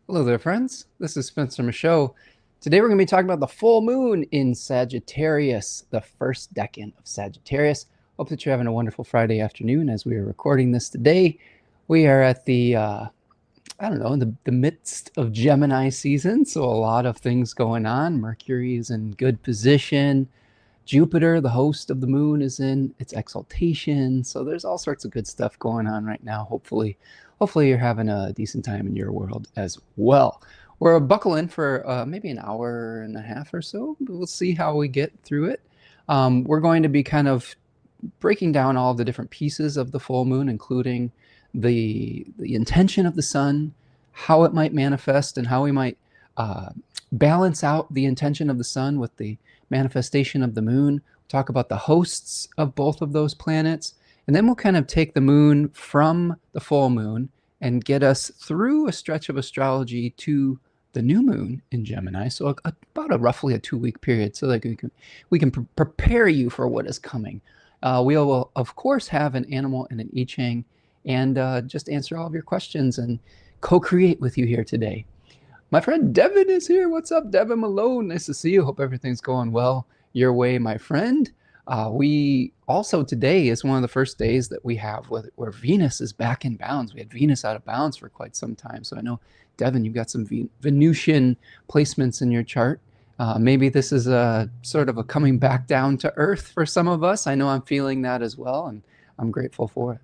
Hello there, friends. This is Spencer Michaud. Today we're going to be talking about the full moon in Sagittarius, the first decan of Sagittarius. Hope that you're having a wonderful Friday afternoon as we are recording this today. We are at I don't know, the midst of Gemini season, so a lot of things going on. Mercury is in good position. Jupiter, the host of the moon, is in its exaltation. So there's all sorts of good stuff going on right now. Hopefully you're having a decent time in your world as well. We're buckling for maybe an hour and a half or so. We'll see how we get through it. We're going to be kind of breaking down all of the different pieces of the full moon, including the intention of the sun, how it might manifest, and how we might uh, balance out the intention of the sun with the manifestation of the moon. We'll talk about the hosts of both of those planets, and then we'll kind of take the moon from the full moon and get us through a stretch of astrology to the new moon in Gemini. So about a roughly a 2 week period, so that we can prepare you for what is coming. We will of course have an animal and an I-Ching, and just answer all of your questions and co-create with you here today. My friend Devin is here. What's up, Devin Malone? Nice to see you. Hope everything's going well your way, my friend. We also, today is one of the first days that we have where Venus is back in bounds. We had Venus out of bounds for quite some time. So I know, Devin, you've got some Venusian placements in your chart. Maybe this is a sort of a coming back down to earth for some of us. I know I'm feeling that as well, and I'm grateful for it.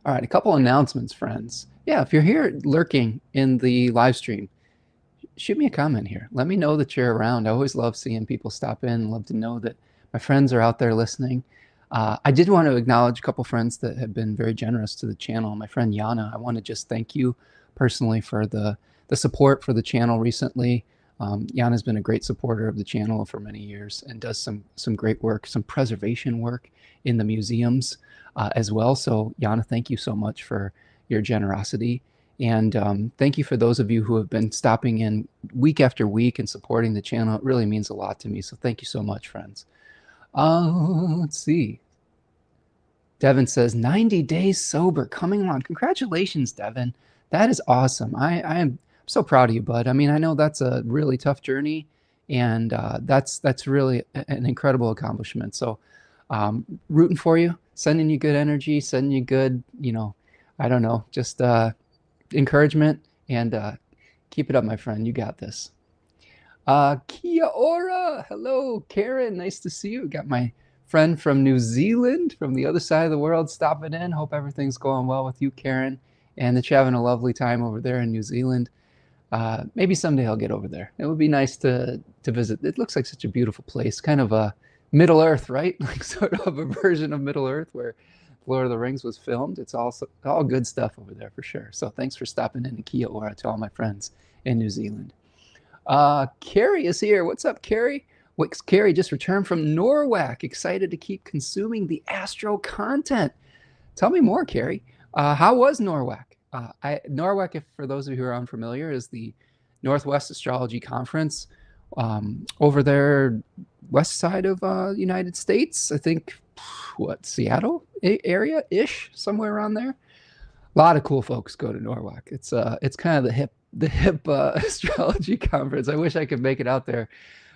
All right, a couple announcements, friends. Yeah, if you're here lurking in the live stream, shoot me a comment here. Let me know that you're around. I always love seeing people stop in. Love to know that my friends are out there listening. I did want to acknowledge a couple friends that have been very generous to the channel. My friend Yana, I want to just thank you personally for the support for the channel recently. Yana's been a great supporter of the channel for many years and does some great work, some preservation work in the museums as well. So Yana, thank you so much for your generosity. And thank you for those of you who have been stopping in week after week and supporting the channel. It really means a lot to me. So thank you so much, friends. Let's see. Devin says 90 days sober coming along. Congratulations, Devin. That is awesome. I am so proud of you, bud. I mean, I know that's a really tough journey, and that's really an incredible accomplishment. So rooting for you, sending you good energy, sending you good, I don't know, just encouragement, and keep it up, my friend. You got this. Kia ora. Hello, Karen. Nice to see you. Got my friend from New Zealand, from the other side of the world, stopping in. Hope everything's going well with you, Karen, and that you're having a lovely time over there in New Zealand. Maybe someday I'll get over there. It would be nice to visit. It looks like such a beautiful place, kind of a Middle Earth, right? Like sort of a version of Middle Earth where Lord of the Rings was filmed. It's also all good stuff over there for sure. So thanks for stopping in, and Kia ora to all my friends in New Zealand. Carrie is here. What's up, Carrie? Carrie just returned from Norwalk. Excited to keep consuming the astro content. Tell me more, Carrie. How was Norwalk? Norwalk, if for those of you who are unfamiliar, is the Northwest Astrology Conference over there, west side of United States. I think, what, Seattle area-ish, somewhere around there. A lot of cool folks go to Norwalk. It's kind of the hip astrology conference. I wish I could make it out there.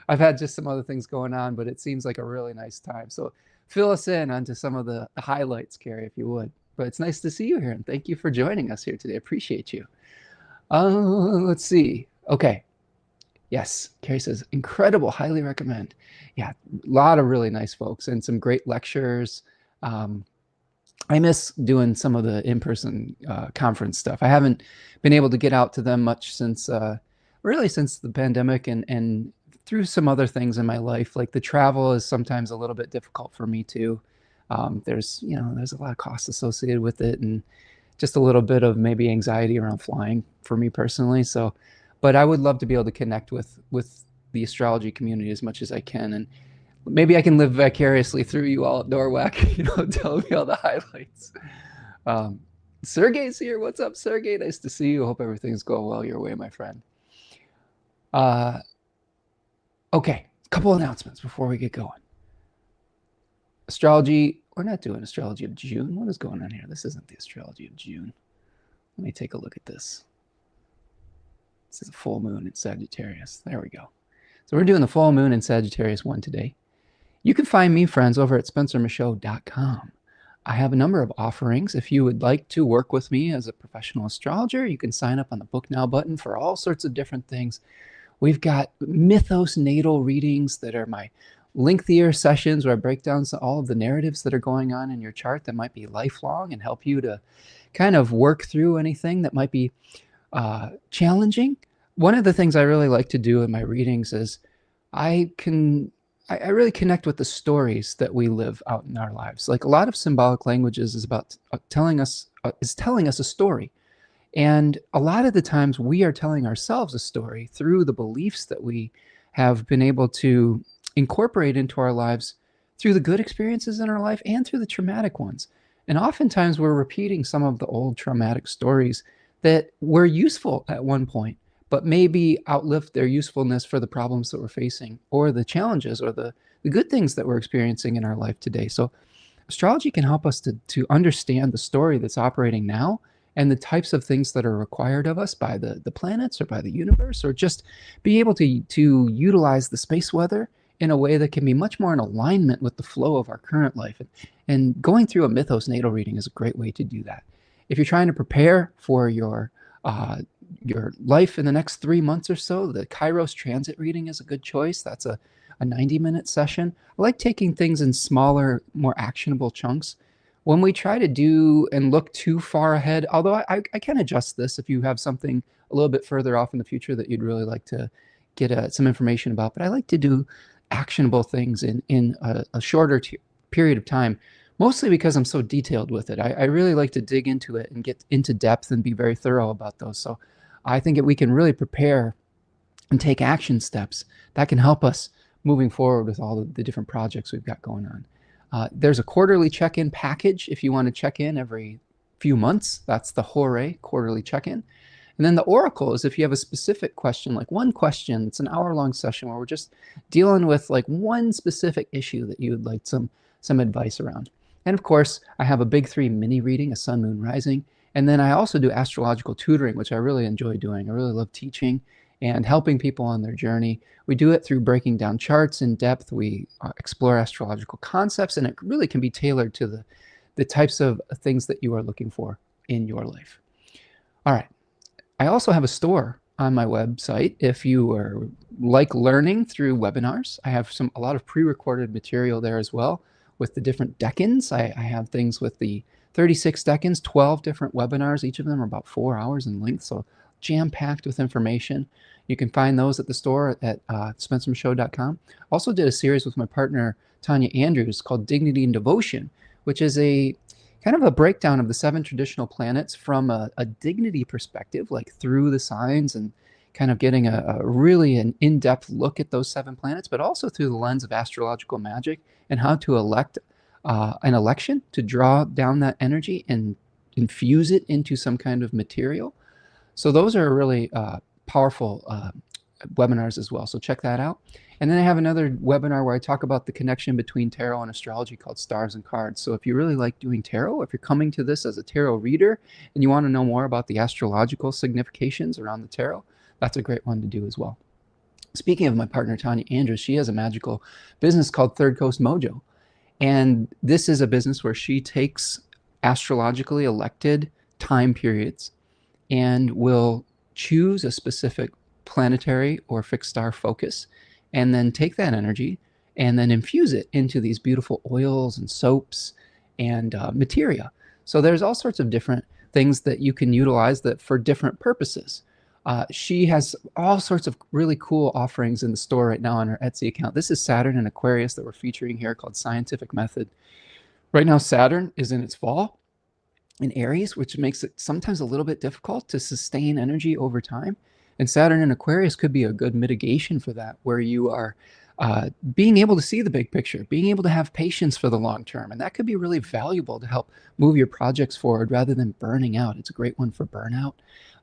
I've had just some other things going on, but it seems like a really nice time. So fill us in onto some of the highlights, Carrie, if you would. But it's nice to see you here, and thank you for joining us here today. Appreciate you. Let's see. Okay. Yes, Carrie says, incredible, highly recommend. Yeah, a lot of really nice folks and some great lectures. I miss doing some of the in-person conference stuff. I haven't been able to get out to them much since really since the pandemic, and through some other things in my life. Like the travel is sometimes a little bit difficult for me too. There's a lot of costs associated with it, and just a little bit of maybe anxiety around flying for me personally. So, but I would love to be able to connect with the astrology community as much as I can, and maybe I can live vicariously through you all at Norwalk, telling me all the highlights. Um, Sergey's here. What's up, Sergey? Nice to see you. Hope everything's going well your way, my friend. Uh, okay, a couple announcements before we get going. Astrology, we're not doing astrology of June. What is going on here? This isn't the astrology of June. Let me take a look at this. This is a full moon in Sagittarius. There we go. So we're doing the full moon in Sagittarius 1 today. You can find me, friends, over at spencermichaud.com. I have a number of offerings. If you would like to work with me as a professional astrologer, you can sign up on the Book Now button for all sorts of different things. We've got mythos natal readings that are my lengthier sessions where I break down all of the narratives that are going on in your chart that might be lifelong and help you to kind of work through anything that might be challenging. One of the things I really like to do in my readings is I really connect with the stories that we live out in our lives. Like a lot of symbolic languages is about telling us a story. And a lot of the times we are telling ourselves a story through the beliefs that we have been able to incorporate into our lives through the good experiences in our life and through the traumatic ones. And oftentimes we're repeating some of the old traumatic stories that were useful at one point, but maybe outlived their usefulness for the problems that we're facing or the challenges or the good things that we're experiencing in our life today. So astrology can help us to understand the story that's operating now and the types of things that are required of us by the planets or by the universe, or just be able to utilize the space weather in a way that can be much more in alignment with the flow of our current life. And going through a mythos natal reading is a great way to do that. If you're trying to prepare for your life in the next 3 months or so, the Kairos transit reading is a good choice. That's a 90-minute session. I like taking things in smaller, more actionable chunks. When we try to do and look too far ahead, although I can adjust this if you have something a little bit further off in the future that you'd really like to get some information about, but I like to do actionable things in a shorter period of time, mostly because I'm so detailed with it. I really like to dig into it and get into depth and be very thorough about those. So I think that we can really prepare and take action steps that can help us moving forward with all the different projects we've got going on. There's a quarterly check-in package if you want to check in every few months. That's the Hooray quarterly check-in. And then the Oracle is if you have a specific question, like one question. It's an hour-long session where we're just dealing with like one specific issue that you would like some advice around. And of course, I have a Big 3 mini reading, a Sun, Moon, Rising. And then I also do astrological tutoring, which I really enjoy doing. I really love teaching and helping people on their journey. We do it through breaking down charts in depth. We explore astrological concepts, and it really can be tailored to the types of things that you are looking for in your life. All right. I also have a store on my website. If you are like learning through webinars, I have a lot of pre-recorded material there as well with the different decans. I have things with the 36 decans, 12 different webinars. Each of them are about 4 hours in length, so jam-packed with information. You can find those at the store at spencermichaud.com. Also did a series with my partner, Tanya Andrews, called Dignity and Devotion, which is a kind of a breakdown of the 7 traditional planets from a dignity perspective, like through the signs and kind of getting a really an in-depth look at those 7 planets, but also through the lens of astrological magic and how to elect an election to draw down that energy and infuse it into some kind of material. So those are really powerful webinars as well. So check that out. And then I have another webinar where I talk about the connection between tarot and astrology called Stars and Cards. So if you really like doing tarot, if you're coming to this as a tarot reader and you want to know more about the astrological significations around the tarot, that's a great one to do as well. Speaking of my partner, Tanya Andrews, she has a magical business called Third Coast Mojo. And this is a business where she takes astrologically elected time periods and will choose a specific planetary or fixed star focus and then take that energy and then infuse it into these beautiful oils and soaps and materia. So there's all sorts of different things that you can utilize that for different purposes. She has all sorts of really cool offerings in the store right now on her Etsy account. This is Saturn and Aquarius that we're featuring here called Scientific Method. Right now, Saturn is in its fall in Aries, which makes it sometimes a little bit difficult to sustain energy over time. And Saturn in Aquarius could be a good mitigation for that, where you are being able to see the big picture, being able to have patience for the long term. And that could be really valuable to help move your projects forward rather than burning out. It's a great one for burnout.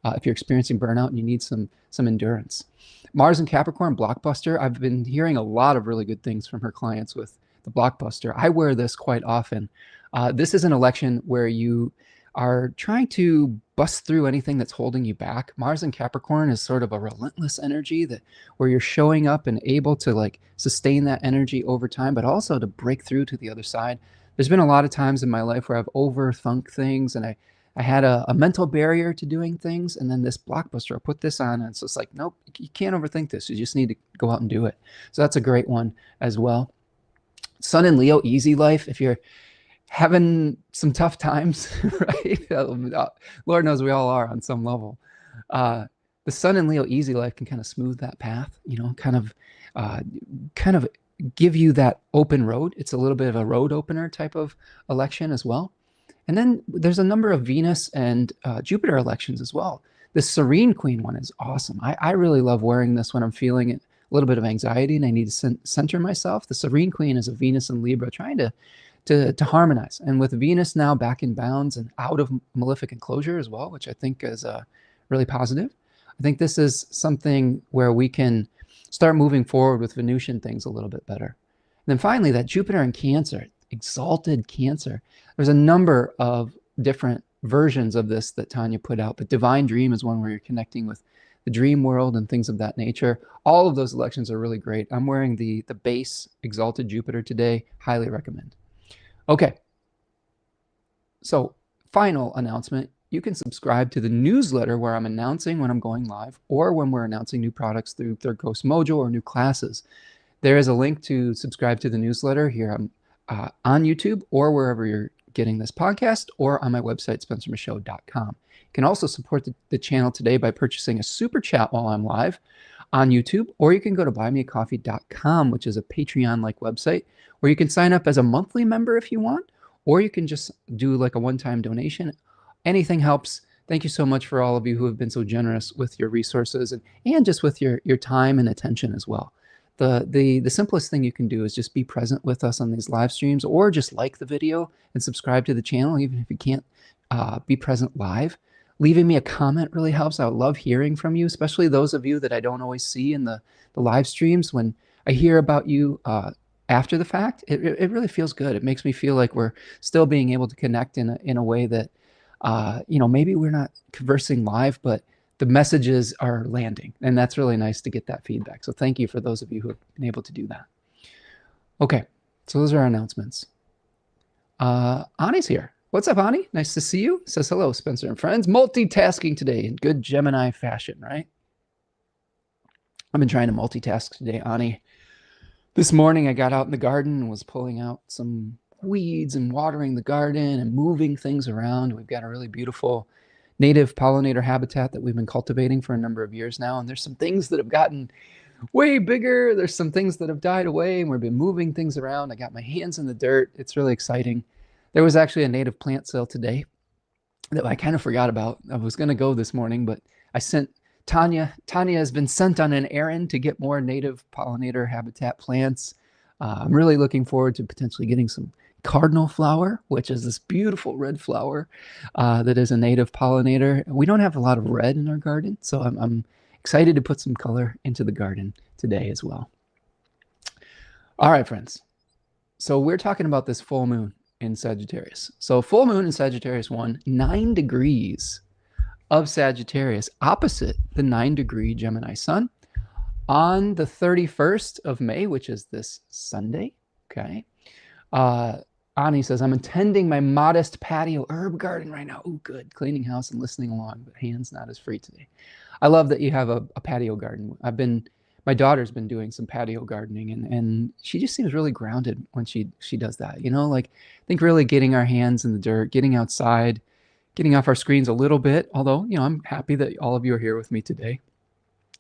If you're experiencing burnout and you need some endurance. Mars and Capricorn Blockbuster. I've been hearing a lot of really good things from her clients with the Blockbuster. I wear this quite often. This is an election where you are trying to bust through anything that's holding you back. Mars in Capricorn is sort of a relentless energy that where you're showing up and able to like sustain that energy over time, but also to break through to the other side. There's been a lot of times in my life where I've overthunk things and I had a mental barrier to doing things, and then this blockbuster, I put this on, and it's just like, nope, you can't overthink this. You just need to go out and do it. So that's a great one as well. Sun in Leo, easy life. If you're having some tough times, right? Lord knows we all are on some level. The Sun in Leo, easy life can kind of smooth that path, you know, kind of give you that open road. It's a little bit of a road opener type of election as well. And then there's a number of Venus and Jupiter elections as well. The Serene Queen one is awesome. I really love wearing this when I'm feeling a little bit of anxiety and I need to center myself. The Serene Queen is a Venus and Libra trying to harmonize. And with Venus now back in bounds and out of malefic enclosure as well, which I think is really positive. I think this is something where we can start moving forward with Venusian things a little bit better. And then finally, that Jupiter in Cancer, exalted Cancer. There's a number of different versions of this that Tanya put out, but Divine Dream is one where you're connecting with the dream world and things of that nature. All of those elections are really great. I'm wearing the base exalted Jupiter today. Highly recommend. Okay. So final announcement. You can subscribe to the newsletter where I'm announcing when I'm going live or when we're announcing new products through Third Coast Mojo or new classes. There is a link to subscribe to the newsletter here on YouTube or wherever you're getting this podcast, or on my website, spencermichaud.com. You can also support the channel today by purchasing a super chat while I'm live on YouTube, or you can go to buymeacoffee.com, which is a Patreon-like website where you can sign up as a monthly member if you want, or you can just do like a one-time donation. Anything helps. Thank you so much for all of you who have been so generous with your resources and just with your time and attention as well. The simplest thing you can do is just be present with us on these live streams, or just like the video and subscribe to the channel, even if you can't be present live. Leaving me a comment really helps. I would love hearing from you, especially those of you that I don't always see in the live streams. When I hear about you after the fact, it really feels good. It makes me feel like we're still being able to connect in a way that, maybe we're not conversing live, but the messages are landing, and that's really nice to get that feedback. So thank you for those of you who have been able to do that. Okay, so those are our announcements. Ani's here. What's up, Ani? Nice to see you. Says hello, Spencer and friends. Multitasking today in good Gemini fashion, right? I've been trying to multitask today, Ani. This morning I got out in the garden and was pulling out some weeds and watering the garden and moving things around. We've got a really beautiful native pollinator habitat that we've been cultivating for a number of years now. And there's some things that have gotten way bigger. There's some things that have died away, and we've been moving things around. I got my hands in the dirt. It's really exciting. There was actually a native plant sale today that I kind of forgot about. I was going to go this morning, but I sent Tanya. Tanya has been sent on an errand to get more native pollinator habitat plants. I'm really looking forward to potentially getting some cardinal flower, which is this beautiful red flower that is a native pollinator. We don't have a lot of red in our garden, so I'm excited to put some color into the garden today as well. All right, friends. So we're talking about this full moon in Sagittarius. So full moon in Sagittarius 1, 9 degrees of Sagittarius, opposite the 9-degree Gemini sun, on the 31st of May, which is this Sunday. Okay. Ani says, I'm attending my modest patio herb garden right now. Oh, good. Cleaning house and listening along, but hands not as free today. I love that you have a patio garden. My daughter's been doing some patio gardening, and she just seems really grounded when she does that. You know, like, I think really getting our hands in the dirt, getting outside, getting off our screens a little bit. Although, I'm happy that all of you are here with me today.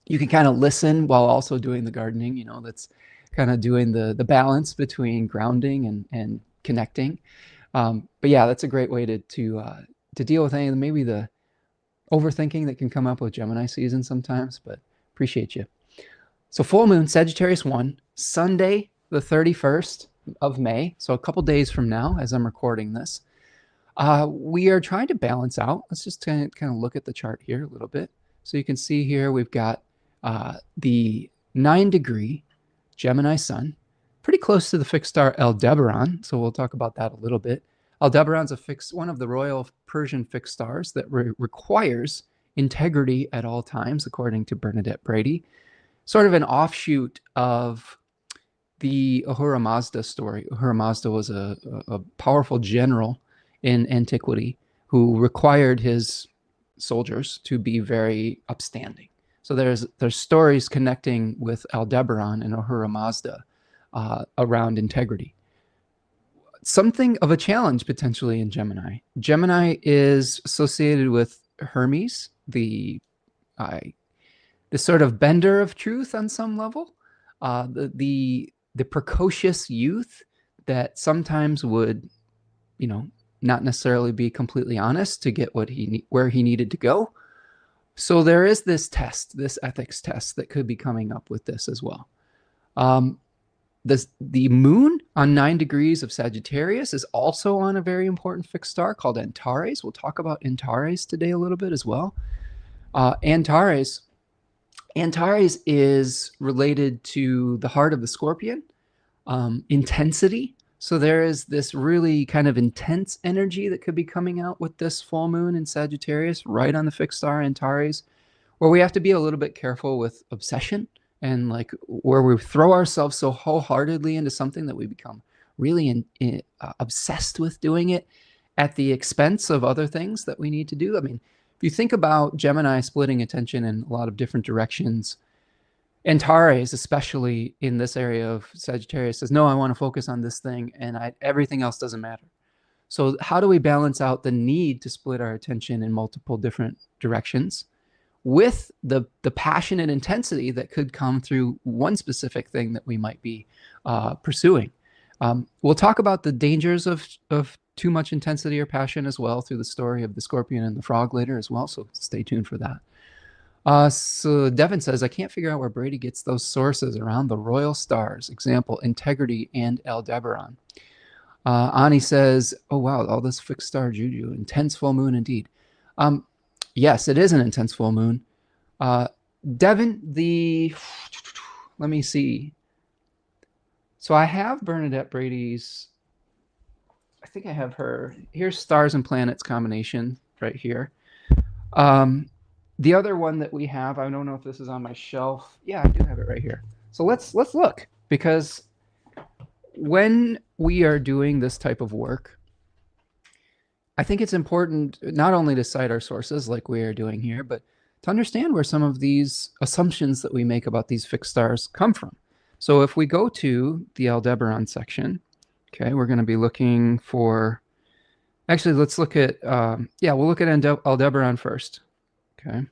You can kind of listen while also doing the gardening. That's kind of doing the balance between grounding and connecting. But yeah, that's a great way to deal with maybe the overthinking that can come up with Gemini season sometimes, but appreciate you. So full moon, Sagittarius 1, Sunday, the 31st of May. So a couple days from now, as I'm recording this, we are trying to balance out. Let's just kind of look at the chart here a little bit. So you can see here, we've got the 9-degree Gemini sun, pretty close to the fixed star Aldebaran. So we'll talk about that a little bit. Aldebaran's one of the royal Persian fixed stars that requires integrity at all times, according to Bernadette Brady. Sort of an offshoot of the Ahura Mazda story. Ahura Mazda was a powerful general in antiquity who required his soldiers to be very upstanding. So there's stories connecting with Aldebaran and Ahura Mazda around integrity. Something of a challenge potentially in Gemini. Gemini is associated with Hermes, the sort of bender of truth on some level, the precocious youth that sometimes would, not necessarily be completely honest to get where he needed to go. So there is this test, this ethics test that could be coming up with this as well. The moon on 9 degrees of Sagittarius is also on a very important fixed star called Antares. We'll talk about Antares today a little bit as well. Antares is related to the heart of the Scorpion, intensity. So there is this really kind of intense energy that could be coming out with this full moon in Sagittarius, right on the fixed star Antares, where we have to be a little bit careful with obsession and like where we throw ourselves so wholeheartedly into something that we become really obsessed with doing it at the expense of other things that we need to do. I mean, if you think about Gemini splitting attention in a lot of different directions, Antares, especially in this area of Sagittarius, says, no, I want to focus on this thing and everything else doesn't matter. So how do we balance out the need to split our attention in multiple different directions with the passionate intensity that could come through one specific thing that we might be pursuing? We'll talk about the dangers of too much intensity or passion as well through the story of the Scorpion and the Frog later as well, so stay tuned for that. So Devin says, I can't figure out where Brady gets those sources around the royal stars, example, integrity and Aldebaran. Ani says, oh, wow, all this fixed star juju, intense full moon indeed. Yes, it is an intense full moon. Devin, let me see. So I have Bernadette Brady's, I think I have her, here's stars and planets combination right here. The other one that we have, I don't know if this is on my shelf. Yeah, I do have it right here. So let's look, because when we are doing this type of work, I think it's important not only to cite our sources like we are doing here, but to understand where some of these assumptions that we make about these fixed stars come from. So if we go to the Aldebaran section, okay, we're going to be looking for, actually, let's look at, we'll look at Aldebaran first. Okay,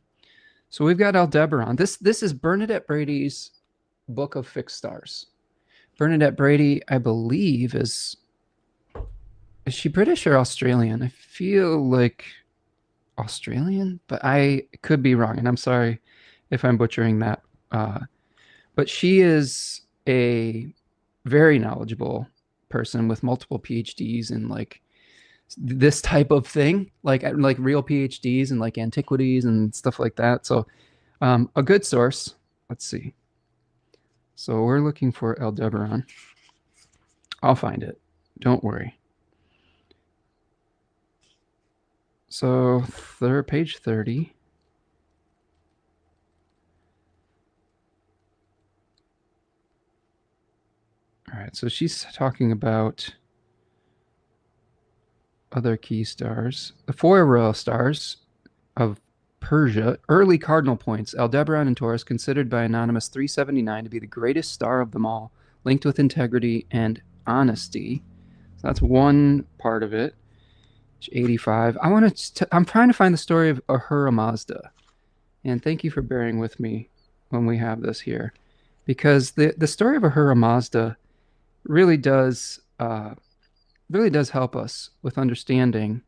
so we've got Aldebaran. This is Bernadette Brady's book of fixed stars. Bernadette Brady, I believe, is she British or Australian? I feel like Australian, but I could be wrong, and I'm sorry if I'm butchering that. But she is a very knowledgeable person with multiple PhDs in like this type of thing, like real PhDs in like antiquities and stuff like that. So a good source. Let's see. So we're looking for Aldebaran. I'll find it. Don't worry. So page 30. All right, so she's talking about other key stars. The 4 royal stars of Persia, early cardinal points, Aldebaran and Taurus, considered by Anonymous 379 to be the greatest star of them all, linked with integrity and honesty. So that's one part of it. 85. I'm trying to find the story of Ahura Mazda. And thank you for bearing with me when we have this here. Because the story of Ahura Mazda really does help us with understanding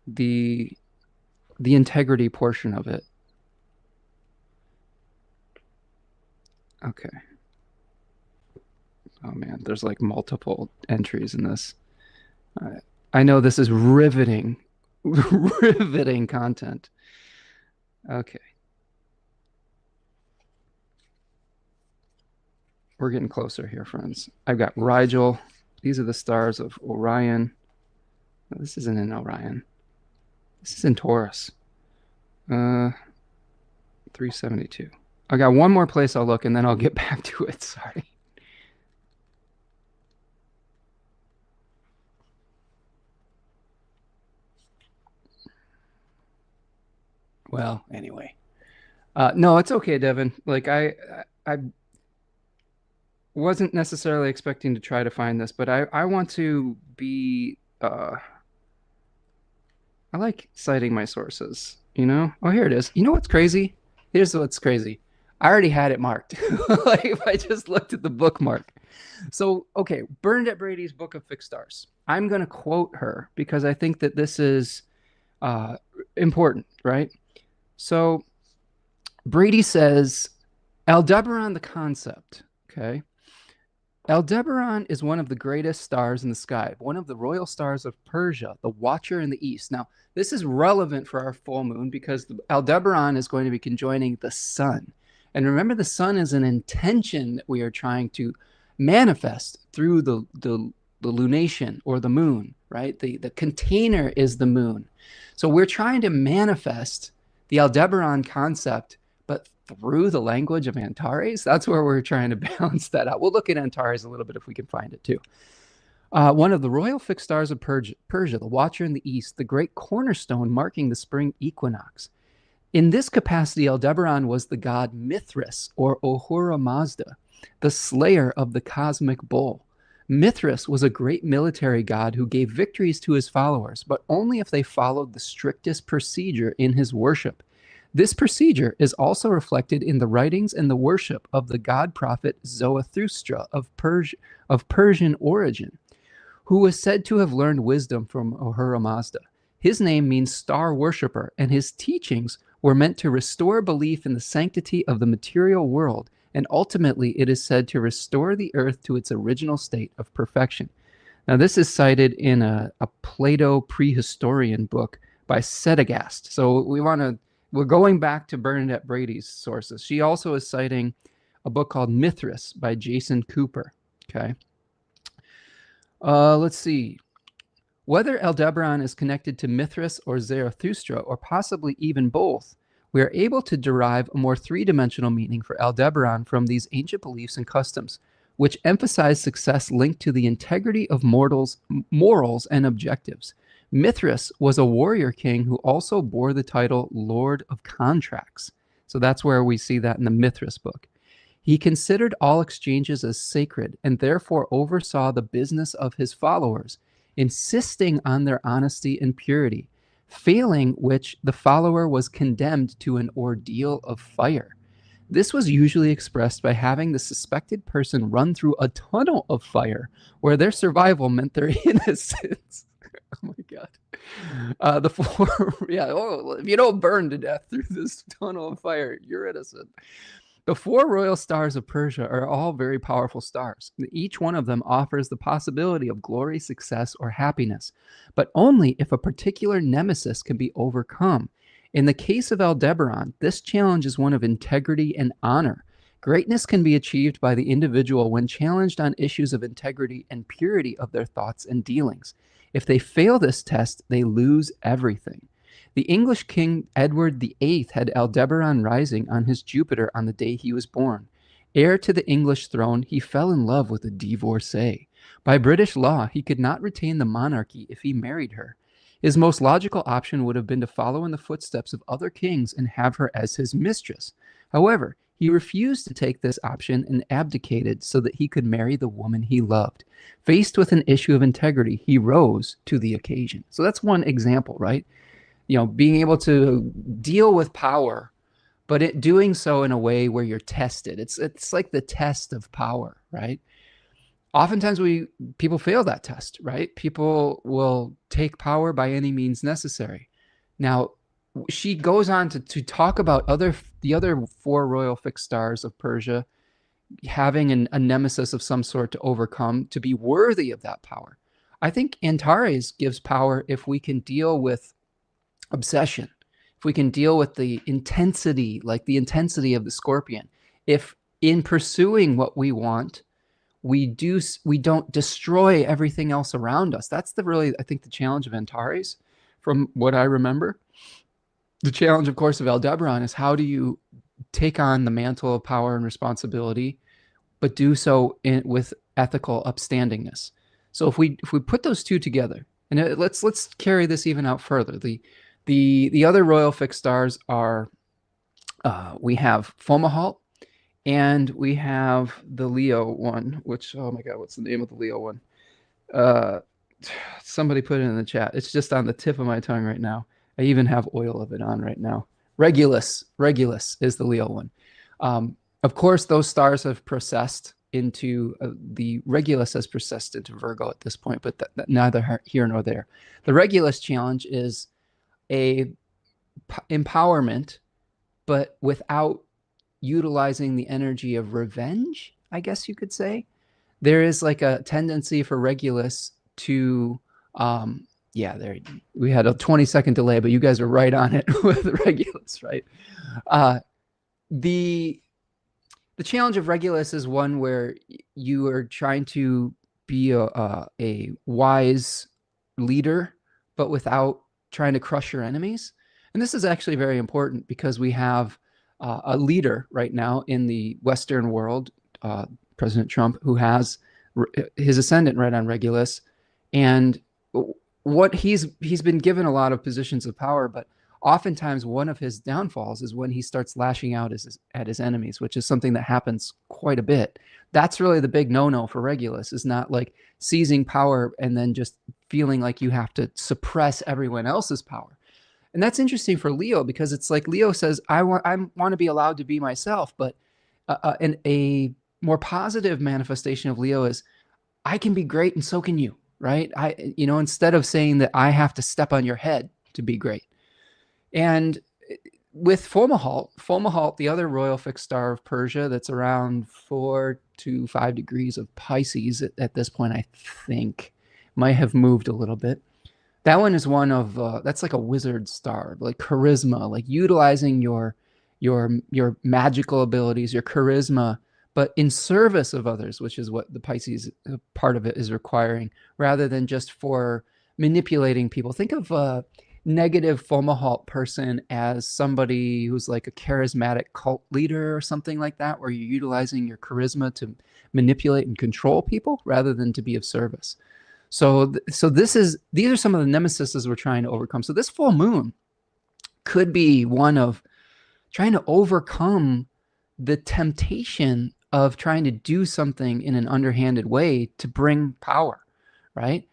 the integrity portion of it. Okay. Oh man, there's like multiple entries in this. I know this is riveting, riveting content. Okay. We're getting closer here, friends. I've got Rigel. These are the stars of Orion. No, this isn't in Orion. This is in Taurus. 372. I got one more place I'll look and then I'll get back to it. Sorry. Well, anyway. No, it's okay, Devin. Like I wasn't necessarily expecting to try to find this, but I want to be I like citing my sources, you know? Oh, here it is. You know what's crazy? Here's what's crazy. I already had it marked. Like if I just looked at the bookmark. So, okay, Bernadette Brady's Book of Fixed Stars. I'm going to quote her because I think that this is important, right? So, Brady says, Aldebaran the concept, okay? Aldebaran is one of the greatest stars in the sky, one of the royal stars of Persia, the watcher in the east. Now, this is relevant for our full moon because Aldebaran is going to be conjoining the sun. And remember, the sun is an intention that we are trying to manifest through the lunation or the moon, right? The container is the moon. So we're trying to manifest the Aldebaran concept, but through the language of Antares. That's where we're trying to balance that out. We'll look at Antares a little bit if we can find it too. One of the royal fixed stars of Persia, the watcher in the east, the great cornerstone marking the spring equinox. In this capacity, Aldebaran was the god Mithras, or Ahura Mazda, the slayer of the cosmic bull. Mithras was a great military god who gave victories to his followers, but only if they followed the strictest procedure in his worship. This procedure is also reflected in the writings and the worship of the god prophet Zarathustra of Persian origin, who was said to have learned wisdom from Ahura Mazda. His name means star worshipper, and his teachings were meant to restore belief in the sanctity of the material world, and ultimately it is said to restore the earth to its original state of perfection. Now, this is cited in a Plato prehistorian book by Sedagast. So we're going back to Bernadette Brady's sources. She also is citing a book called Mithras by Jason Cooper. Okay. Let's see. Whether Aldebaran is connected to Mithras or Zarathustra, or possibly even both, we are able to derive a more three-dimensional meaning for Aldebaran from these ancient beliefs and customs, which emphasize success linked to the integrity of morals and objectives. Mithras was a warrior king who also bore the title Lord of Contracts. So that's where we see that in the Mithras book. He considered all exchanges as sacred and therefore oversaw the business of his followers, insisting on their honesty and purity, failing which the follower was condemned to an ordeal of fire. This was usually expressed by having the suspected person run through a tunnel of fire where their survival meant their innocence. Oh my God. The four, yeah, oh, if you don't burn to death through this tunnel of fire, you're innocent. The four royal stars of Persia are all very powerful stars. Each one of them offers the possibility of glory, success, or happiness, but only if a particular nemesis can be overcome. In the case of Aldebaran, this challenge is one of integrity and honor. Greatness can be achieved by the individual when challenged on issues of integrity and purity of their thoughts and dealings. If they fail this test, they lose everything. The English king Edward VIII had Aldebaran rising on his Jupiter on the day he was born. Heir to the English throne, he fell in love with a divorcee. By British law, he could not retain the monarchy if he married her. His most logical option would have been to follow in the footsteps of other kings and have her as his mistress. However, he refused to take this option and abdicated so that he could marry the woman he loved. Faced with an issue of integrity, he rose to the occasion. So that's one example, right? You know, being able to deal with power, but doing so in a way where you're tested. It's like the test of power, right? Oftentimes people fail that test, right? People will take power by any means necessary. Now, she goes on to talk about the other four royal fixed stars of Persia having a nemesis of some sort to overcome to be worthy of that power. I think Antares gives power if we can deal with obsession, if we can deal with the intensity, like the intensity of the scorpion. If in pursuing what we want, we don't destroy everything else around us. That's I think the challenge of Antares, from what I remember. The challenge, of course, of Aldebaran is how do you take on the mantle of power and responsibility, but do so with ethical upstandingness. So if we put those two together, and let's carry this even out further. The other royal fixed stars are we have Fomalhaut, and we have the Leo one, which, oh my God, what's the name of the Leo one? Somebody put it in the chat. It's just on the tip of my tongue right now. I even have oil of it on right now. Regulus is the Leo one. Of course, those stars have processed into the Regulus has processed into Virgo at this point, but neither here nor there. The Regulus challenge is a empowerment, but without utilizing the energy of revenge, I guess you could say. There is like a tendency for Regulus to yeah, we had a 20-second delay, but you guys were right on it with Regulus, right? The challenge of Regulus is one where you are trying to be a wise leader, but without trying to crush your enemies. And this is actually very important because we have a leader right now in the Western world, President Trump, who has his ascendant right on Regulus, and what he's been given a lot of positions of power, but oftentimes one of his downfalls is when he starts lashing out at his enemies, which is something that happens quite a bit. That's really the big no-no for Regulus, is not like seizing power and then just feeling like you have to suppress everyone else's power. And that's interesting for Leo, because it's like Leo says, I want to be allowed to be myself, but a more positive manifestation of Leo is, I can be great and so can you, right? Instead of saying that I have to step on your head to be great. And with Fomalhaut, the other royal fixed star of Persia, that's around 4 to 5 degrees of Pisces at this point, I think, might have moved a little bit. That one is one of that's like a wizard star, like charisma, like utilizing your magical abilities, your charisma, but in service of others, which is what the Pisces part of it is requiring, rather than just for manipulating people. Think of a negative Fomalhaut person as somebody who's like a charismatic cult leader or something like that, where you're utilizing your charisma to manipulate and control people rather than to be of service. So these are some of the nemesises we're trying to overcome. So this full moon could be one of trying to overcome the temptation of trying to do something in an underhanded way to bring power, right?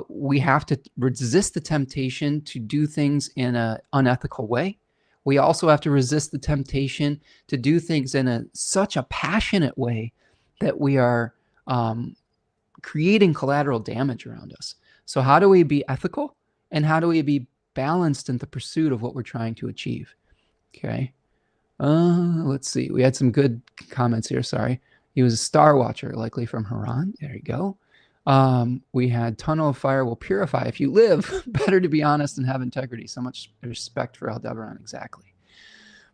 We have to resist the temptation to do things in an unethical way. We also have to resist the temptation to do things in such a passionate way that we are creating collateral damage around us. So how do we be ethical, and how do we be balanced in the pursuit of what we're trying to achieve? Okay. Let's see. We had some good comments here. Sorry. He was a star watcher, likely from Haran. There you go. We had Tunnel of Fire will purify if you live. Better to be honest and have integrity. So much respect for Aldebaran. Exactly.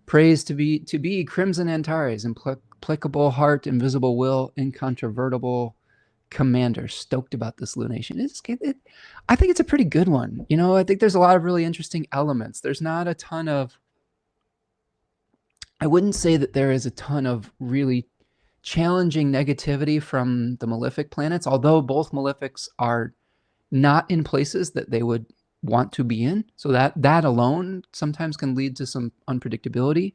Praise to be Crimson Antares, implacable heart, invisible will, incontrovertible commander. Stoked about this lunation. I think it's a pretty good one. I think there's a lot of really interesting elements. There's not a ton of, I wouldn't say that there is a ton of really challenging negativity from the malefic planets, although both malefics are not in places that they would want to be in. So that alone sometimes can lead to some unpredictability,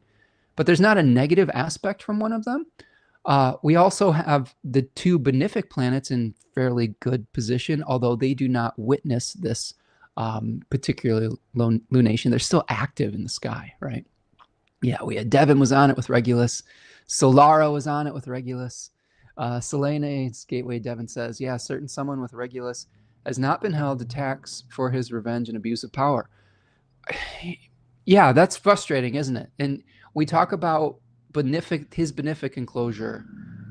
but there's not a negative aspect from one of them. We also have the 2 benefic planets in fairly good position, although they do not witness this particular lunation. They're still active in the sky, right? Yeah, we had Devin was on it with Regulus. Solara was on it with Regulus. Selene's Gateway Devin says, yeah, certain someone with Regulus has not been held to tax for his revenge and abuse of power. Yeah, that's frustrating, isn't it? And we talk about his benefic enclosure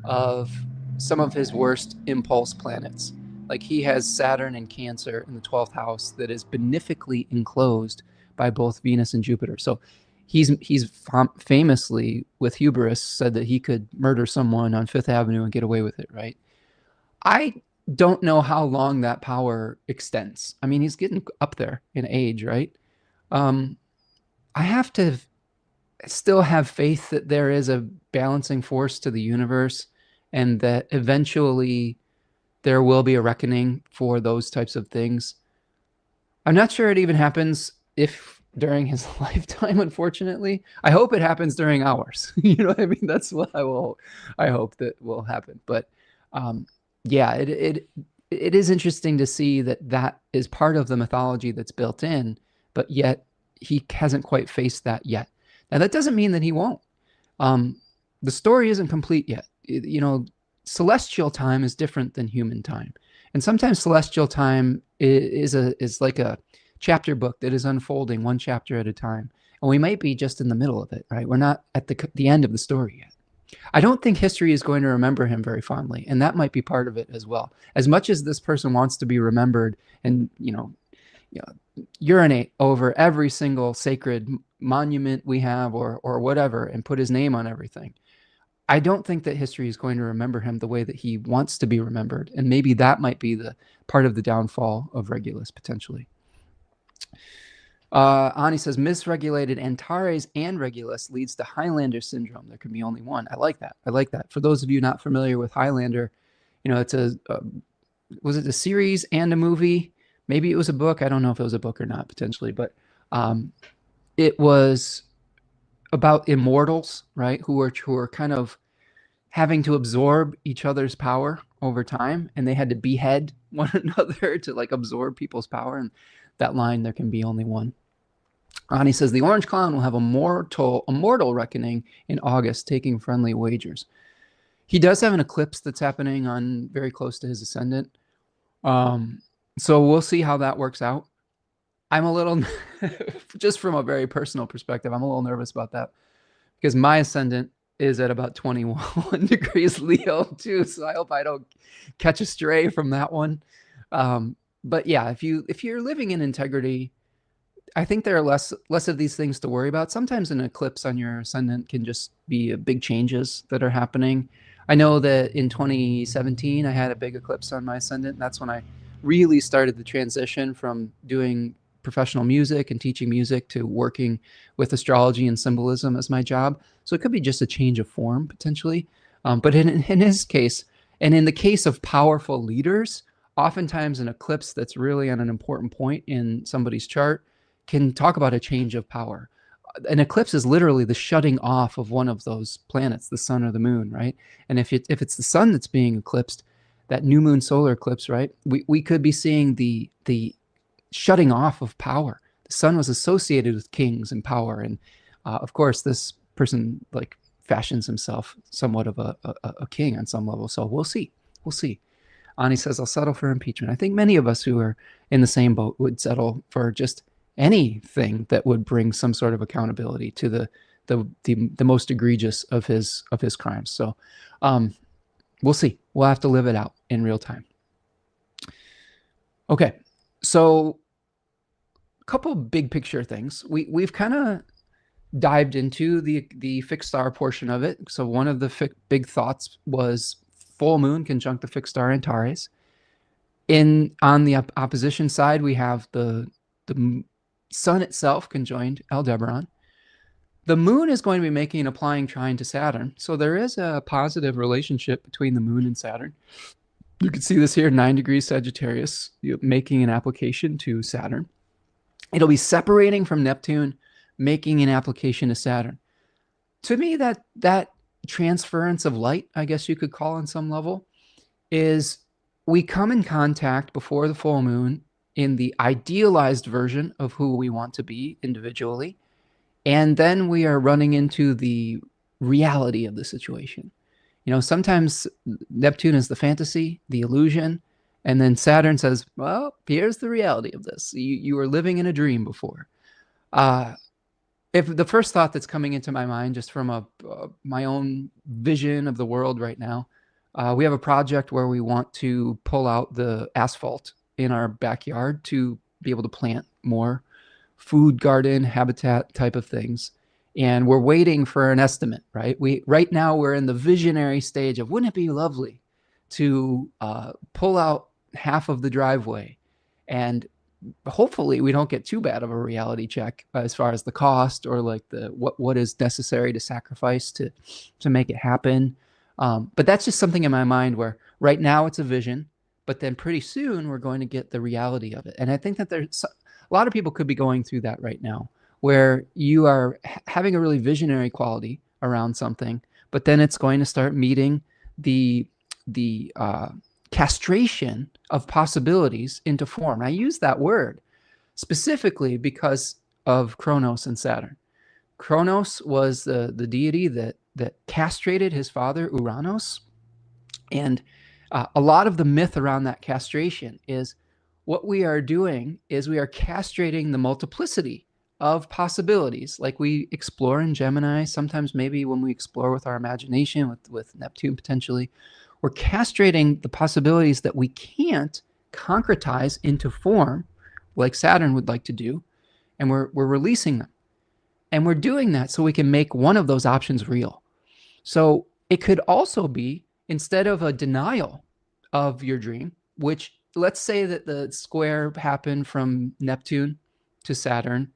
of some of his worst impulse planets. Like he has Saturn and Cancer in the 12th house that is benefically enclosed by both Venus and Jupiter. So he's famously, with hubris, said that he could murder someone on Fifth Avenue and get away with it, right? I don't know how long that power extends. I mean, he's getting up there in age, right? Um, I have to still have faith that there is a balancing force to the universe and that eventually there will be a reckoning for those types of things. I'm not sure it even happens if during his lifetime, unfortunately. I hope it happens during ours. You know what I mean? That's what I hope that will happen. But yeah, it is interesting to see that that is part of the mythology that's built in, but yet he hasn't quite faced that yet. Now that doesn't mean that he won't. Um, the story isn't complete yet. You know, celestial time is different than human time, and sometimes celestial time is like a chapter book that is unfolding one chapter at a time, and we might be just in the middle of it, right? We're not at the end of the story yet. I don't think history is going to remember him very fondly, and that might be part of it as well. As much as this person wants to be remembered and, urinate over every single sacred monument we have or whatever and put his name on everything, I don't think that history is going to remember him the way that he wants to be remembered. And maybe that might be the part of the downfall of Regulus potentially. Ani says, misregulated Antares and Regulus leads to Highlander syndrome. There can be only one. I like that. I like that. For those of you not familiar with Highlander, it's was it a series and a movie? Maybe it was a book. I don't know if it was a book or not, potentially, but it was about immortals, right? Who are kind of having to absorb each other's power over time, and they had to behead one another to like absorb people's power. And that line, there can be only one. Ani says, the Orange Clown will have a mortal reckoning in August, taking friendly wagers. He does have an eclipse that's happening on very close to his ascendant. So we'll see how that works out. I'm a little, just from a very personal perspective, I'm a little nervous about that because my ascendant is at about 21 degrees Leo too. So I hope I don't catch a stray from that one. But yeah, if you're living in integrity, I think there are less of these things to worry about. Sometimes an eclipse on your ascendant can just be big changes that are happening. I know that in 2017, I had a big eclipse on my ascendant. That's when I really started the transition from doing professional music and teaching music to working with astrology and symbolism as my job. So it could be just a change of form potentially. But in his case, and in the case of powerful leaders, oftentimes an eclipse that's really on an important point in somebody's chart can talk about a change of power. An eclipse is literally the shutting off of one of those planets, the sun or the moon, right? And if it's the sun that's being eclipsed, that new moon solar eclipse, right? We could be seeing the shutting off of power. The sun was associated with kings and power, and of course, this person like fashions himself somewhat of a king on some level. So we'll see. We'll see. Ani says, I'll settle for impeachment. I think many of us who are in the same boat would settle for just anything that would bring some sort of accountability to the most egregious of his crimes. So we'll see. We'll have to live it out in real time. Okay, so a couple big picture things. We've kind of dived into the fixed star portion of it. So one of the big thoughts was full moon conjunct the fixed star Antares. On the opposition side, we have the sun itself conjoined Aldebaran. The moon is going to be making an applying trine to Saturn. So there is a positive relationship between the moon and Saturn. You can see this here, 9 degrees Sagittarius, making an application to Saturn. It'll be separating from Neptune, making an application to Saturn. To me, that transference of light, I guess you could call on some level, is we come in contact before the full moon in the idealized version of who we want to be individually. And then we are running into the reality of the situation. Sometimes Neptune is the fantasy, the illusion, and then Saturn says, well, here's the reality of this. You were living in a dream before. If the first thought that's coming into my mind, just from my own vision of the world right now, we have a project where we want to pull out the asphalt in our backyard to be able to plant more food garden habitat type of things. And we're waiting for an estimate, right? Right now we're in the visionary stage of, wouldn't it be lovely to pull out half of the driveway, and hopefully we don't get too bad of a reality check as far as the cost or like the what is necessary to sacrifice to make it happen. But that's just something in my mind where right now it's a vision, but then pretty soon we're going to get the reality of it. And I think that there's a lot of people could be going through that right now, where you are having a really visionary quality around something, but then it's going to start meeting the castration of possibilities into form. I use that word specifically because of Kronos and Saturn. Kronos was the deity that castrated his father Uranus, and a lot of the myth around that castration is what we are doing is we are castrating the multiplicity of possibilities, like we explore in Gemini. Sometimes maybe when we explore with our imagination, with Neptune potentially, we're castrating the possibilities that we can't concretize into form, like Saturn would like to do, and we're releasing them. And we're doing that so we can make one of those options real. So it could also be, instead of a denial of your dream, which let's say that the square happened from Neptune to Saturn,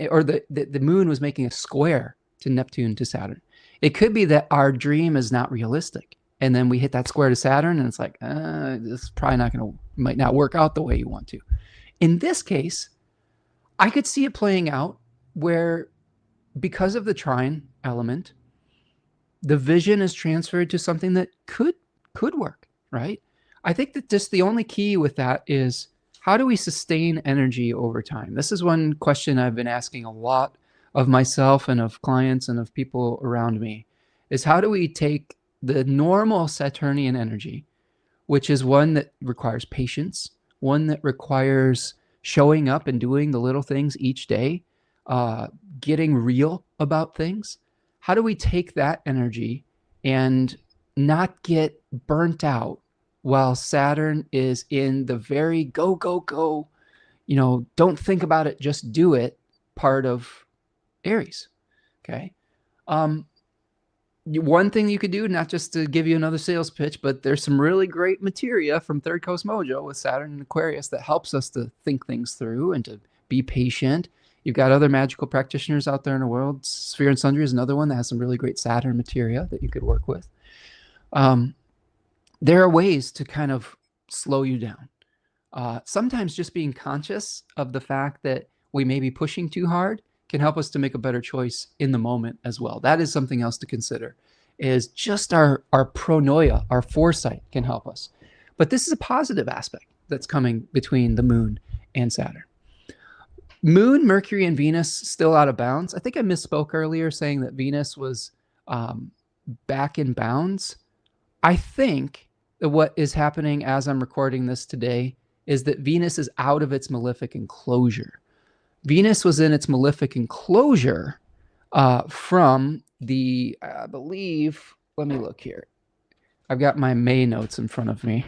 or the moon was making a square to Neptune to Saturn. It could be that our dream is not realistic. And then we hit that square to Saturn and it's like, this is probably might not work out the way you want to. In this case, I could see it playing out where, because of the trine element, the vision is transferred to something that could work, right? I think that just the only key with that is, how do we sustain energy over time? This is one question I've been asking a lot of myself and of clients and of people around me, is how do we take the normal Saturnian energy, which is one that requires patience, one that requires showing up and doing the little things each day, getting real about things. How do we take that energy and not get burnt out while Saturn is in the very go, go, go, don't think about it, just do it part of Aries? Okay. One thing you could do, not just to give you another sales pitch, but there's some really great materia from Third Coast Mojo with Saturn and Aquarius that helps us to think things through and to be patient. You've got other magical practitioners out there in the world. Sphere and Sundry is another one that has some really great Saturn materia that you could work with. There are ways to kind of slow you down. Sometimes just being conscious of the fact that we may be pushing too hard can help us to make a better choice in the moment as well. That is something else to consider, is just our pronoia, our foresight can help us. But this is a positive aspect that's coming between the moon and Saturn. Moon, Mercury, and Venus still out of bounds. I think I misspoke earlier saying that Venus was back in bounds. I think that what is happening as I'm recording this today is that Venus is out of its malefic enclosure. Venus was in its malefic enclosure from the, I believe, let me look here. I've got my May notes in front of me.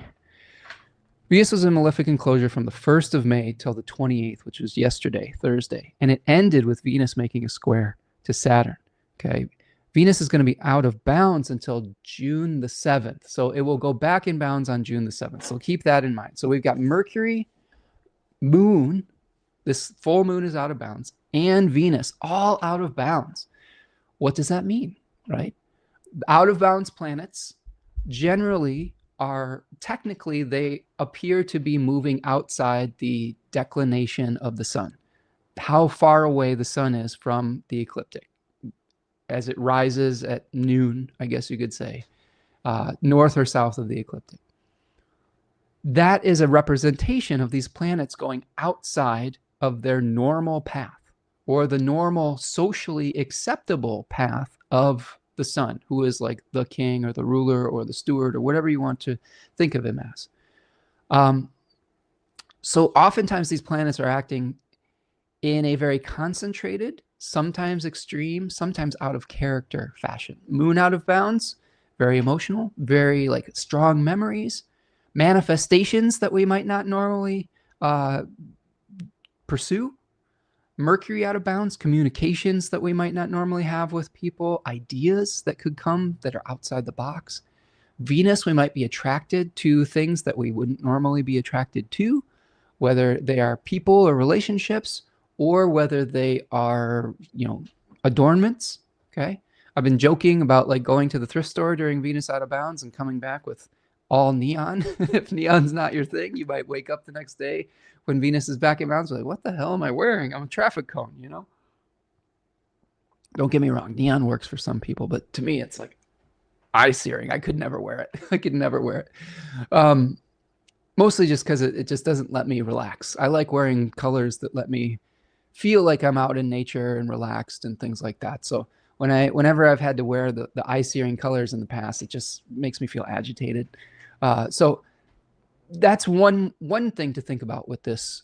Venus was in malefic enclosure from the 1st of May till the 28th, which was yesterday, Thursday. And it ended with Venus making a square to Saturn. Okay. Venus is going to be out of bounds until June the 7th. So it will go back in bounds on June the 7th. So keep that in mind. So we've got Mercury, Moon, this full moon is out of bounds, and Venus all out of bounds. What does that mean, right? Out of bounds planets generally are, technically, they appear to be moving outside the declination of the sun, how far away the sun is from the ecliptic. As it rises at noon, I guess you could say, north or south of the ecliptic. That is a representation of these planets going outside of their normal path, or the normal socially acceptable path of the sun, who is like the king or the ruler or the steward or whatever you want to think of him as. So oftentimes these planets are acting in a very concentrated, sometimes extreme, sometimes out of character fashion. Moon out of bounds, very emotional, very like strong memories, manifestations that we might not normally pursue. Mercury out of bounds, communications that we might not normally have with people, ideas that could come that are outside the box. Venus, we might be attracted to things that we wouldn't normally be attracted to, whether they are people or relationships, or whether they are, adornments. Okay. I've been joking about like going to the thrift store during Venus out of bounds and coming back with all neon. If neon's not your thing, you might wake up the next day when Venus is back in bounds, like, what the hell am I wearing? I'm a traffic cone, Don't get me wrong, neon works for some people, but to me, it's like eye-searing. I could never wear it. I could never wear it. Mostly just because it just doesn't let me relax. I like wearing colors that let me feel like I'm out in nature and relaxed and things like that. So whenever I've had to wear the eye-searing colors in the past, it just makes me feel agitated. So that's one thing to think about with this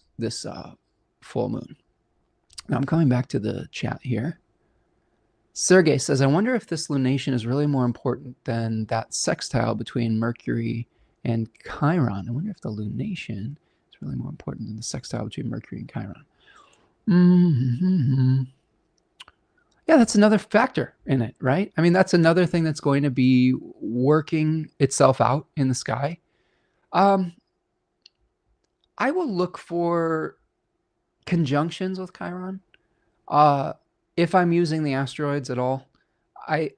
full moon. Now I'm coming back to the chat here. Sergey says, I wonder if this lunation is really more important than that sextile between Mercury and Chiron. I wonder if the lunation is really more important than the sextile between Mercury and Chiron. Yeah, that's another factor in it, right? I mean, that's another thing that's going to be working itself out in the sky. I will look for conjunctions with Chiron. If I'm using the asteroids at all, I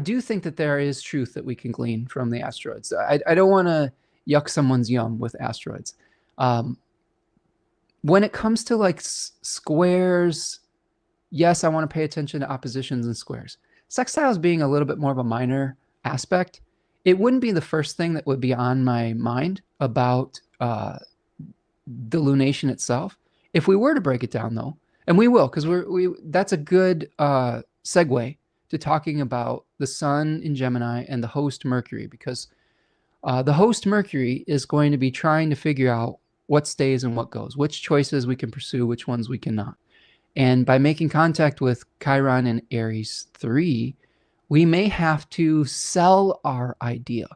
do think that there is truth that we can glean from the asteroids. I don't want to yuck someone's yum with asteroids. When it comes to like squares, yes, I want to pay attention to oppositions and squares. Sextiles being a little bit more of a minor aspect, it wouldn't be the first thing that would be on my mind about the lunation itself. If we were to break it down, though, and we will, because that's a good segue to talking about the sun in Gemini and the host Mercury, because the host Mercury is going to be trying to figure out what stays and what goes, which choices we can pursue, which ones we cannot. And by making contact with Chiron and Aries 3, we may have to sell our idea.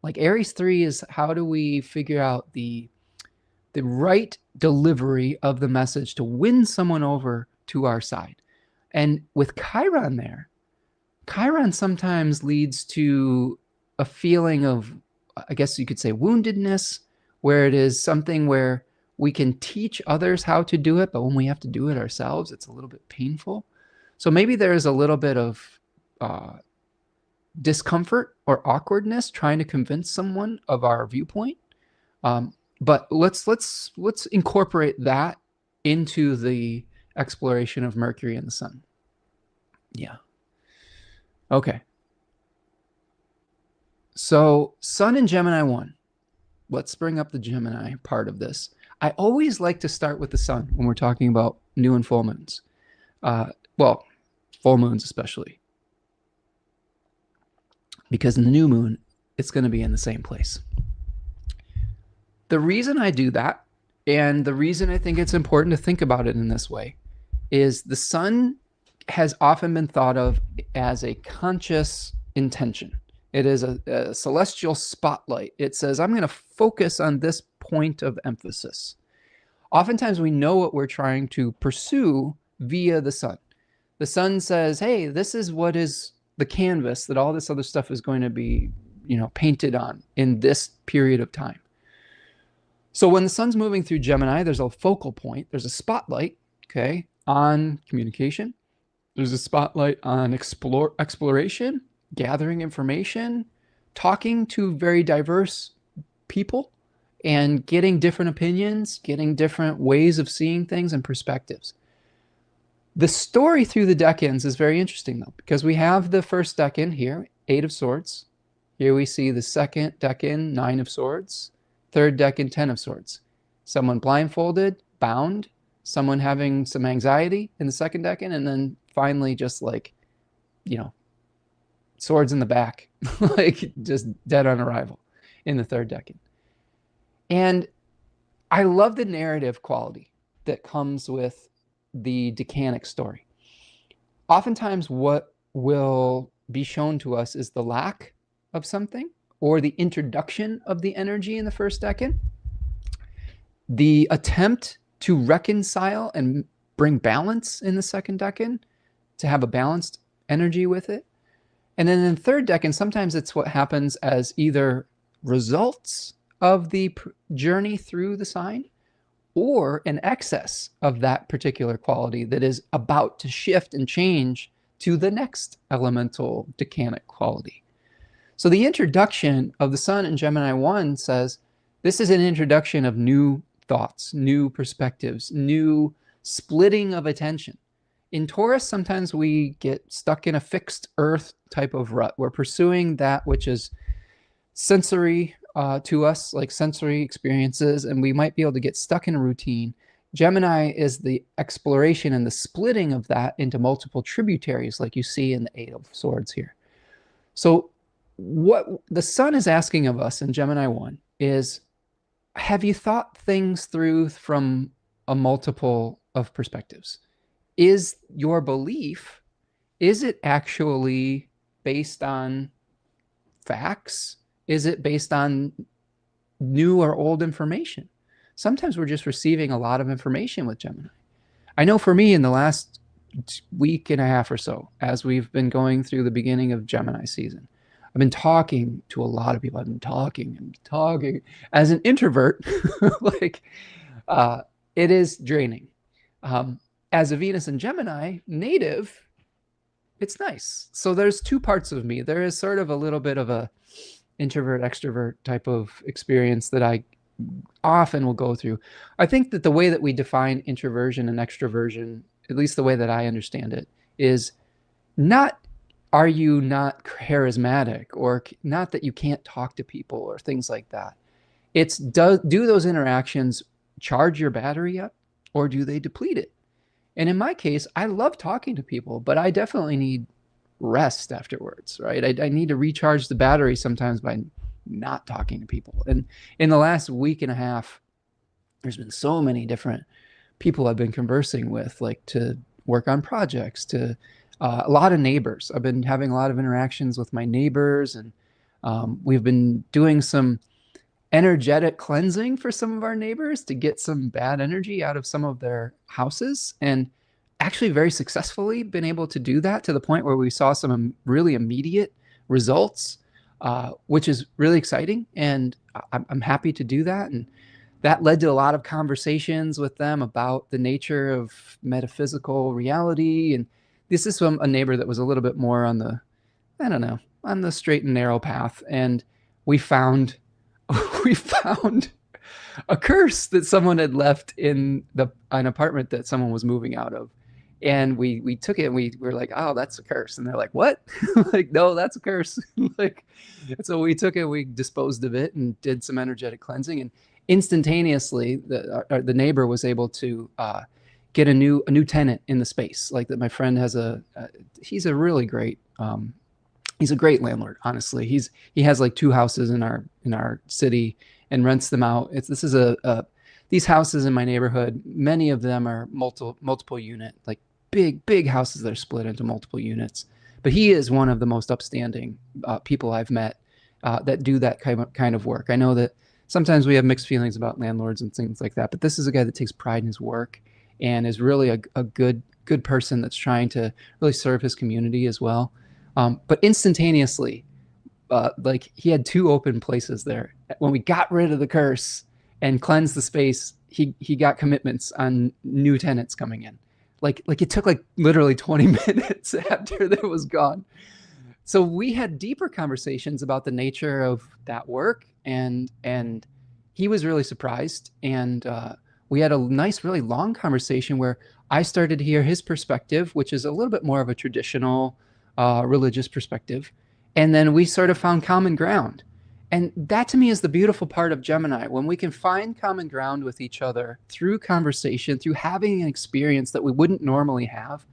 Like Aries 3 is how do we figure out the right delivery of the message to win someone over to our side. And with Chiron there, Chiron sometimes leads to a feeling of, I guess you could say, woundedness, where it is something where we can teach others how to do it, but when we have to do it ourselves, it's a little bit painful. So maybe there's a little bit of discomfort or awkwardness trying to convince someone of our viewpoint. But let's incorporate that into the exploration of Mercury and the sun. Yeah. Okay. So Sun in Gemini 1. Let's bring up the Gemini part of this. I always like to start with the sun when we're talking about new and full moons. Well, full moons especially. Because in the new moon, it's going to be in the same place. The reason I do that, and the reason I think it's important to think about it in this way, is the sun has often been thought of as a conscious intention. It is a celestial spotlight. It says, I'm going to focus on this point of emphasis. Oftentimes we know what we're trying to pursue via the sun. The sun says, hey, this is what is the canvas that all this other stuff is going to be, painted on in this period of time. So when the sun's moving through Gemini, there's a focal point. There's a spotlight, okay, on communication. There's a spotlight on exploration, gathering information, talking to very diverse people, and getting different opinions, getting different ways of seeing things and perspectives. The story through the decans is very interesting, though, because we have the first decan here, 8 of Swords. Here we see the second decan, 9 of Swords. Third decan, 10 of Swords. Someone blindfolded, bound, someone having some anxiety in the second decan, and then finally just like, swords in the back, like just dead on arrival in the third decan. And I love the narrative quality that comes with the Decanic story. Oftentimes what will be shown to us is the lack of something, or the introduction of the energy in the first decan, the attempt to reconcile and bring balance in the second decan, to have a balanced energy with it, And then in third decan, sometimes it's what happens as either results of the journey through the sign or an excess of that particular quality that is about to shift and change to the next elemental decanic quality. So the introduction of the sun in Gemini 1 says this is an introduction of new thoughts, new perspectives, new splitting of attention. In Taurus, sometimes we get stuck in a fixed earth type of rut. We're pursuing that which is sensory to us, like sensory experiences, and we might be able to get stuck in a routine. Gemini is the exploration and the splitting of that into multiple tributaries, like you see in the Eight of Swords here. So what the sun is asking of us in Gemini 1 is, have you thought things through from a multiple of perspectives? Is your belief, is it actually based on facts? Is it based on new or old information? Sometimes we're just receiving a lot of information with Gemini. I know for me in the last week and a half or so, as we've been going through the beginning of Gemini season, I've been talking to a lot of people. I've been talking and talking. As an introvert, like it is draining. As a Venus in Gemini native, it's nice. So there's two parts of me. There is sort of a little bit of a introvert, extrovert type of experience that I often will go through. I think that the way that we define introversion and extroversion, at least the way that I understand it, is not are you not charismatic, or not that you can't talk to people or things like that. It's do those interactions charge your battery up, or do they deplete it? And in my case, I love talking to people, but I definitely need rest afterwards, right? I need to recharge the battery sometimes by not talking to people. And in the last week and a half, there's been so many different people I've been conversing with, like to work on projects, to a lot of neighbors. I've been having a lot of interactions with my neighbors, and we've been doing some energetic cleansing for some of our neighbors to get some bad energy out of some of their houses, and actually very successfully been able to do that to the point where we saw some really immediate results, which is really exciting. And I'm happy to do that. And that led to a lot of conversations with them about the nature of metaphysical reality. And this is from a neighbor that was a little bit more on the, I don't know, on the straight and narrow path. And we found a curse that someone had left in an apartment that someone was moving out of. And we took it and we were like, oh, that's a curse. And they're like, what? Like, no, that's a curse. Like, so we took it, we disposed of it and did some energetic cleansing. And instantaneously, the neighbor was able to get a new tenant in the space. Like that, my friend has he's a really great, he's a great landlord. Honestly, he has like 2 houses in our city and rents them out. These houses in my neighborhood, many of them are multiple unit, like big houses that are split into multiple units. But he is one of the most upstanding people I've met that do that kind of work. I know that sometimes we have mixed feelings about landlords and things like that, but this is a guy that takes pride in his work and is really a good person that's trying to really serve his community as well. But instantaneously, like he had 2 open places there. When we got rid of the curse and cleansed the space, he got commitments on new tenants coming in. Like it took like literally 20 minutes after that was gone. So we had deeper conversations about the nature of that work, and he was really surprised. And we had a nice, really long conversation where I started to hear his perspective, which is a little bit more of a traditional religious perspective. And then we sort of found common ground. And that to me is the beautiful part of Gemini, when we can find common ground with each other through conversation, through having an experience that we wouldn't normally have.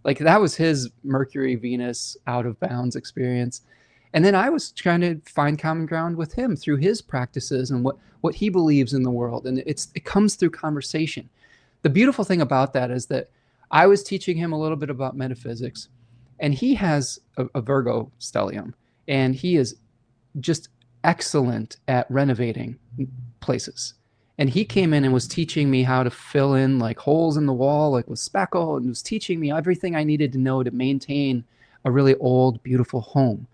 Like that was his Mercury, Venus out of bounds experience. And then I was trying to find common ground with him through his practices and what he believes in the world. And it comes through conversation. The beautiful thing about that is that I was teaching him a little bit about metaphysics, and he has a Virgo stellium, and he is just excellent at renovating places. And he came in and was teaching me how to fill in like holes in the wall, like with spackle, and was teaching me everything I needed to know to maintain a really old, beautiful home.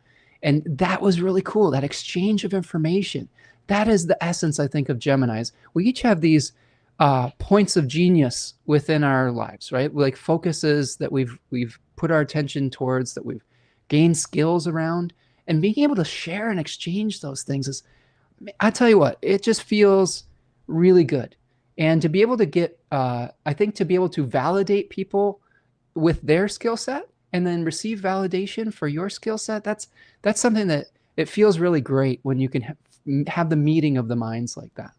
And that was really cool, that exchange of information. That is the essence, I think, of Geminis. We each have these points of genius within our lives, right? Like focuses that we've put our attention towards, that we've gained skills around, and being able to share and exchange those things is, I tell you what, it just feels really good. And to be able to get, I think to be able to validate people with their skill set and then receive validation for your skill set, that's something that it feels really great when you can have the meeting of the minds like that.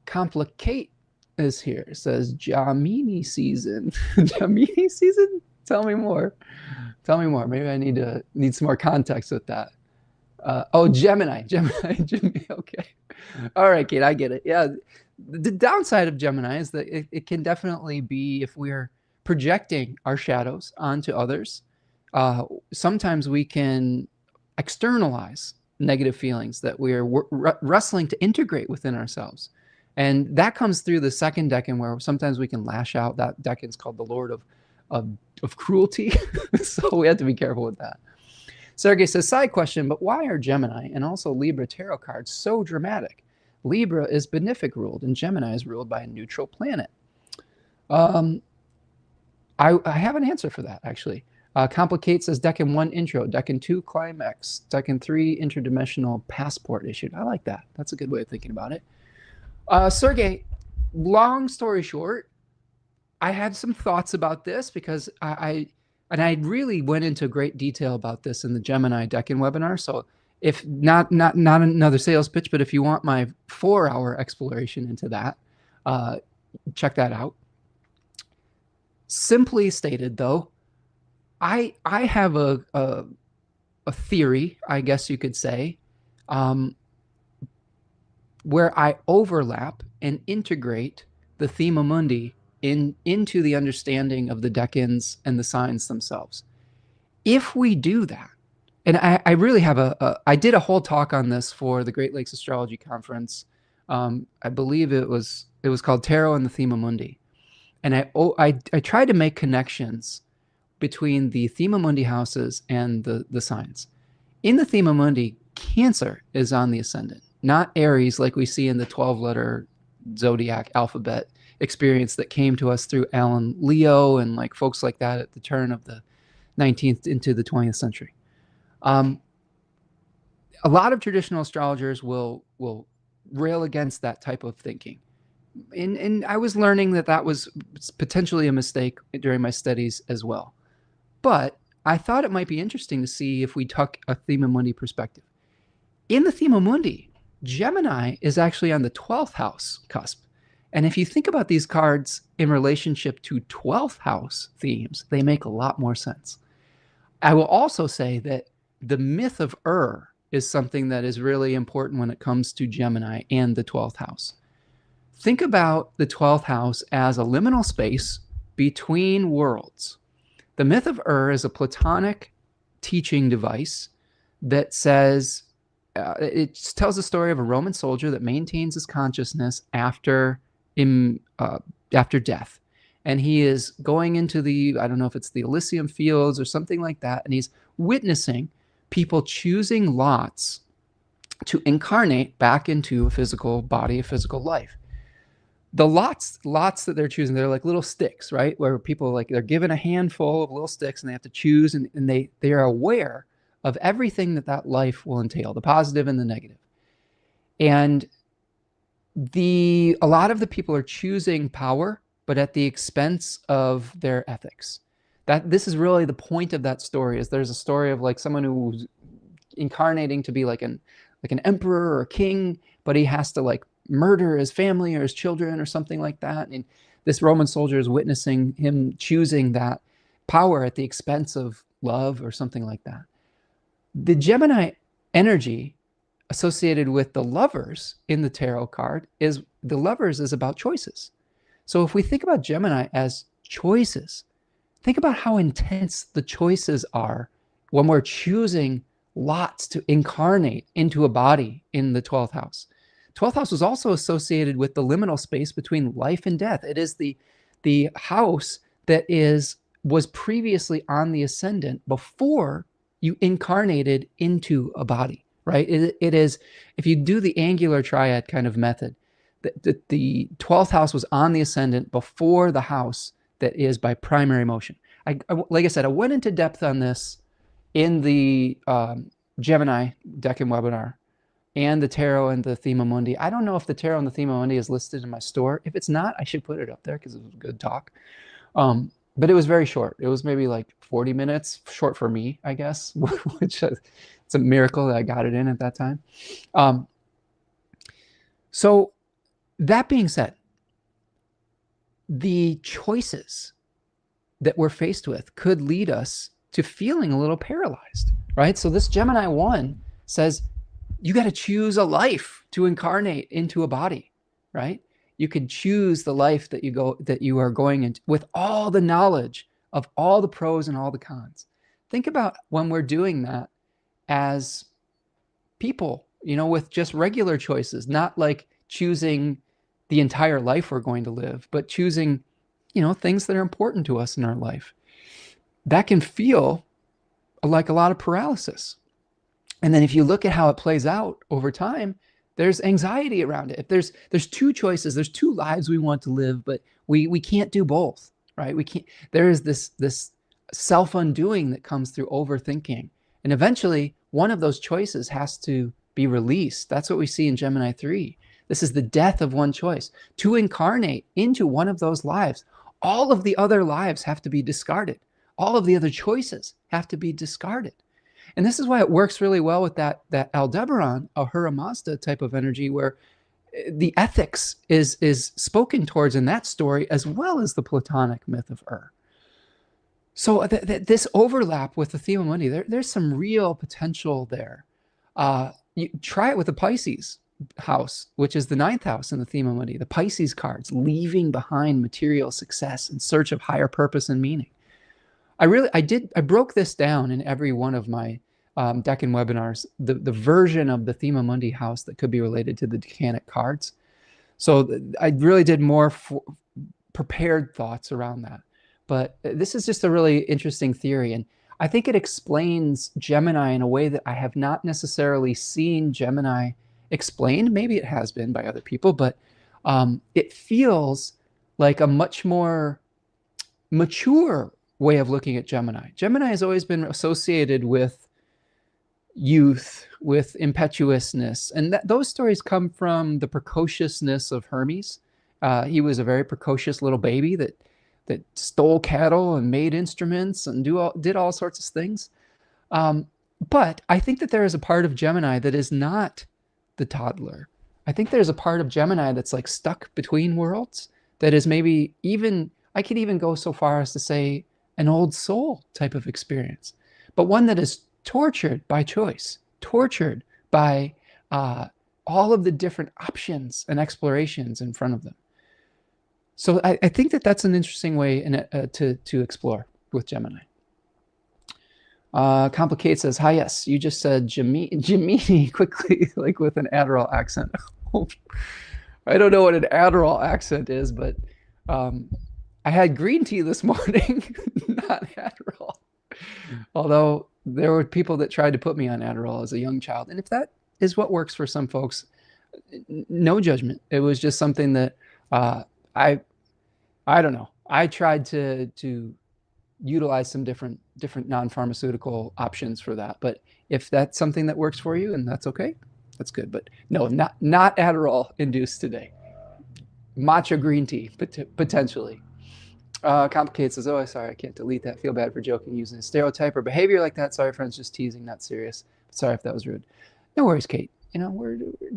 Complicate is here. It says Gemini season. Gemini season? Tell me more. Tell me more. Maybe I need some more context with that. Oh, Gemini. Okay. All right, Kate, I get it. Yeah. The downside of Gemini is that it can definitely be, if we're projecting our shadows onto others, sometimes we can externalize negative feelings that we're wrestling to integrate within ourselves. And that comes through the second decan, where sometimes we can lash out. That decan's called the Lord of Cruelty. So we have to be careful with that. Sergey says, side question, but why are Gemini and also Libra tarot cards so dramatic? Libra is benefic ruled and Gemini is ruled by a neutral planet. I have an answer for that, actually. Complicate says Decan 1 intro, Decan 2 climax, Decan 3 interdimensional passport issued. I like that. That's a good way of thinking about it. Sergey, long story short, I had some thoughts about this because I really went into great detail about this in the Gemini Decan webinar. So if not another sales pitch, but if you want my 4-hour exploration into that, check that out. Simply stated, though, I have a theory, I guess you could say, where I overlap and integrate the thema mundi into the understanding of the decans and the signs themselves. If we do that, and I really have I did a whole talk on this for the Great Lakes Astrology Conference. I believe it was called Tarot and the Thema Mundi. And I tried to make connections between the Thema Mundi houses and the signs. In the Thema Mundi, Cancer is on the ascendant, not Aries like we see in the 12-letter zodiac alphabet experience that came to us through Alan Leo and like folks like that at the turn of the 19th into the 20th century. A lot of traditional astrologers will rail against that type of thinking. And I was learning that was potentially a mistake during my studies as well. But I thought it might be interesting to see if we took a Thema Mundi perspective. In the Thema Mundi, Gemini is actually on the 12th house cusp. And if you think about these cards in relationship to 12th house themes, they make a lot more sense. I will also say that the myth of is something that is really important when it comes to Gemini and the 12th house. Think about the 12th house as a liminal space between worlds. The myth of is a Platonic teaching device that says, it tells the story of a Roman soldier that maintains his consciousness after death. And he is going into I don't know if it's the Elysium fields or something like that, and he's witnessing people choosing lots to incarnate back into a physical body, a physical life. The lots that they're choosing, they're like little sticks, right? Where people they're given a handful of little sticks and they have to choose, and they are aware of everything that life will entail, the positive and the negative. And a lot of the people are choosing power, but at the expense of their ethics. This is really the point of that story. Is there's a story of someone who's incarnating to be like an emperor or a king, but he has to murder his family or his children or something like that. And this Roman soldier is witnessing him choosing that power at the expense of love or something like that. The Gemini energy associated with the Lovers in the tarot card is the Lovers is about choices. So if we think about Gemini as choices, think about how intense the choices are when we're choosing lots to incarnate into a body in the 12th house. 12th house was also associated with the liminal space between life and death. It is the house that is was previously on the ascendant before you incarnated into a body, right? It is, if you do the angular triad kind of method, the 12th house was on the ascendant before the house that is by primary motion. Like I said, I went into depth on this in the Gemini Decan webinar and the tarot and the Thema Mundi. I don't know if the tarot and the Thema Mundi is listed in my store. If it's not, I should put it up there because it was a good talk. But it was very short. It was maybe like 40 minutes, short for me, I guess, which it's a miracle that I got it in at that time. So that being said, the choices that we're faced with could lead us to feeling a little paralyzed, right? So this Gemini 1 says, you got to choose a life to incarnate into a body, right? You could choose the life that you are going into with all the knowledge of all the pros and all the cons. Think about when we're doing that as people, with just regular choices, not like choosing the entire life we're going to live, but choosing, things that are important to us in our life. That can feel like a lot of paralysis. And then if you look at how it plays out over time, there's anxiety around it. If there's two choices, there's two lives we want to live, but we can't do both, right? We can't. There is this self-undoing that comes through overthinking. And eventually one of those choices has to be released. That's what we see in Gemini 3. This is the death of one choice. To incarnate into one of those lives, all of the other lives have to be discarded. All of the other choices have to be discarded. And this is why it works really well with that Aldebaran, Ahura Mazda type of energy, where the ethics is spoken towards in that story, as well as the Platonic myth of Ur. So this overlap with the Thema Mundi, there's some real potential there. You try it with the Pisces house, which is the 9th house in the Thema Mundi, the Pisces cards, leaving behind material success in search of higher purpose and meaning. I broke this down in every one of my Decan webinars, the version of the Thema Mundi house that could be related to the Decanic cards. So I really did more prepared thoughts around that. But this is just a really interesting theory. And I think it explains Gemini in a way that I have not necessarily seen Gemini explained. Maybe it has been by other people, but it feels like a much more mature way of looking at Gemini. Gemini has always been associated with youth, with impetuousness, and those stories come from the precociousness of Hermes. He was a very precocious little baby that stole cattle and made instruments and did all sorts of things. But I think that there is a part of Gemini that is not the toddler. I think there's a part of Gemini that's like stuck between worlds, that is maybe even, I could even go so far as to say, an old soul type of experience, but one that is tortured by choice, tortured by all of the different options and explorations in front of them. So I think that that's an interesting way to explore with Gemini. Complicate says, hi, yes, you just said Gemini quickly, like with an Adderall accent. I don't know what an Adderall accent is, but I had green tea this morning, not Adderall. Although there were people that tried to put me on Adderall as a young child. And if that is what works for some folks, no judgment. It was just something that I don't know. I tried to utilize some different non-pharmaceutical options for that. But if that's something that works for you and that's okay, that's good. But no, not Adderall induced today. Matcha green tea, potentially. Complicated says, oh, sorry, I can't delete that. Feel bad for joking using a stereotype or behavior like that. Sorry, friends, just teasing, not serious. Sorry if that was rude. No worries, Kate.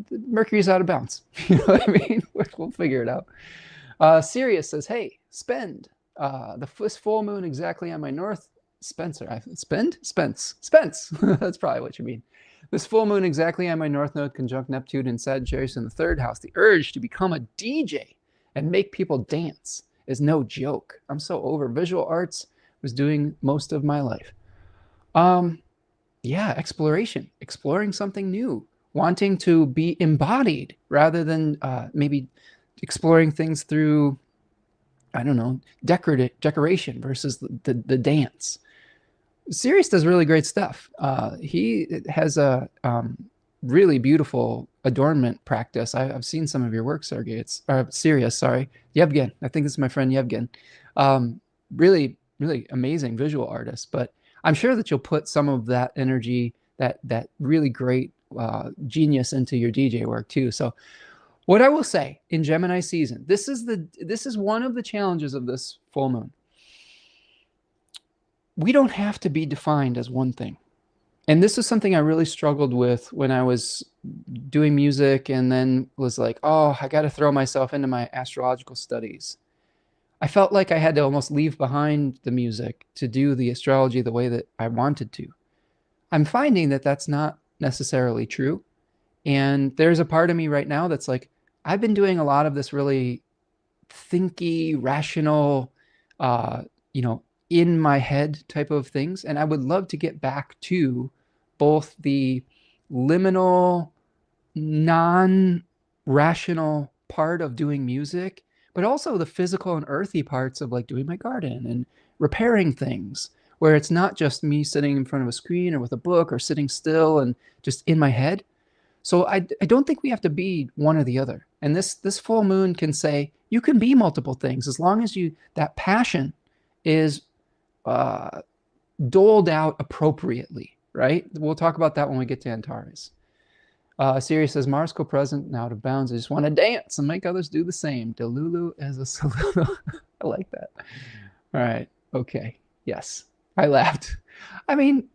Mercury's out of bounds. You know what I mean? We'll figure it out. Sirius says, hey, spend the full moon exactly on my north. Spencer, Spence. That's probably what you mean. This full moon exactly on my north node conjunct Neptune and Sagittarius in the 3rd house. The urge to become a DJ and make people dance is no joke. I'm so over visual arts. Was doing most of my life. Yeah, exploration, exploring something new, wanting to be embodied rather than maybe exploring things through I don't know, decoration versus the dance. Sirius does really great stuff. He has a really beautiful adornment practice. I've seen some of your work, Sergey. Sirius, sorry. Yevgen. I think this is my friend Yevgen. Really, really amazing visual artist. But I'm sure that you'll put some of that energy, that really great genius into your DJ work too. So what I will say in Gemini season, this is one of the challenges of this full moon. We don't have to be defined as one thing. And this is something I really struggled with when I was doing music and then was like, oh, I got to throw myself into my astrological studies. I felt like I had to almost leave behind the music to do the astrology the way that I wanted to. I'm finding that that's not necessarily true. And there's a part of me right now that's like, I've been doing a lot of this really thinky, rational, in my head type of things. And I would love to get back to both the liminal, non-rational part of doing music, but also the physical and earthy parts of like doing my garden and repairing things, where it's not just me sitting in front of a screen or with a book or sitting still and just in my head. So I don't think we have to be one or the other. And this full moon can say, you can be multiple things as long as that passion is doled out appropriately, right? We'll talk about that when we get to Antares. Sirius says, Mars co-present and out of bounds. I just want to dance and make others do the same. Delulu as a saludo. I like that. All right. Okay. Yes. I laughed. I mean,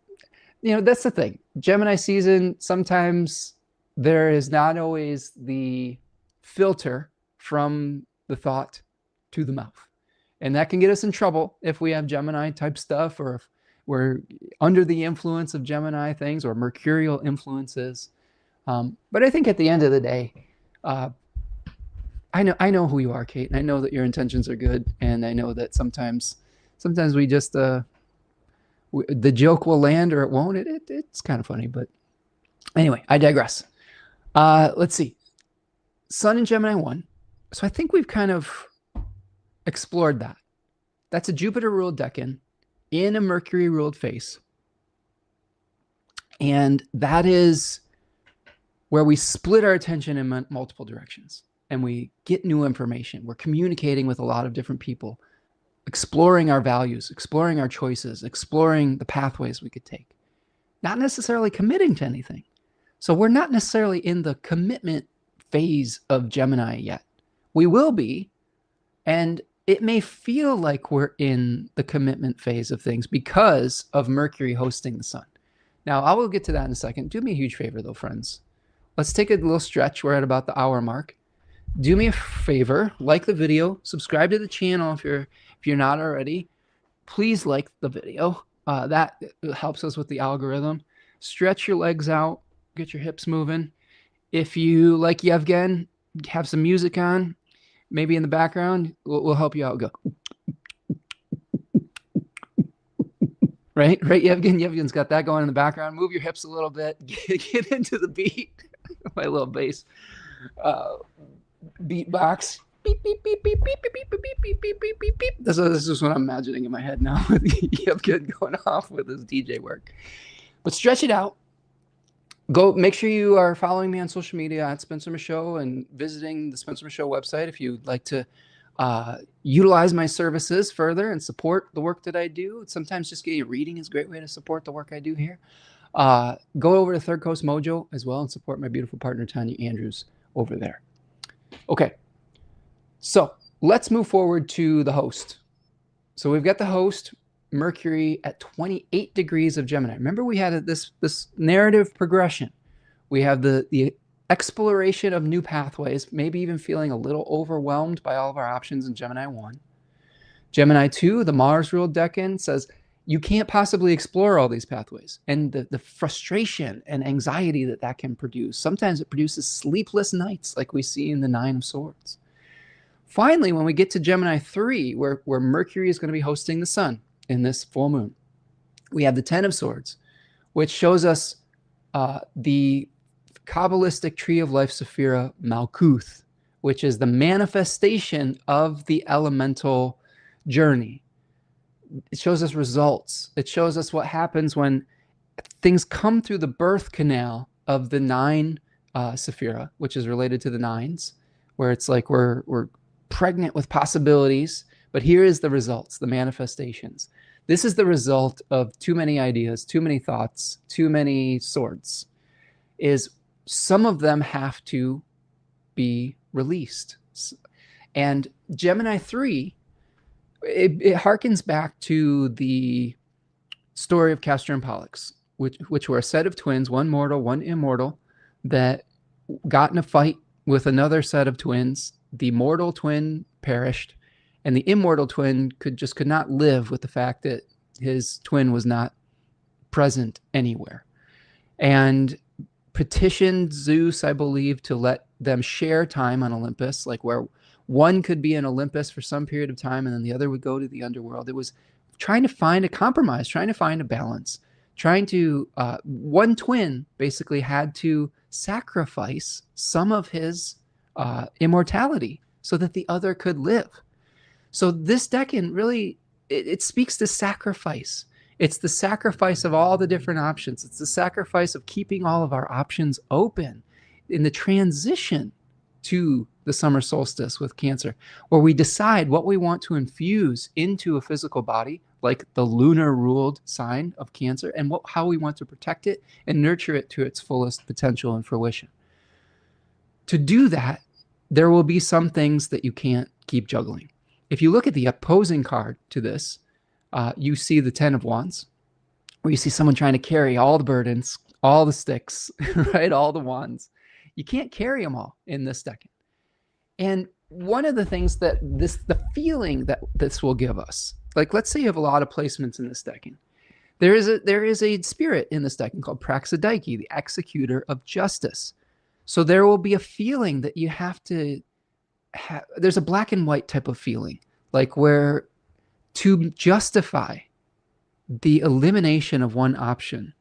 that's the thing. Gemini season, sometimes there is not always the filter from the thought to the mouth. And that can get us in trouble if we have Gemini type stuff, or if we're under the influence of Gemini things or mercurial influences. But I think at the end of the day, I know who you are, Kate, and I know that your intentions are good. And I know that sometimes we just, the joke will land or it won't. It's kind of funny, but anyway, I digress. Let's see. Sun in Gemini 1. So I think we've kind of explored that. That's a Jupiter-ruled decan in a Mercury-ruled face. And that is where we split our attention in multiple directions and we get new information. We're communicating with a lot of different people, exploring our values, exploring our choices, exploring the pathways we could take, not necessarily committing to anything. So we're not necessarily in the commitment phase of Gemini yet. We will be, and it may feel like we're in the commitment phase of things because of Mercury hosting the sun. Now, I will get to that in a second. Do me a huge favor, though, friends. Let's take a little stretch. We're at about the hour mark. Do me a favor, like the video, subscribe to the channel if you're not already. Please like the video. That helps us with the algorithm. Stretch your legs out, get your hips moving. If you, like Yevgen, have some music on, maybe in the background, we'll help you out. Go. Right, Yevgen? Yevgen's got that going in the background. Move your hips a little bit. Get into the beat. My little bass beatbox. Beep, beep, beep, beep, beep, beep, beep, beep, beep, beep, beep, beep, beep. This is what I'm imagining in my head now with Yevgen going off with his DJ work. But stretch it out. Go make sure you are following me on social media at Spencer Michaud and visiting the Spencer Michaud website if you'd like to utilize my services further and support the work that I do. Sometimes just getting a reading is a great way to support the work I do here. Go over to Third Coast Mojo as well and support my beautiful partner, Tanya Andrews, over there. Okay, so let's move forward to the host. So we've got the host, Mercury at 28 degrees of Gemini. Remember, we had this narrative progression. We have the exploration of new pathways, maybe even feeling a little overwhelmed by all of our options in Gemini 1. Gemini 2, the Mars-ruled decan, says you can't possibly explore all these pathways. And the frustration and anxiety that can produce. Sometimes it produces sleepless nights like we see in the Nine of Swords. Finally, when we get to Gemini 3, where Mercury is going to be hosting the sun in this full moon, we have the Ten of Swords, which shows us the Kabbalistic tree of life, Sephira Malkuth, which is the manifestation of the elemental journey. It shows us results. It shows us what happens when things come through the birth canal of the 9 Sephira, which is related to the 9s, where it's like we're pregnant with possibilities, but here is the results, the manifestations. This is the result of too many ideas, too many thoughts, too many swords, is some of them have to be released. And Gemini 3, it harkens back to the story of Castor and Pollux, which were a set of twins, one mortal, one immortal, that got in a fight with another set of twins. The mortal twin perished, and the immortal twin could not live with the fact that his twin was not present anywhere, and petitioned Zeus, I believe, to let them share time on Olympus, like where one could be in Olympus for some period of time and then the other would go to the underworld. It was trying to find a compromise, trying to find a balance, trying to, one twin basically had to sacrifice some of his immortality so that the other could live. So this decan really, it speaks to sacrifice. It's the sacrifice of all the different options. It's the sacrifice of keeping all of our options open in the transition to the summer solstice with Cancer, where we decide what we want to infuse into a physical body, like the lunar ruled sign of Cancer, and how we want to protect it and nurture it to its fullest potential and fruition. To do that, there will be some things that you can't keep juggling. If you look at the opposing card to this, you see the 10 of Wands, where you see someone trying to carry all the burdens, all the sticks, right? All the wands. You can't carry them all in this decan. And one of the things that the feeling that this will give us, like let's say you have a lot of placements in this decan. There is a spirit in this decan called Praxidike, the executor of justice. So there will be a feeling that you have to have, there's a black and white type of feeling, like where to justify the elimination of one option,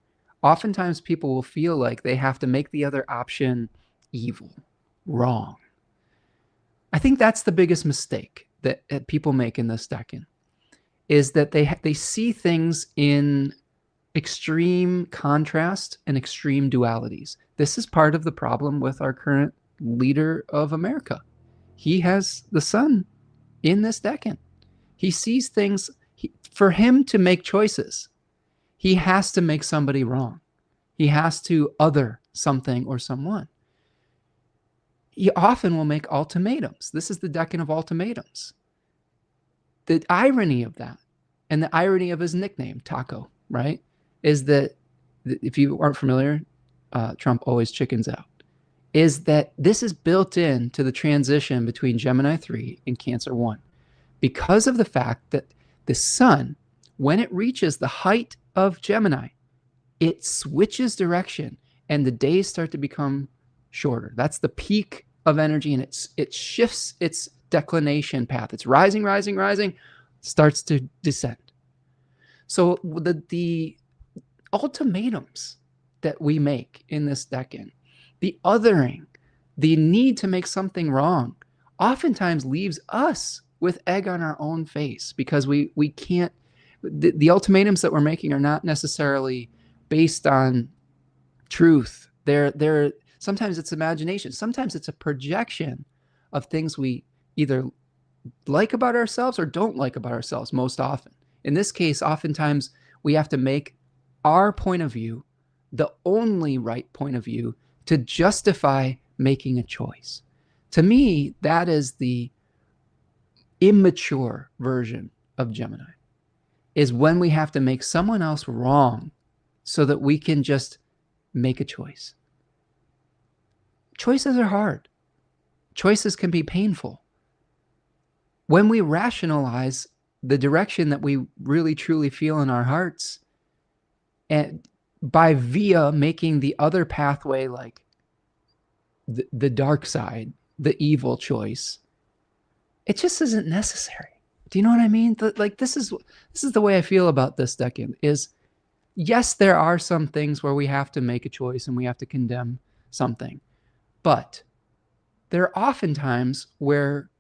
oftentimes people will feel like they have to make the other option evil, wrong. I think that's the biggest mistake that people make in this decan, is that they see things in extreme contrast and extreme dualities. This is part of the problem with our current leader of America. He has the sun in this decan. He sees things, for him to make choices, he has to make somebody wrong. He has to other something or someone. He often will make ultimatums. This is the decan of ultimatums. The irony of that, and the irony of his nickname, Taco, right, is that, if you aren't familiar, Trump always chickens out, is that this is built into the transition between Gemini 3 and Cancer 1. Because of the fact that the sun, when it reaches the height of Gemini, it switches direction and the days start to become shorter. That's the peak of energy, and it shifts its declination path. It's rising, rising, rising, starts to descend. So the ultimatums that we make in this decan, the othering, the need to make something wrong, oftentimes leaves us with egg on our own face, because we can't, the ultimatums that we're making are not necessarily based on truth. They're sometimes it's imagination. Sometimes it's a projection of things we either like about ourselves or don't like about ourselves most often. In this case, oftentimes we have to make our point of view the only right point of view to justify making a choice. To me, that is the immature version of Gemini, is when we have to make someone else wrong so that we can just make a choice. Choices are hard. Choices can be painful. When we rationalize the direction that we really truly feel in our hearts, and via making the other pathway, like the dark side, the evil choice, it just isn't necessary. Do you know what I mean? Like this is the way I feel about this decan, is yes, there are some things where we have to make a choice and we have to condemn something, but there are often times where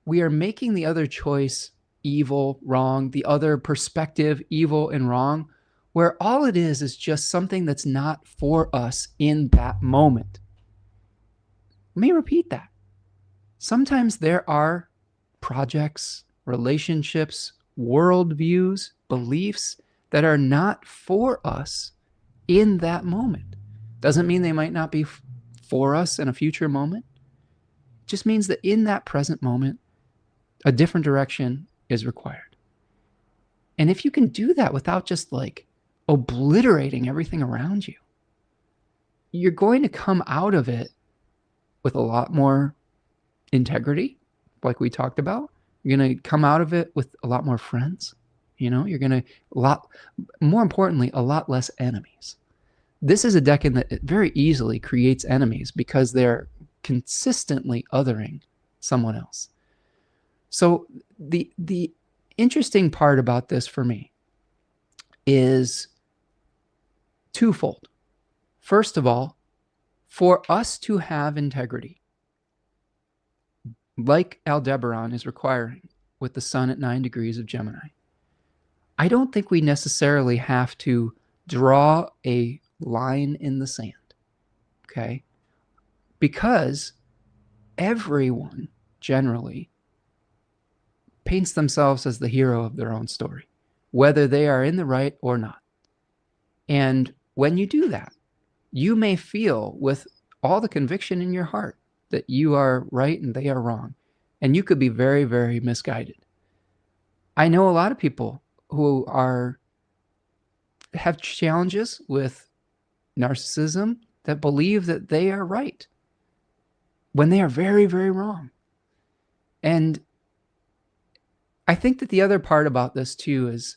we are making the other choice evil, wrong, the other perspective evil and wrong, where all it is just something that's not for us in that moment. Let me repeat that. Sometimes there are projects, relationships, worldviews, beliefs that are not for us in that moment. Doesn't mean they might not be for us in a future moment. It just means that in that present moment, a different direction is required. And if you can do that without just like obliterating everything around you, you're going to come out of it with a lot more integrity, like we talked about. You're going to come out of it with a lot more friends. You know, you're going to, more importantly, a lot less enemies. This is a decan that very easily creates enemies because they're consistently othering someone else. So the interesting part about this for me is twofold. First of all, for us to have integrity, like Aldebaran is requiring with the sun at 9 degrees of Gemini, I don't think we necessarily have to draw a line in the sand, okay? Because everyone generally paints themselves as the hero of their own story, whether they are in the right or not. And when you do that, you may feel with all the conviction in your heart that you are right and they are wrong. And you could be very, very misguided. I know a lot of people who have challenges with narcissism that believe that they are right when they are very, very wrong. And I think that the other part about this too is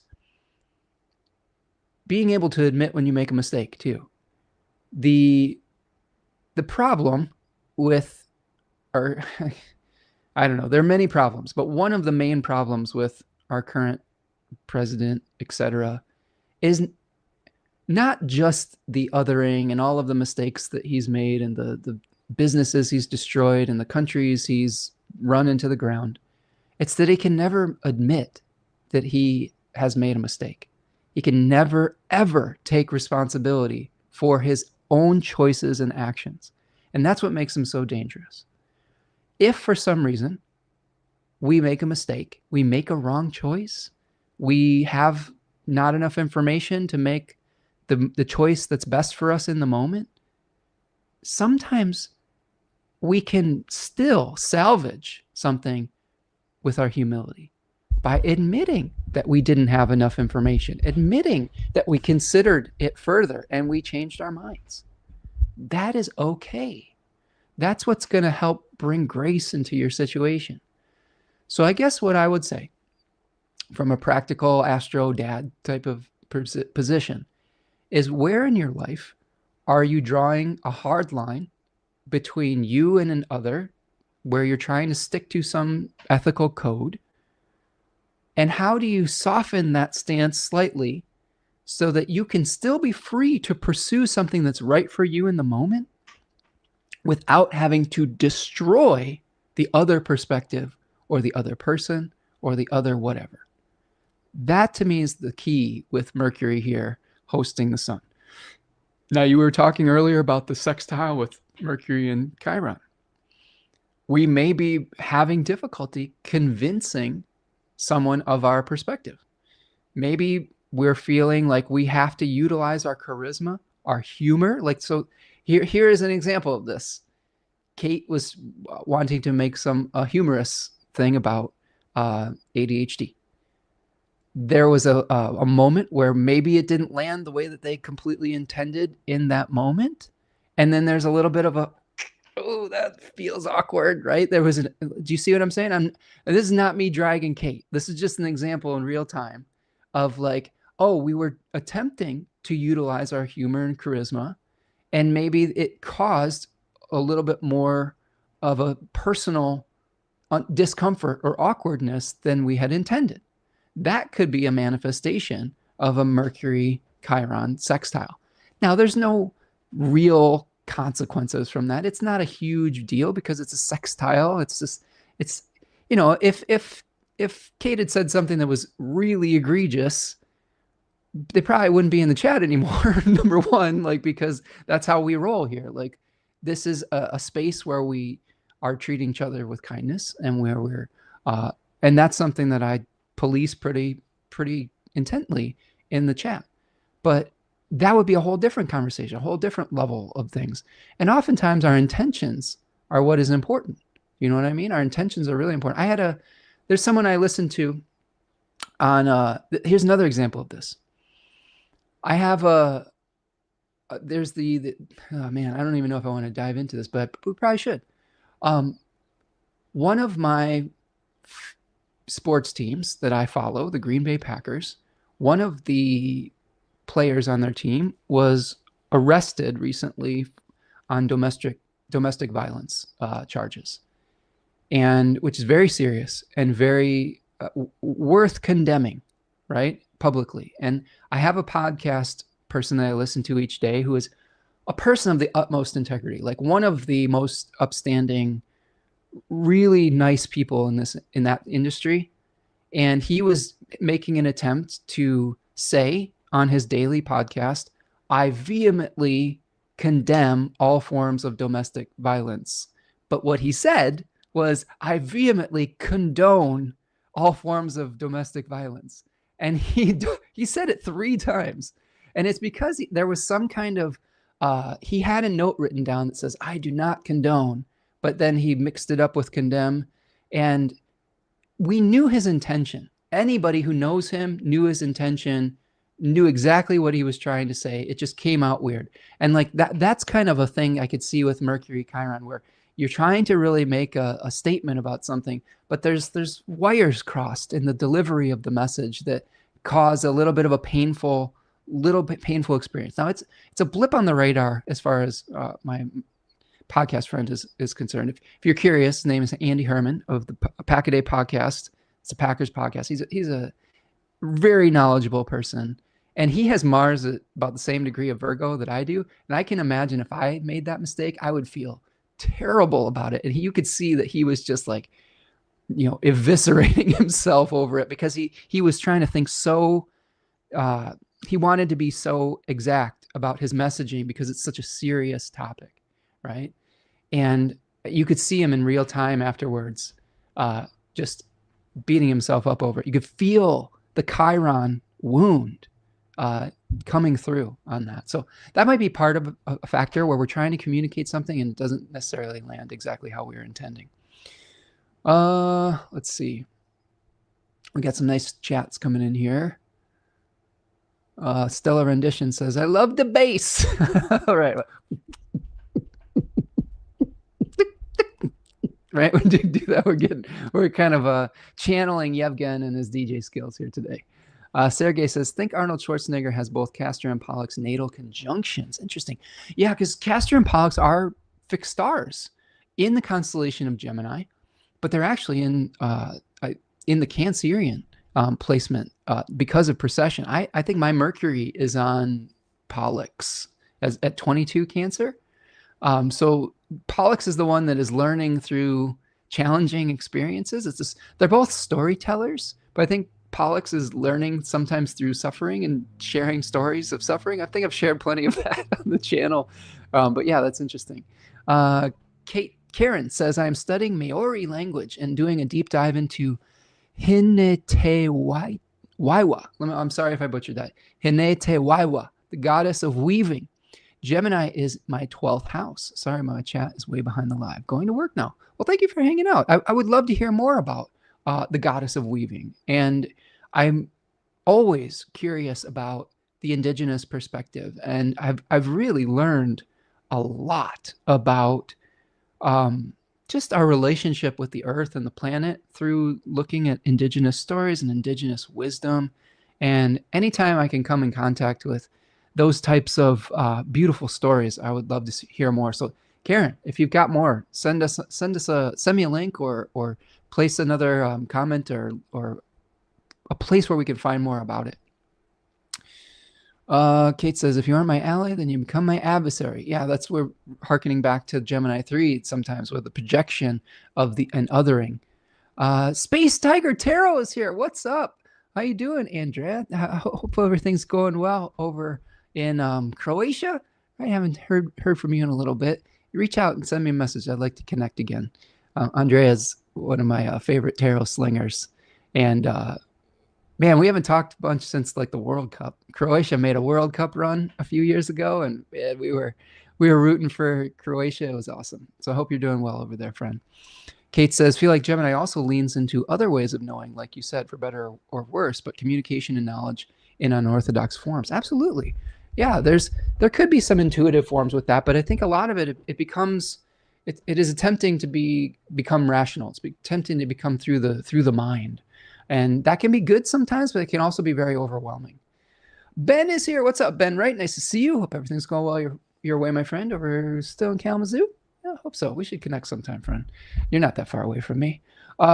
being able to admit when you make a mistake too. The problem with, or I don't know, there are many problems, but one of the main problems with our current president, etc., is not just the othering and all of the mistakes that he's made and the businesses he's destroyed and the countries he's run into the ground. It's that he can never admit that he has made a mistake. He can never, ever take responsibility for his own choices and actions. And that's what makes him so dangerous. If for some reason we make a mistake, we make a wrong choice, we have not enough information to make the choice that's best for us in the moment, sometimes we can still salvage something with our humility by admitting that we didn't have enough information, admitting that we considered it further and we changed our minds. That is okay. That's what's going to help bring grace into your situation. So I guess what I would say from a practical astro dad type of position is, where in your life are you drawing a hard line between you and an other, where you're trying to stick to some ethical code? And how do you soften that stance slightly so that you can still be free to pursue something that's right for you in the moment without having to destroy the other perspective or the other person or the other whatever? That to me is the key with Mercury here hosting the sun. Now, you were talking earlier about the sextile with Mercury and Chiron. We may be having difficulty convincing someone of our perspective. Maybe we're feeling like we have to utilize our charisma, our humor. Like, so here is an example of this. Kate was wanting to make a humorous thing about ADHD. There was a moment where maybe it didn't land the way that they completely intended in that moment. And then there's a little bit of a, oh, that feels awkward, right? Do you see what I'm saying? This is not me dragging Kate. This is just an example in real time of like, oh, we were attempting to utilize our humor and charisma, and maybe it caused a little bit more of a personal discomfort or awkwardness than we had intended. That could be a manifestation of a Mercury Chiron sextile. Now, there's no real consequences from that. It's not a huge deal because it's a sextile. It's just, it's, you know, if Kate had said something that was really egregious, they probably wouldn't be in the chat anymore. Number one, like, because that's how we roll here. Like, this is a space where we are treating each other with kindness, and where we're, and that's something that I police pretty intently in the chat. But that would be a whole different conversation, a whole different level of things. And oftentimes our intentions are what is important. You know what I mean? Our intentions are really important. There's someone I listened to on, here's another example of this. I have there's oh man, I don't even know if I want to dive into this, but we probably should. One of my sports teams that I follow, the Green Bay Packers, one of the players on their team was arrested recently on domestic violence charges, and which is very serious and very worth condemning, right, publicly. And I have a podcast person that I listen to each day who is a person of the utmost integrity, like one of the most upstanding, really nice people in that industry. And he was making an attempt to say on his daily podcast, I vehemently condemn all forms of domestic violence. But what he said was, I vehemently condone all forms of domestic violence. And he said it 3 times. And it's because there was some kind of, he had a note written down that says, I do not condone, but then he mixed it up with condemn. And we knew his intention. Anybody who knows him knew his intention, knew exactly what he was trying to say. It just came out weird. And like that's kind of a thing I could see with Mercury Chiron, where you're trying to really make a statement about something, but there's wires crossed in the delivery of the message that cause a little bit of a painful experience. Now it's a blip on the radar as far as my podcast friend is concerned. If you're curious, his name is Andy Herman of the Pack-A-Day podcast. It's a Packers podcast. He's a very knowledgeable person, and he has Mars at about the same degree of Virgo that I do. And I can imagine if I made that mistake, I would feel terrible about it. And you could see that he was just like, you know, eviscerating himself over it, because he was trying to think so, he wanted to be so exact about his messaging because it's such a serious topic, right? And you could see him in real time afterwards, just beating himself up over it. You could feel the Chiron wound coming through on that. So that might be part of a factor where we're trying to communicate something and it doesn't necessarily land exactly how we were intending. Let's see. We got some nice chats coming in here. Stellar Rendition says, I love the bass. All right. Right, when you do that, we're kind of channeling Yevgen and his DJ skills here today. Sergey says, think Arnold Schwarzenegger has both Castor and Pollux natal conjunctions. Interesting. Yeah, because Castor and Pollux are fixed stars in the constellation of Gemini, but they're actually in the Cancerian placement because of precession. I think my Mercury is on Pollux at 22 Cancer. So Pollux is the one that is learning through challenging experiences. They're both storytellers, but I think Pollux is learning sometimes through suffering and sharing stories of suffering. I think I've shared plenty of that on the channel. But yeah, that's interesting. Karen says, I am studying Maori language and doing a deep dive into Hinetewaiwa. I'm sorry if I butchered that. Hinetewaiwa, the goddess of weaving. Gemini is my 12th house. Sorry, my chat is way behind the live. Going to work now. Well, thank you for hanging out. I would love to hear more about the goddess of weaving. And I'm always curious about the indigenous perspective. And I've really learned a lot about just our relationship with the earth and the planet through looking at indigenous stories and indigenous wisdom. And anytime I can come in contact with those types of beautiful stories, I would love to hear more. So Karen, if you've got more, send me a link or place another comment or a place where we can find more about it. Kate says, if you aren't my ally, then you become my adversary. Yeah, that's where hearkening back to Gemini 3 sometimes with the projection of the and othering. Space Tiger Tarot is here. What's up? How you doing, Andrea? I hope everything's going well over in Croatia. I haven't heard from you in a little bit. Reach out and send me a message. I'd like to connect again. Andrea's one of my favorite tarot slingers, and man, we haven't talked a bunch since like the World Cup. Croatia made a World Cup run a few years ago, and man, we were rooting for Croatia. It was awesome. So I hope you're doing well over there, friend. Kate says, feel like Gemini also leans into other ways of knowing, like you said, for better or worse, but communication and knowledge in unorthodox forms. Absolutely. Yeah, there could be some intuitive forms with that, but I think a lot of it becomes it is attempting to become rational. It's attempting to become through the mind. And that can be good sometimes, but it can also be very overwhelming. Ben is here. What's up, Ben? Right? Nice to see you. Hope everything's going well your way, my friend, over still in Kalamazoo. Yeah, I hope so. We should connect sometime, friend. You're not that far away from me.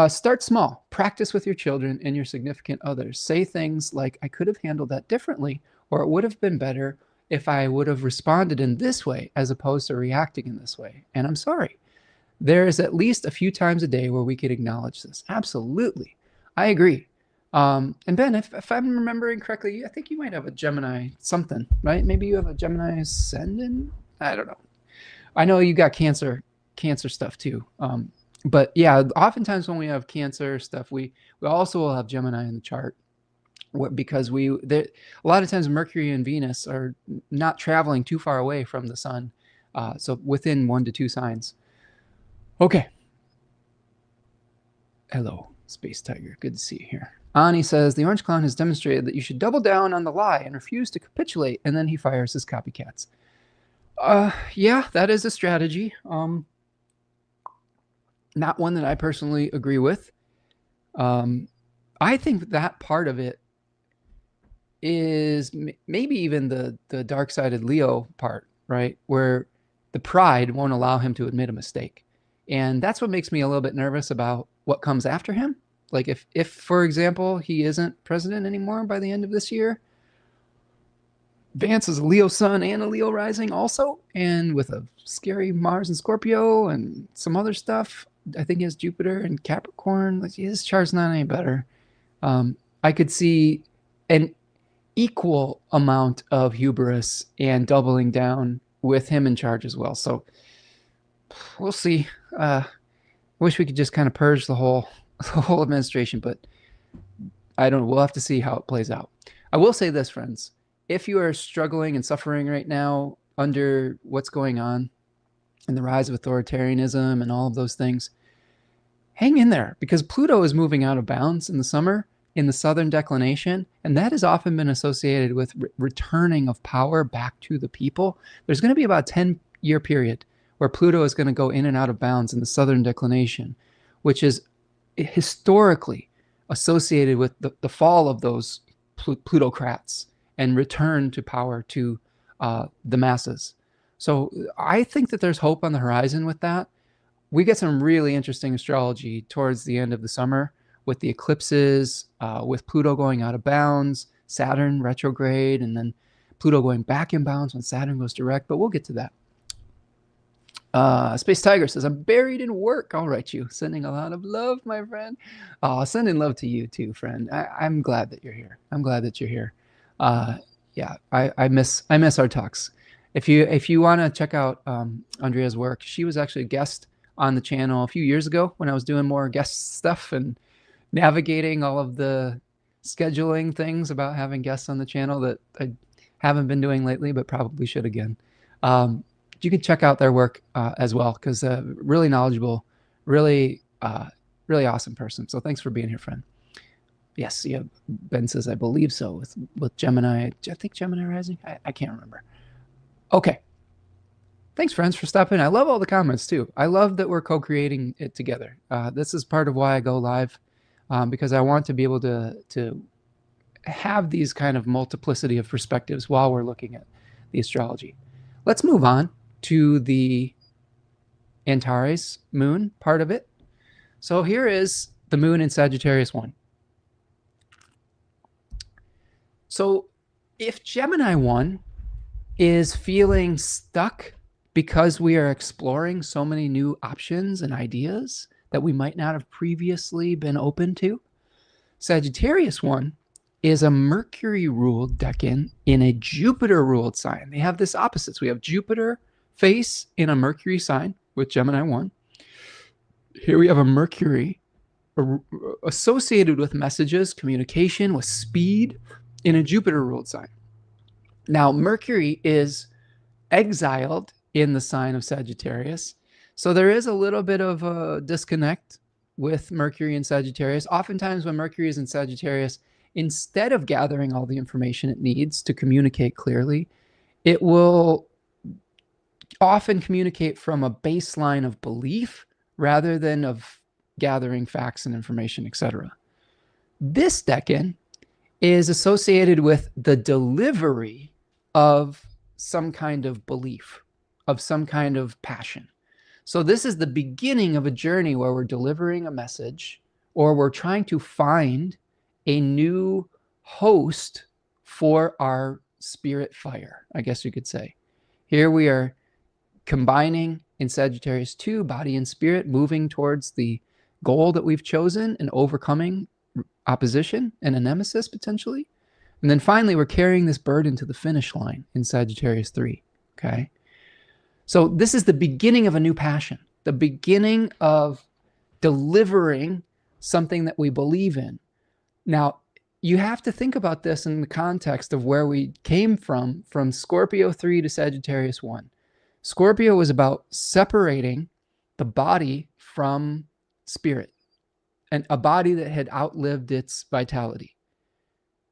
Start small. Practice with your children and your significant others. Say things like, I could have handled that differently, or it would have been better if I would have responded in this way as opposed to reacting in this way. And I'm sorry. There is at least a few times a day where we could acknowledge this. Absolutely. I agree. And Ben, if I'm remembering correctly, I think you might have a Gemini something, right? Maybe you have a Gemini ascendant? I don't know. I know you got cancer stuff too. But yeah, oftentimes when we have cancer stuff, we also will have Gemini in the chart because a lot of times Mercury and Venus are not traveling too far away from the sun. So within 1 to 2 signs. Okay. Hello, Space Tiger. Good to see you here. Ani says, the Orange Clown has demonstrated that you should double down on the lie and refuse to capitulate, and then he fires his copycats. Yeah, that is a strategy. Not one that I personally agree with. I think that part of it is maybe even the dark-sided Leo part, right? Where the pride won't allow him to admit a mistake. And that's what makes me a little bit nervous about what comes after him. Like if for example, he isn't president anymore by the end of this year, Vance is a Leo sun and a Leo rising also, and with a scary Mars and Scorpio and some other stuff. I think he has Jupiter and Capricorn. Like, his chart's not any better. I could see an equal amount of hubris and doubling down with him in charge as well. So we'll see. Wish we could just kind of purge the whole administration, but I don't know. We'll have to see how it plays out. I will say this, friends. If you are struggling and suffering right now under what's going on and the rise of authoritarianism and all of those things, hang in there, because Pluto is moving out of bounds in the summer in the southern declination, and that has often been associated with returning of power back to the people. There's going to be about a 10-year period where Pluto is going to go in and out of bounds in the southern declination, which is historically associated with the fall of those plutocrats and return to power to the masses. So I think that there's hope on the horizon with that. We get some really interesting astrology towards the end of the summer with the eclipses, with Pluto going out of bounds, Saturn retrograde, and then Pluto going back in bounds when Saturn goes direct, but we'll get to that. Space Tiger says, I'm buried in work. I'll write you. Sending a lot of love, my friend. Sending love to you too, friend. I'm glad that you're here. I'm glad that you're here. Yeah, I miss our talks. If you want to check out Andrea's work, she was actually a guest on the channel a few years ago when I was doing more guest stuff and navigating all of the scheduling things about having guests on the channel that I haven't been doing lately, but probably should again. You can check out their work as well, because really knowledgeable, really awesome person. So thanks for being here, friend. Yes, yeah, Ben says, I believe so, with Gemini. I think Gemini rising. I can't remember. Okay. Thanks, friends, for stopping. I love all the comments too. I love that we're co-creating it together. This is part of why I go live, because I want to be able to have these kind of multiplicity of perspectives while we're looking at the astrology. Let's move on to the Antares moon part of it. So here is the moon in Sagittarius I. So If Gemini 1 is feeling stuck because we are exploring so many new options and ideas that we might not have previously been open to, Sagittarius 1 is a Mercury-ruled decan in a Jupiter-ruled sign. They have this opposite. So we have Jupiter face in a Mercury sign with Gemini 1. Here we have a Mercury associated with messages, communication, with speed in a Jupiter-ruled sign. Now, Mercury is exiled in the sign of Sagittarius. So there is a little bit of a disconnect with Mercury and Sagittarius. Oftentimes when Mercury is in Sagittarius, instead of gathering all the information it needs to communicate clearly, it will often communicate from a baseline of belief rather than of gathering facts and information, etc. This decan is associated with the delivery of some kind of belief, of some kind of passion. So this is the beginning of a journey where we're delivering a message, or we're trying to find a new host for our spirit fire, I guess you could say. Here we are combining in Sagittarius 2, body and spirit, moving towards the goal that we've chosen and overcoming opposition and a nemesis potentially. And then finally, we're carrying this burden to the finish line in Sagittarius 3, okay? So this is the beginning of a new passion, the beginning of delivering something that we believe in. Now, you have to think about this in the context of where we came from Scorpio 3 to Sagittarius 1. Scorpio was about separating the body from spirit, and a body that had outlived its vitality.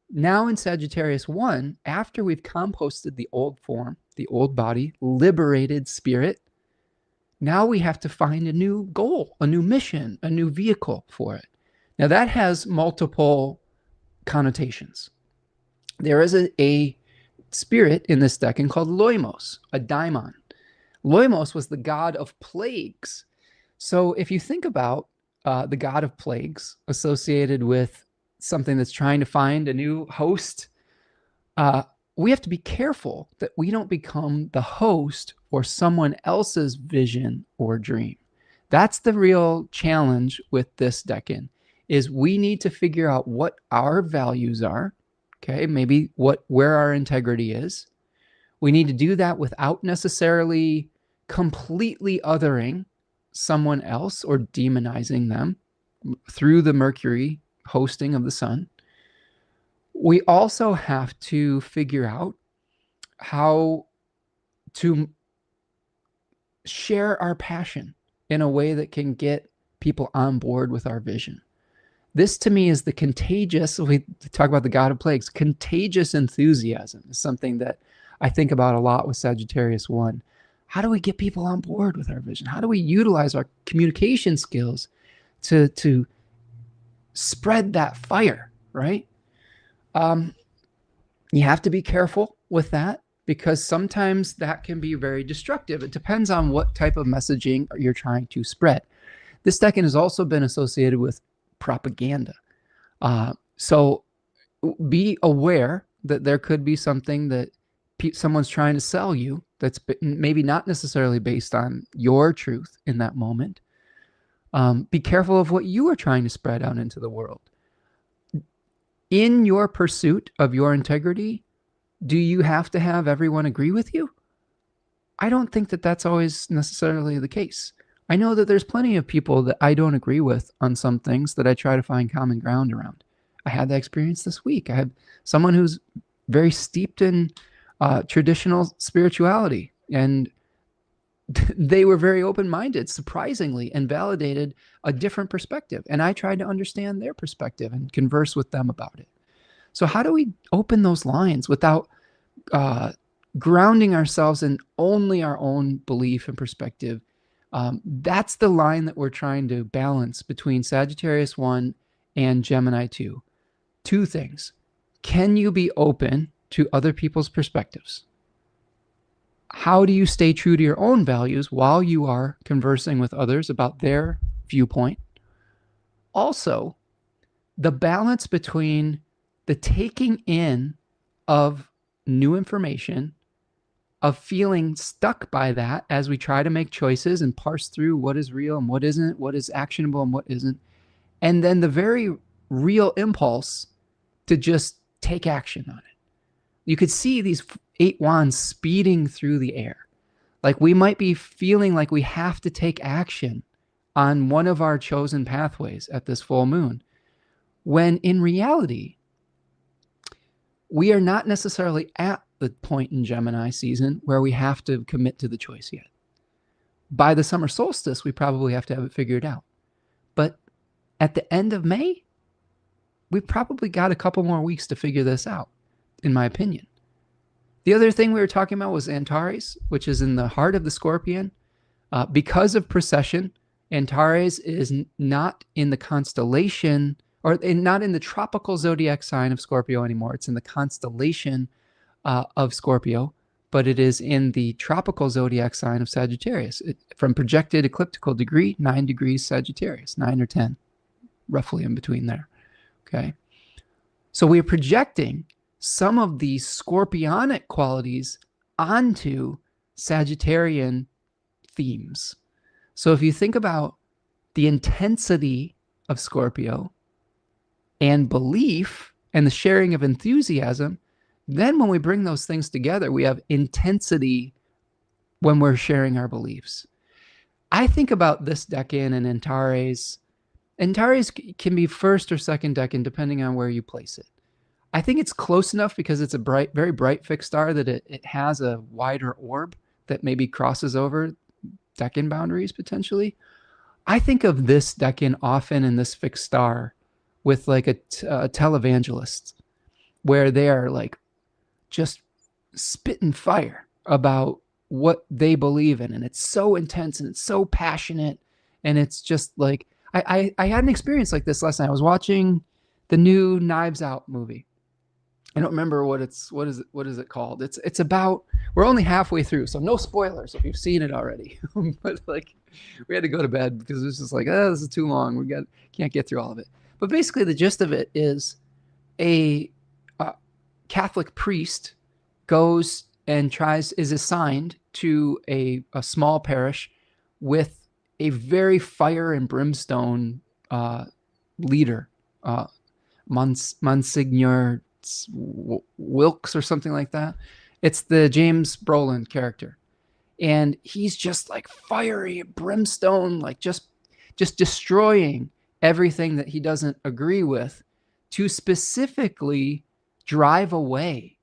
Now in Sagittarius 1, after we've composted the old form, the old body, liberated spirit, now we have to find a new goal, a new mission, a new vehicle for it. Now that has multiple connotations. There is a spirit in this decan called Loimos, a daimon. Loimos was the god of plagues. So if you think about the god of plagues associated with something that's trying to find a new host, we have to be careful that we don't become the host or someone else's vision or dream. That's the real challenge with this decan, is we need to figure out what our values are, okay? Maybe where our integrity is. We need to do that without necessarily completely othering someone else or demonizing them through the Mercury hosting of the sun. We also have to figure out how to share our passion in a way that can get people on board with our vision. This to me is the contagious, we talk about the god of plagues, contagious enthusiasm is something that I think about a lot with Sagittarius 1. How do we get people on board with our vision? How do we utilize our communication skills to spread that fire, right? You have to be careful with that because sometimes that can be very destructive. It depends on what type of messaging you're trying to spread. This decan has also been associated with propaganda. So be aware that there could be something that someone's trying to sell you that's maybe not necessarily based on your truth in that moment. Be careful of what you are trying to spread out into the world. In your pursuit of your integrity, do you have to have everyone agree with you? I don't think that that's always necessarily the case. I know that there's plenty of people that I don't agree with on some things that I try to find common ground around. I had that experience this week. I had someone who's very steeped in traditional spirituality, and they were very open-minded, surprisingly, and validated a different perspective. And I tried to understand their perspective and converse with them about it. So how do we open those lines without grounding ourselves in only our own belief and perspective? That's the line that we're trying to balance between Sagittarius 1 and Gemini 2. Two things. Can you be open to other people's perspectives? How do you stay true to your own values while you are conversing with others about their viewpoint? Also, the balance between the taking in of new information, of feeling stuck by that as we try to make choices and parse through what is real and what isn't, what is actionable and what isn't. And then the very real impulse to just take action on it. You could see these 8 wands speeding through the air. Like we might be feeling like we have to take action on one of our chosen pathways at this full moon, when in reality, we are not necessarily at the point in Gemini season where we have to commit to the choice yet. By the summer solstice, we probably have to have it figured out. But at the end of May, we've probably got a couple more weeks to figure this out, in my opinion. The other thing we were talking about was Antares, which is in the heart of the Scorpion. Because of precession, Antares is not in the constellation, or not in the tropical zodiac sign of Scorpio anymore. It's in the constellation of Scorpio, but it is in the tropical zodiac sign of Sagittarius. From projected ecliptical degree, 9 degrees Sagittarius, 9 or 10, roughly in between there. Okay. So we are projecting some of these scorpionic qualities onto Sagittarian themes. So if you think about the intensity of Scorpio and belief and the sharing of enthusiasm, then when we bring those things together, we have intensity when we're sharing our beliefs. I think about this decan and Antares. Antares can be first or second decan, depending on where you place it. I think it's close enough because it's a bright, very bright fixed star that it has a wider orb that maybe crosses over decan boundaries potentially. I think of this decan often in this fixed star with like a televangelist, where they are like just spitting fire about what they believe in. And it's so intense and it's so passionate. And it's just like, I had an experience like this last night. I was watching the new Knives Out movie. I don't remember what is it called? It's about, we're only halfway through, so no spoilers if you've seen it already. But like, we had to go to bed because it was just like, oh, this is too long. Can't get through all of it. But basically, the gist of it is a Catholic priest goes and is assigned to a small parish with a very fire and brimstone leader, Monsignor Wilkes or something like that. It's the James Brolin character. And he's just like fiery brimstone, like just destroying everything that he doesn't agree with, to specifically drive away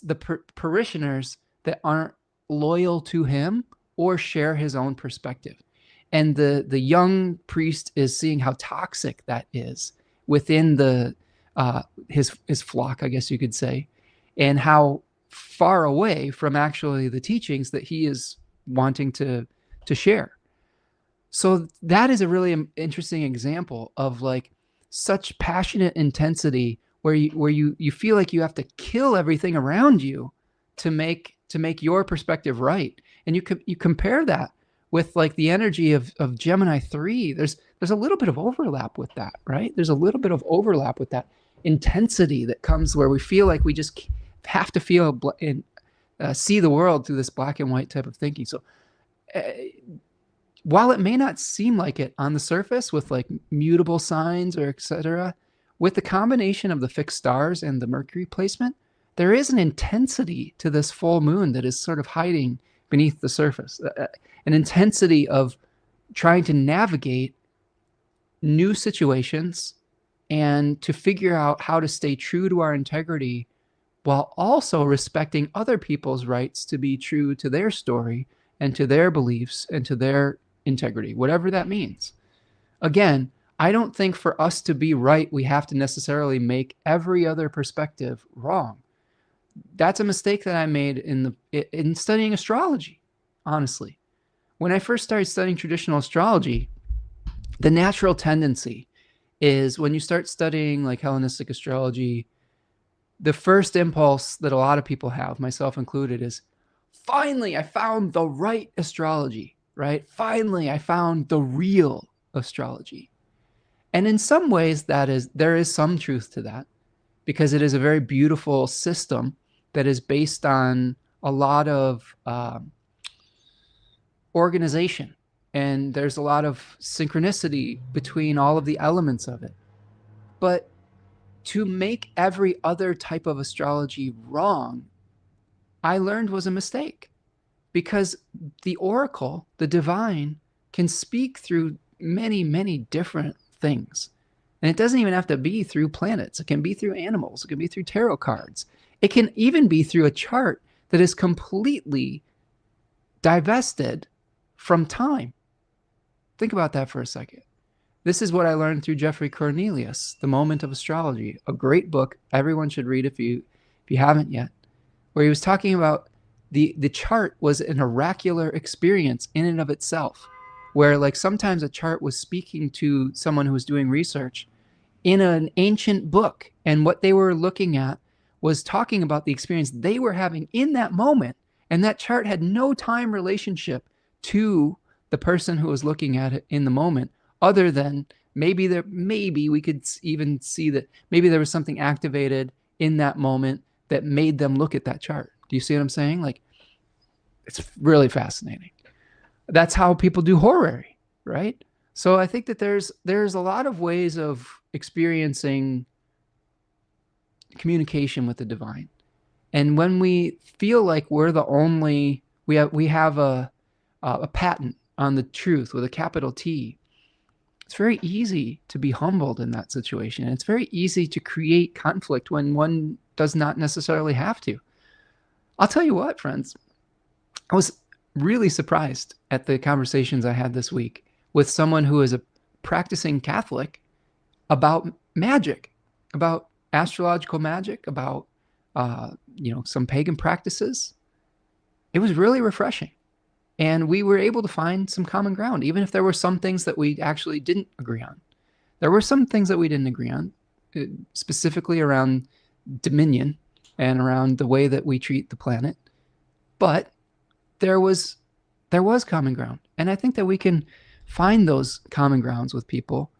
the parishioners that aren't loyal to him or share his own perspective. And the young priest is seeing how toxic that is within his flock, I guess you could say, and how far away from actually the teachings that he is wanting to share. So that is a really interesting example of like such passionate intensity where you feel like you have to kill everything around you to make your perspective right. And you compare that with like the energy of Gemini 3. There's a little bit of overlap with that, right? There's a little bit of overlap with that intensity that comes where we feel like we just have to feel and see the world through this black and white type of thinking. So while it may not seem like it on the surface with like mutable signs or etc., with the combination of the fixed stars and the Mercury placement, there is an intensity to this full moon that is sort of hiding beneath the surface, an intensity of trying to navigate new situations and to figure out how to stay true to our integrity while also respecting other people's rights to be true to their story and to their beliefs and to their integrity, whatever that means. Again, I don't think for us to be right, we have to necessarily make every other perspective wrong. That's a mistake that I made in studying astrology, honestly. When I first started studying traditional astrology, the natural tendency is when you start studying like Hellenistic astrology, the first impulse that a lot of people have, myself included, is finally I found the right astrology, right? Finally I found the real astrology. And in some ways there is some truth to that, because it is a very beautiful system that is based on a lot of organization, and there's a lot of synchronicity between all of the elements of it. But to make every other type of astrology wrong, I learned was a mistake, because the oracle, the divine, can speak through many, many different things. And it doesn't even have to be through planets. It can be through animals. It can be through tarot cards. It can even be through a chart that is completely divested from time. Think about that for a second. This is what I learned through Jeffrey Cornelius, The Moment of Astrology, a great book everyone should read if you haven't yet, where he was talking about the chart was an oracular experience in and of itself, where like sometimes a chart was speaking to someone who was doing research in an ancient book, and what they were looking at was talking about the experience they were having in that moment, and that chart had no time relationship to the person who was looking at it in the moment, other than maybe we could even see that maybe there was something activated in that moment that made them look at that chart. Do you see what I'm saying? Like, it's really fascinating. That's how people do horary, right? So I think that there's a lot of ways of experiencing communication with the divine. And when we feel like we're the only, we have a patent on the truth with a capital T, it's very easy to be humbled in that situation. And it's very easy to create conflict when one does not necessarily have to. I'll tell you what, friends, I was really surprised at the conversations I had this week with someone who is a practicing Catholic about magic, about astrological magic, about some pagan practices. It was really refreshing. And we were able to find some common ground, even if there were some things that we actually didn't agree on. There were some things that we didn't agree on, specifically around dominion and around the way that we treat the planet. But there was common ground. And I think that we can find those common grounds with people,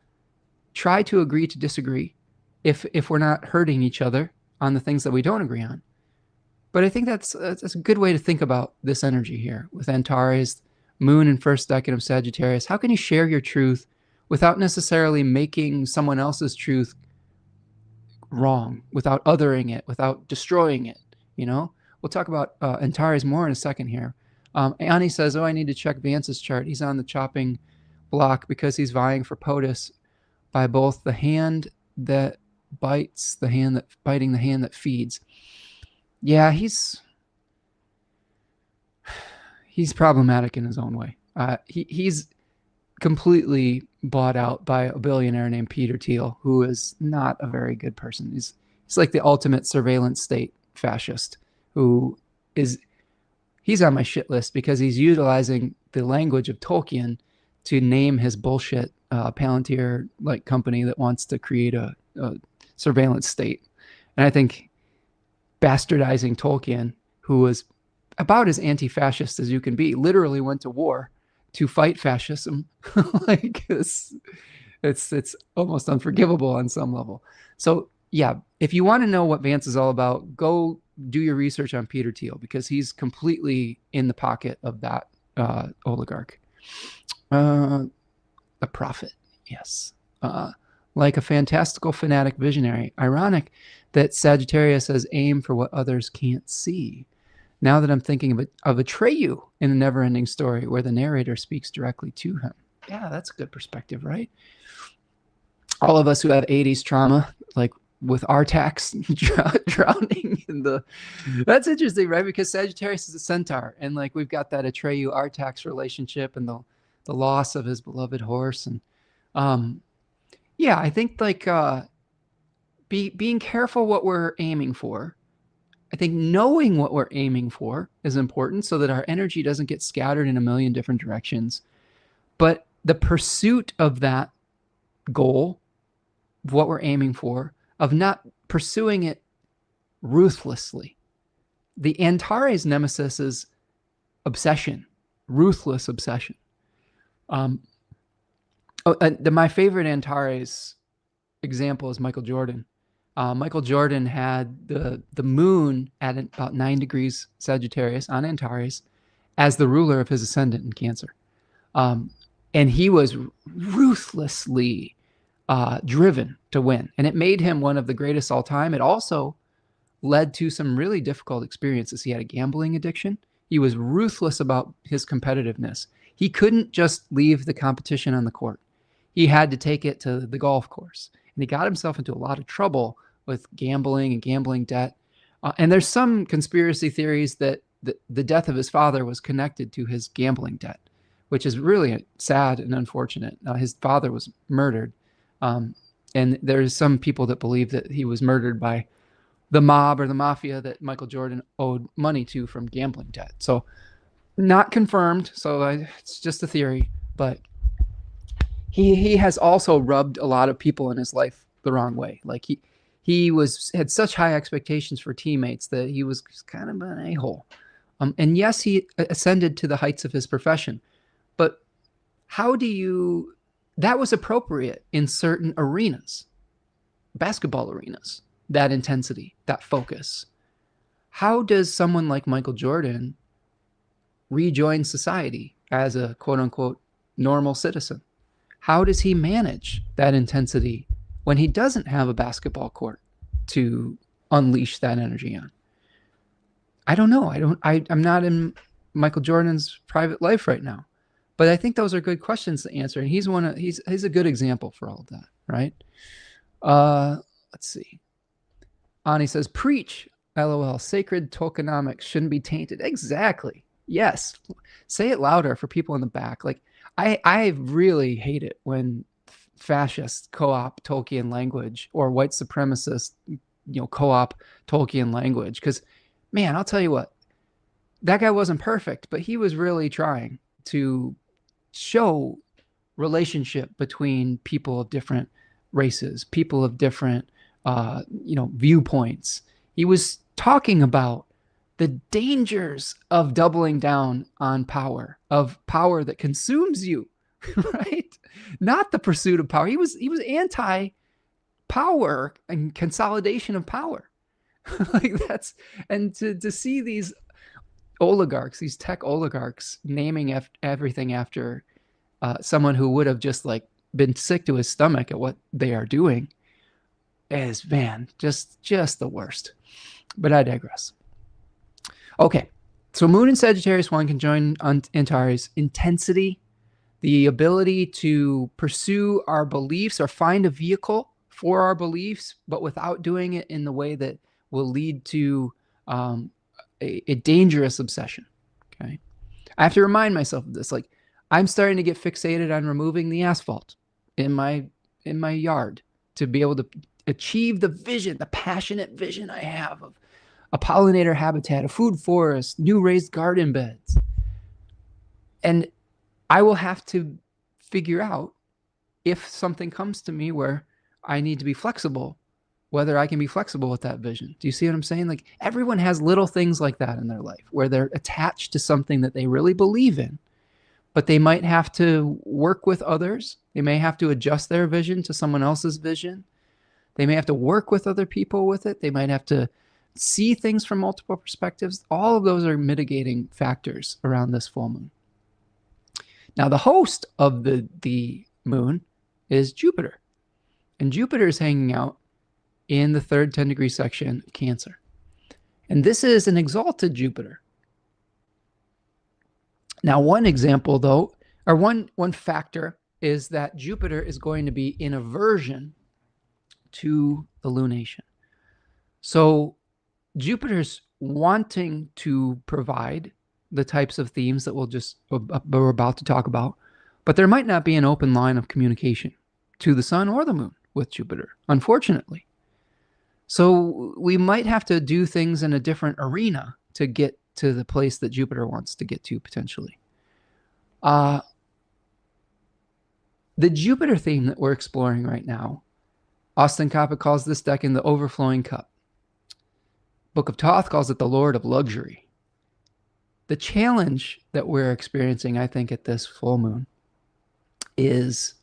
try to agree to disagree if we're not hurting each other on the things that we don't agree on. But I think that's a good way to think about this energy here with Antares, moon in first decan of Sagittarius. How can you share your truth without necessarily making someone else's truth wrong, without othering it, without destroying it? We'll talk about Antares more in a second here. Annie says, I need to check Vance's chart. He's on the chopping block because he's vying for POTUS by both the hand that bites, biting the hand that feeds. Yeah, he's problematic in his own way. He's completely bought out by a billionaire named Peter Thiel, who is not a very good person. He's like the ultimate surveillance state fascist, he's on my shit list because he's utilizing the language of Tolkien to name his bullshit Palantir like company that wants to create a surveillance state. And I think bastardizing Tolkien, who was about as anti-fascist as you can be, literally went to war to fight fascism. Like it's almost unforgivable on some level. So yeah, if you want to know what Vance is all about, go do your research on Peter Thiel, because he's completely in the pocket of that oligarch. A prophet, yes. Like a fantastical fanatic visionary. Ironic that Sagittarius has aim for what others can't see. Now that I'm thinking of Atreyu in a never-ending story where the narrator speaks directly to him. Yeah, that's a good perspective, right? All of us who have 80s trauma, like with Artax drowning in the... That's interesting, right? Because Sagittarius is a centaur, and like we've got that Atreyu Artax relationship and the loss of his beloved horse. And yeah, I think like being careful what we're aiming for. I think knowing what we're aiming for is important so that our energy doesn't get scattered in a million different directions. But the pursuit of that goal, of what we're aiming for, of not pursuing it ruthlessly. The Antares nemesis is obsession, ruthless obsession. My favorite Antares example is Michael Jordan, Michael Jordan had the moon at about 9 degrees Sagittarius on Antares as the ruler of his ascendant in Cancer. Um, and he was ruthlessly driven to win. And it made him one of the greatest all time. It also led to some really difficult experiences. He had a gambling addiction. He was ruthless about his competitiveness. He couldn't just leave the competition on the court. He had to take it to the golf course. And he got himself into a lot of trouble with gambling and gambling debt. And there's some conspiracy theories that the death of his father was connected to his gambling debt, which is really sad and unfortunate. His father was murdered. And there's some people that believe that he was murdered by the mob or the mafia that Michael Jordan owed money to from gambling debt. So not confirmed. So it's just a theory, but he has also rubbed a lot of people in his life the wrong way. Like he had such high expectations for teammates that he was kind of an a-hole. And yes, he ascended to the heights of his profession, but how do you, that was appropriate in certain arenas, basketball arenas, that intensity, that focus. How does someone like Michael Jordan rejoin society as a quote unquote normal citizen? How does he manage that intensity when he doesn't have a basketball court to unleash that energy on? I don't know. I'm not in Michael Jordan's private life right now, but I think those are good questions to answer. And he's a good example for all of that, right? Let's see. Ani says, preach, LOL, sacred tokenomics shouldn't be tainted. Exactly. Yes. Say it louder for people in the back. Like, I really hate it when fascists co-op Tolkien language or white supremacists, co-op Tolkien language. Because, man, I'll tell you what, that guy wasn't perfect, but he was really trying to show relationship between people of different races, people of different viewpoints. He was talking about the dangers of doubling down on power, of power that consumes you, right? Not the pursuit of power. He was anti-power and consolidation of power. Like that's, and to see these oligarchs, these tech oligarchs, naming everything after someone who would have just like been sick to his stomach at what they are doing is, man, just the worst. But I digress. Okay, so Moon and Sagittarius 1 can join on Antares. Intensity, the ability to pursue our beliefs or find a vehicle for our beliefs, but without doing it in the way that will lead to a dangerous obsession. Okay, I have to remind myself of this. Like, I'm starting to get fixated on removing the asphalt in my yard to be able to achieve the vision, the passionate vision I have of a pollinator habitat, a food forest, new raised garden beds. And I will have to figure out if something comes to me where I need to be flexible, whether I can be flexible with that vision. Do you see what I'm saying? Like, everyone has little things like that in their life where they're attached to something that they really believe in, but they might have to work with others. They may have to adjust their vision to someone else's vision. They may have to work with other people with it. They might have to see things from multiple perspectives. All of those are mitigating factors around this full moon. Now, the host of the moon is Jupiter. And Jupiter is hanging out in the third 10-degree section of Cancer. And this is an exalted Jupiter. Now, one example, though, or one factor is that Jupiter is going to be in aversion to the lunation. So Jupiter's wanting to provide the types of themes that we're about to talk about, but there might not be an open line of communication to the sun or the moon with Jupiter, unfortunately. So we might have to do things in a different arena to get to the place that Jupiter wants to get to, potentially. The Jupiter theme that we're exploring right now, Austin Coppock calls this deck in the overflowing cup. Book of Thoth calls it the Lord of Luxury. The challenge that we're experiencing, I think, at this full moon is,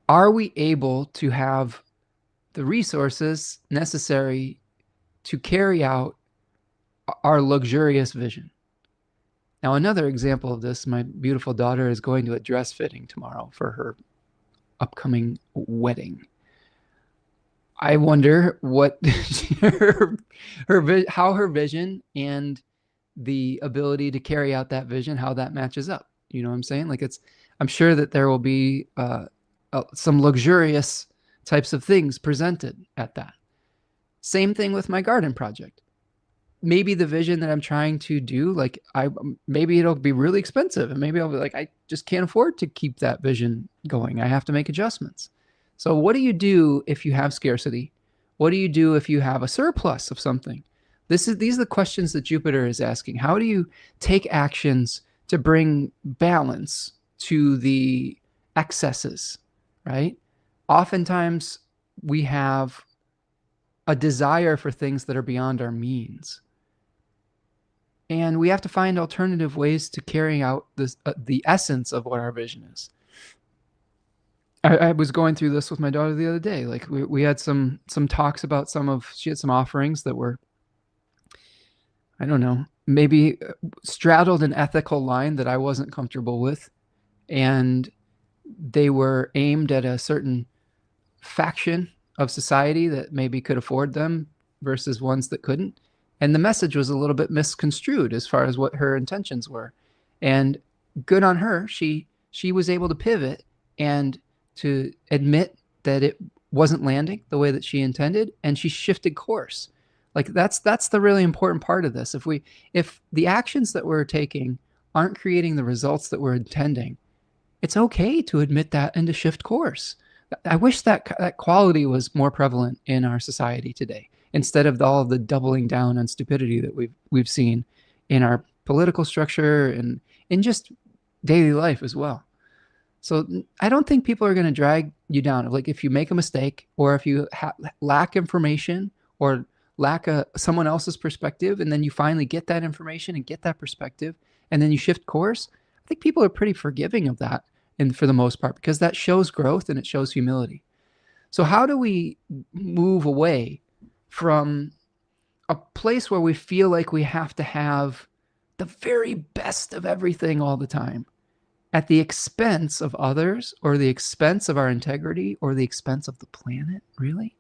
are we able to have the resources necessary to carry out our luxurious vision. Now, another example of this, my beautiful daughter is going to a dress fitting tomorrow for her upcoming wedding. I wonder what how her vision and the ability to carry out that vision, how that matches up. You know what I'm saying? Like I'm sure that there will be some luxurious types of things presented at that. Same thing with my garden project. Maybe the vision that I'm trying to do, like maybe it'll be really expensive, and maybe I'll be like, I just can't afford to keep that vision going. I have to make adjustments. So what do you do if you have scarcity? What do you do if you have a surplus of something? These are the questions that Jupiter is asking. How do you take actions to bring balance to the excesses, right? Oftentimes we have a desire for things that are beyond our means. And we have to find alternative ways to carrying out this, the essence of what our vision is. I was going through this with my daughter the other day. Like we had some talks about she had some offerings that were, I don't know, maybe straddled an ethical line that I wasn't comfortable with. And they were aimed at a certain faction of society that maybe could afford them versus ones that couldn't. And the message was a little bit misconstrued as far as what her intentions were. And good on her. She was able to pivot and to admit that it wasn't landing the way that she intended, and she shifted course. Like that's the really important part of this. If the actions that we're taking aren't creating the results that we're intending, it's okay to admit that and to shift course. I wish that quality was more prevalent in our society today, instead of all of the doubling down on stupidity that we've seen in our political structure and in just daily life as well. So I don't think people are going to drag you down. Like if you make a mistake, or if you lack information, or lack someone else's perspective, and then you finally get that information and get that perspective, and then you shift course, I think people are pretty forgiving of that, and for the most part, because that shows growth and it shows humility. So how do we move away from a place where we feel like we have to have the very best of everything all the time, at the expense of others, or the expense of our integrity, or the expense of the planet? Really?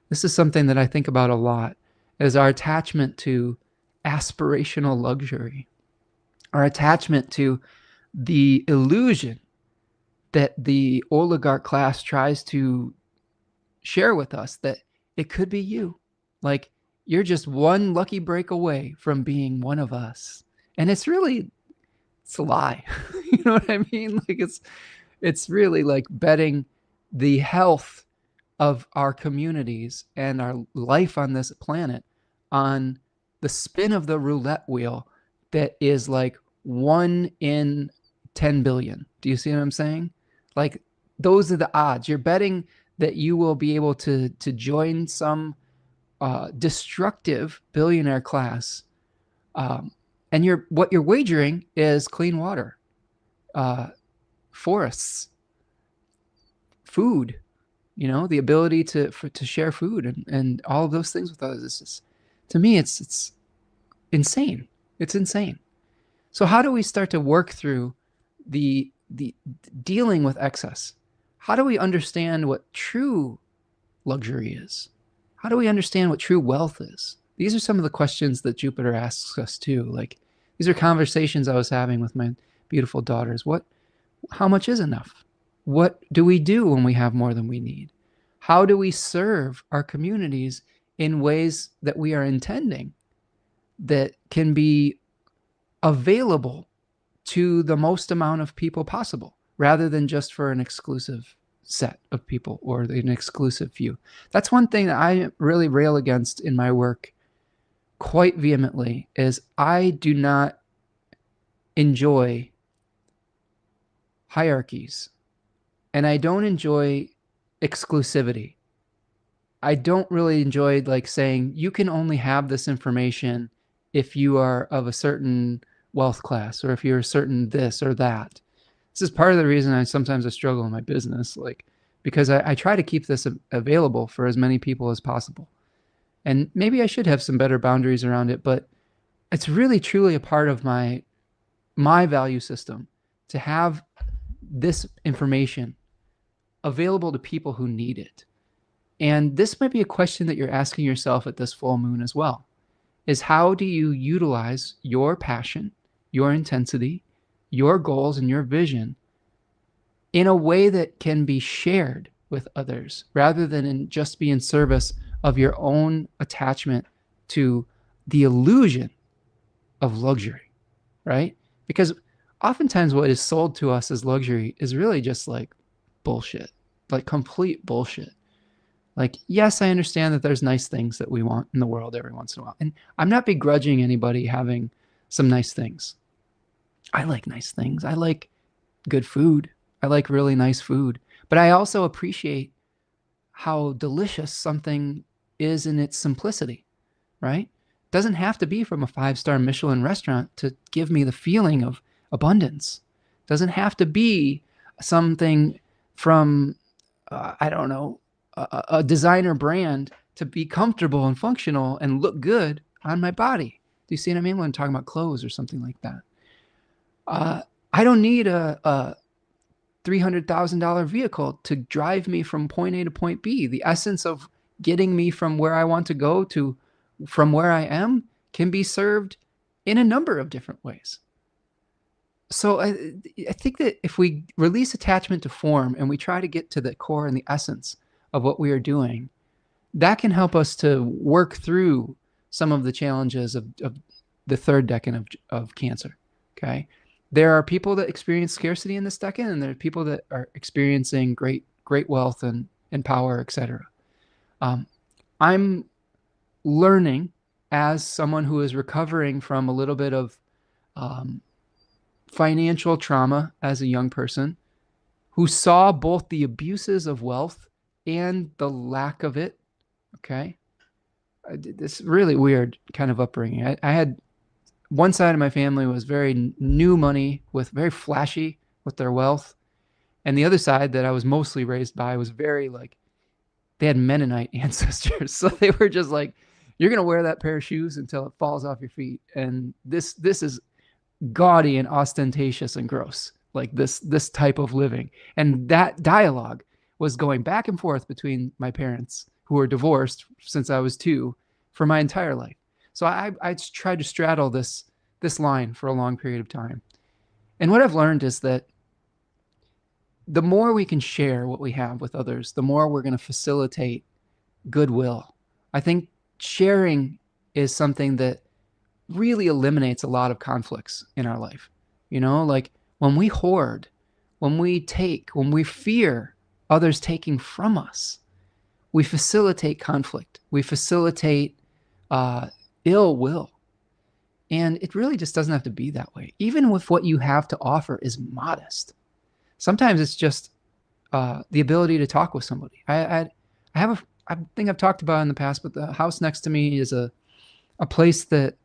This is something that I think about a lot, is our attachment to aspirational luxury, our attachment to the illusion that the oligarch class tries to share with us, that it could be you. Like you're just one lucky break away from being one of us. And it's a lie. You know what I mean? Like it's really like betting the health of our communities and our life on this planet on the spin of the roulette wheel that is like 1 in 10 billion. Do you see what I'm saying? Like those are the odds. You're betting that you will be able to join some destructive billionaire class. And what you're wagering is clean water, forests, food, the ability to share food and all of those things with others. To me, it's insane. It's insane. So how do we start to work through the dealing with excess? How do we understand what true luxury is? How do we understand what true wealth is? These are some of the questions that Jupiter asks us too. Like these are conversations I was having with my beautiful daughters. How much is enough? What do we do when we have more than we need? How do we serve our communities in ways that we are intending that can be available to the most amount of people possible, rather than just for an exclusive set of people or an exclusive few? That's one thing that I really rail against in my work quite vehemently, is I do not enjoy hierarchies, and I don't enjoy exclusivity. I don't really enjoy like saying you can only have this information if you are of a certain wealth class, or if you're a certain this or that. This is part of the reason I sometimes struggle in my business. Like because I try to keep this available for as many people as possible. And maybe I should have some better boundaries around it, but it's really truly a part of my value system to have this information available to people who need it. And this might be a question that you're asking yourself at this full moon as well, is how do you utilize your passion, your intensity, your goals, and your vision in a way that can be shared with others rather than just be in service of your own attachment to the illusion of luxury, right? Because oftentimes what is sold to us as luxury is really just like bullshit, like complete bullshit. Like, yes, I understand that there's nice things that we want in the world every once in a while. And I'm not begrudging anybody having some nice things. I like nice things. I like good food. I like really nice food. But I also appreciate how delicious something is in its simplicity, right? It doesn't have to be from a 5-star Michelin restaurant to give me the feeling of abundance. It doesn't have to be something from, I don't know, a designer brand to be comfortable and functional and look good on my body. Do you see what I mean when I'm talking about clothes or something like that? I don't need a $300,000 vehicle to drive me from point A to point B. The essence of getting me from where I want to go to from where I am can be served in a number of different ways. So I think that if we release attachment to form and we try to get to the core and the essence of what we are doing, that can help us to work through some of the challenges of the third decan of Cancer, okay? There are people that experience scarcity in this decan, and there are people that are experiencing great wealth and power, etc. I'm learning as someone who is recovering from a little bit of financial trauma as a young person, who saw both the abuses of wealth and the lack of it, okay? This really weird kind of upbringing. I had one side of my family was very new money, with very flashy with their wealth. And the other side that I was mostly raised by was very like, they had Mennonite ancestors. So they were just like, you're going to wear that pair of shoes until it falls off your feet. And this is gaudy and ostentatious and gross, like this type of living. And that dialogue was going back and forth between my parents, who were divorced since I was 2, for my entire life. So I tried to straddle this line for a long period of time. And what I've learned is that the more we can share what we have with others, the more we're going to facilitate goodwill. I think sharing is something that really eliminates a lot of conflicts in our life. You know, like when we hoard, when we take, when we fear others taking from us, we facilitate conflict. We facilitate ill will. And it really just doesn't have to be that way. Even with what you have to offer is modest. Sometimes it's just the ability to talk with somebody. I think I've talked about it in the past, but the house next to me is a place that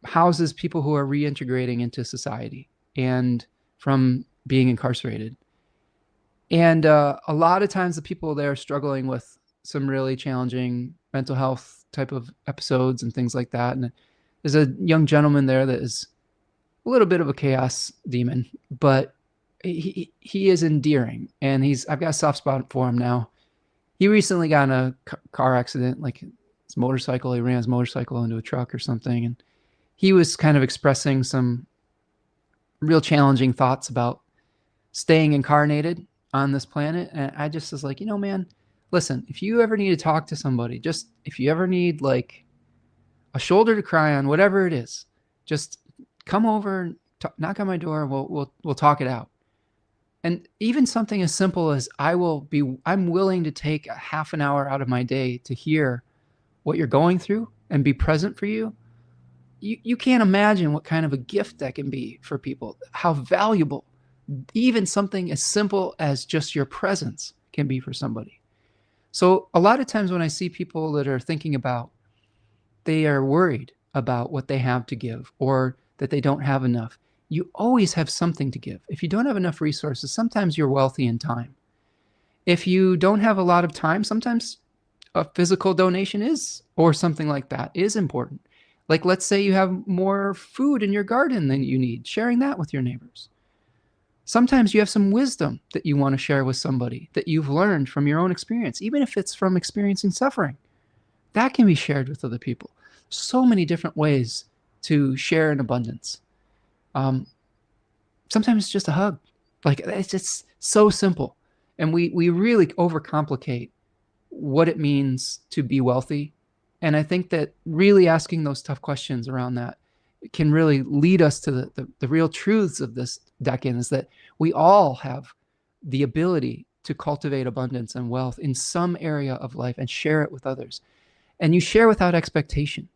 houses people who are reintegrating into society and from being incarcerated. And a lot of times the people there are struggling with some really challenging mental health type of episodes and things like that. And there's a young gentleman there that is a little bit of a chaos demon, but he is endearing, and I've got a soft spot for him now. He recently got in a car accident, like his motorcycle, he ran his motorcycle into a truck or something. And he was kind of expressing some real challenging thoughts about staying incarnated on this planet. And I just was like, you know, man, listen, if you ever need to talk to somebody, just if you ever need like a shoulder to cry on, whatever it is, just come over and knock on my door. We'll talk it out. And even something as simple as I'm willing to take a half an hour out of my day to hear what you're going through and be present for you. You can't imagine what kind of a gift that can be for people, how valuable even something as simple as just your presence can be for somebody. So a lot of times when I see people that are thinking about, they are worried about what they have to give or that they don't have enough. You always have something to give. If you don't have enough resources, sometimes you're wealthy in time. If you don't have a lot of time, sometimes a physical donation is, or something like that is important. Like, let's say you have more food in your garden than you need, sharing that with your neighbors. Sometimes you have some wisdom that you want to share with somebody that you've learned from your own experience, even if it's from experiencing suffering. That can be shared with other people. So many different ways to share in abundance. Sometimes it's just a hug. Like, it's just so simple. And we really overcomplicate what it means to be wealthy. And I think that really asking those tough questions around that can really lead us to the real truths of this decan, is that we all have the ability to cultivate abundance and wealth in some area of life and share it with others. And you share without expectation.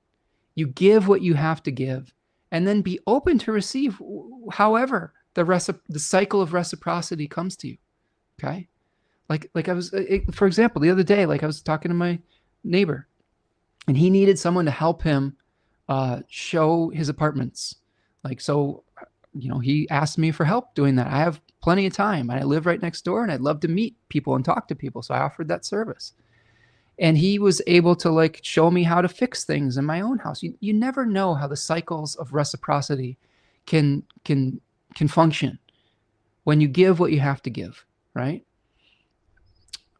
You give what you have to give, and then be open to receive however the cycle of reciprocity comes to you. Okay? Like I was, for example, the other day, like I was talking to my neighbor, and he needed someone to help him show his apartments. Like, so, he asked me for help doing that. I have plenty of time, and I live right next door, and I'd love to meet people and talk to people. So I offered that service. And he was able to like show me how to fix things in my own house. You never know how the cycles of reciprocity can function when you give what you have to give, right?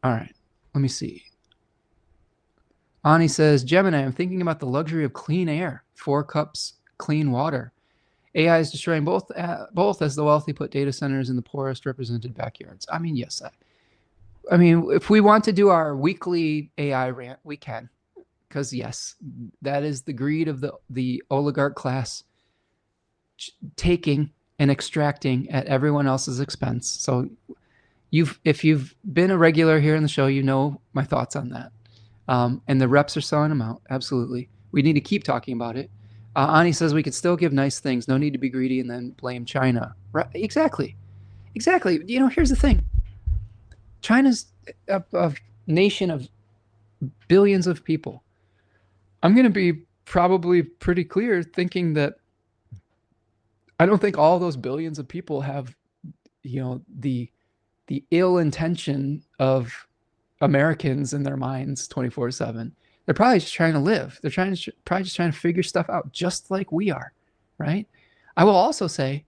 All right, let me see. Ani says, Gemini, I'm thinking about the luxury of clean air, 4 cups, clean water. AI is destroying both as the wealthy put data centers in the poorest represented backyards. I mean, yes, I mean, if we want to do our weekly AI rant, we can, because yes, that is the greed of the oligarch class taking and extracting at everyone else's expense. So if you've been a regular here in the show, you know my thoughts on that. And the reps are selling them out. Absolutely. We need to keep talking about it. Ani says we could still give nice things. No need to be greedy and then blame China. Right? Exactly. Here's the thing. China's a nation of billions of people. I'm going to be probably pretty clear thinking that I don't think all those billions of people have, the ill intention of Americans in their minds 24/7. They're probably just trying to live. They're probably just trying to figure stuff out, just like we are, right? I will also say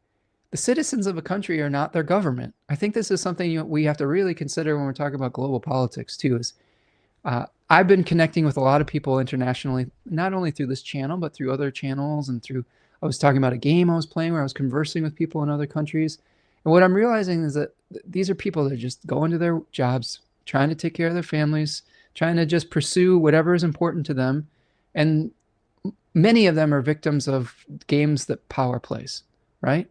the citizens of a country are not their government. I think this is something we have to really consider when we're talking about global politics too. Is I've been connecting with a lot of people internationally, not only through this channel, but through other channels and I was talking about a game I was playing where I was conversing with people in other countries. And what I'm realizing is that these are people that are just going to their jobs, trying to take care of their families, trying to just pursue whatever is important to them. And many of them are victims of games that power plays, right?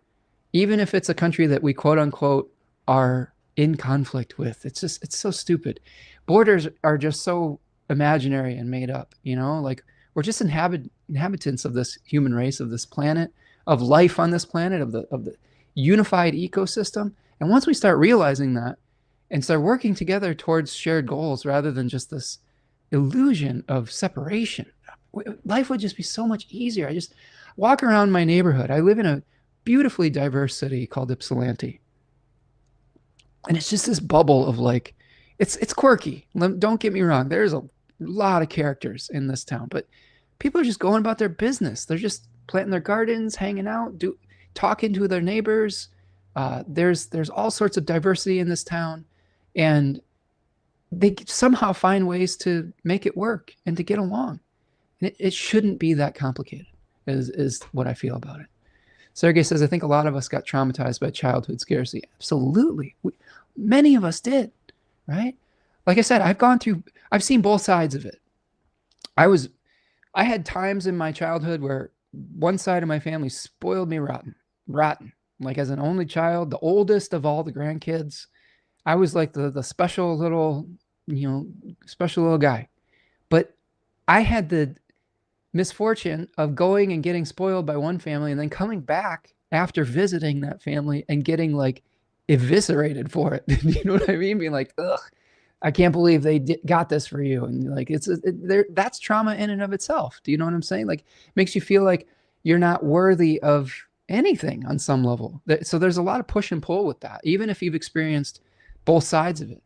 Even if it's a country that we quote unquote are in conflict with, it's so stupid. Borders are just so imaginary and made up, like we're just inhabitants of this human race, of this planet, of life on this planet, of the unified ecosystem. And once we start realizing that and start working together towards shared goals rather than just this illusion of separation, life would just be so much easier. I just walk around my neighborhood. I live in a beautifully diverse city called Ypsilanti. And it's just this bubble of like, it's quirky. Don't get me wrong. There's a lot of characters in this town, but people are just going about their business. They're just planting their gardens, hanging out, talking to their neighbors. There's all sorts of diversity in this town, and they somehow find ways to make it work and to get along. And it shouldn't be that complicated, is what I feel about it. Sergey says, I think a lot of us got traumatized by childhood scarcity. Absolutely. Many of us did, right? Like I said, I've seen both sides of it. I had times in my childhood where one side of my family spoiled me rotten. Like as an only child, the oldest of all the grandkids, I was like the special little guy. But I had the misfortune of going and getting spoiled by one family and then coming back after visiting that family and getting like eviscerated for it. You know what I mean? Being like, ugh, I can't believe they got this for you. And like, that's trauma in and of itself. Do you know what I'm saying? Like, makes you feel like you're not worthy of anything on some level. So there's a lot of push and pull with that, even if you've experienced both sides of it.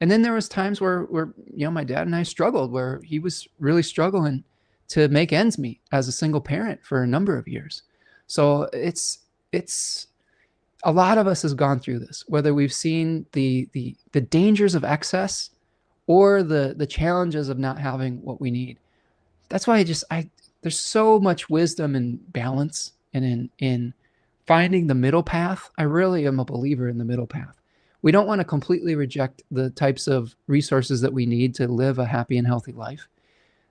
And then there was times where my dad and I struggled, where he was really struggling to make ends meet as a single parent for a number of years. So it's a lot of us has gone through this, whether we've seen the dangers of excess or the challenges of not having what we need. That's why there's so much wisdom and balance and in finding the middle path. I really am a believer in the middle path. We don't want to completely reject the types of resources that we need to live a happy and healthy life.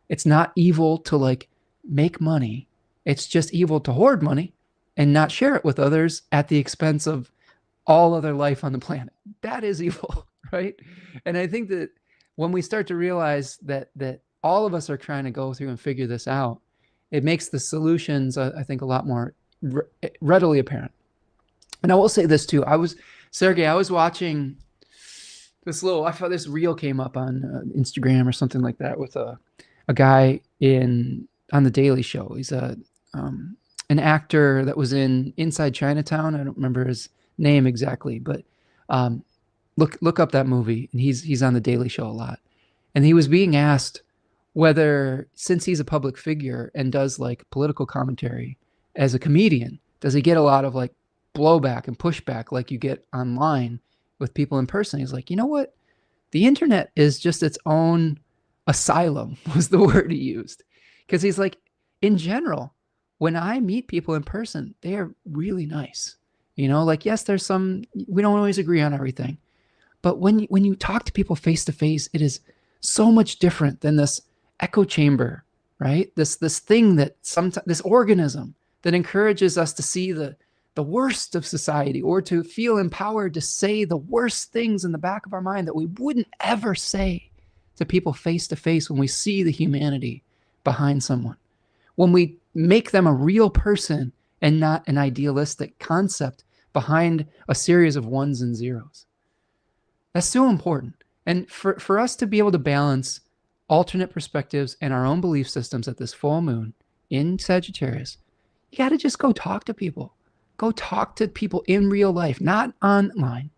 It's not evil to like make money. It's just evil to hoard money and not share it with others at the expense of all other life on the planet. That is evil, right? And I think that when we start to realize that all of us are trying to go through and figure this out, it makes the solutions, I think, a lot more readily apparent. And I will say this too. I was watching this I thought this reel came up on Instagram or something like that with a guy on the Daily Show. He's an actor that was in Inside Chinatown. I don't remember his name exactly, but look up that movie, and he's on the Daily Show a lot. And he was being asked whether, since he's a public figure and does like political commentary as a comedian, does he get a lot of like blowback and pushback like you get online with people in person? He's like, you know what? The internet is just its own asylum, was the word he used. Because he's like, in general, when I meet people in person, they are really nice. Like, yes, we don't always agree on everything. But when you talk to people face to face, it is so much different than this echo chamber, right? This thing that this organism that encourages us to see the worst of society, or to feel empowered to say the worst things in the back of our mind that we wouldn't ever say to people face to face when we see the humanity behind someone. When we make them a real person and not an idealistic concept behind a series of ones and zeros. That's so important. And for us to be able to balance alternate perspectives and our own belief systems at this full moon in Sagittarius, you got to just go talk to people. Go talk to people in real life, not online.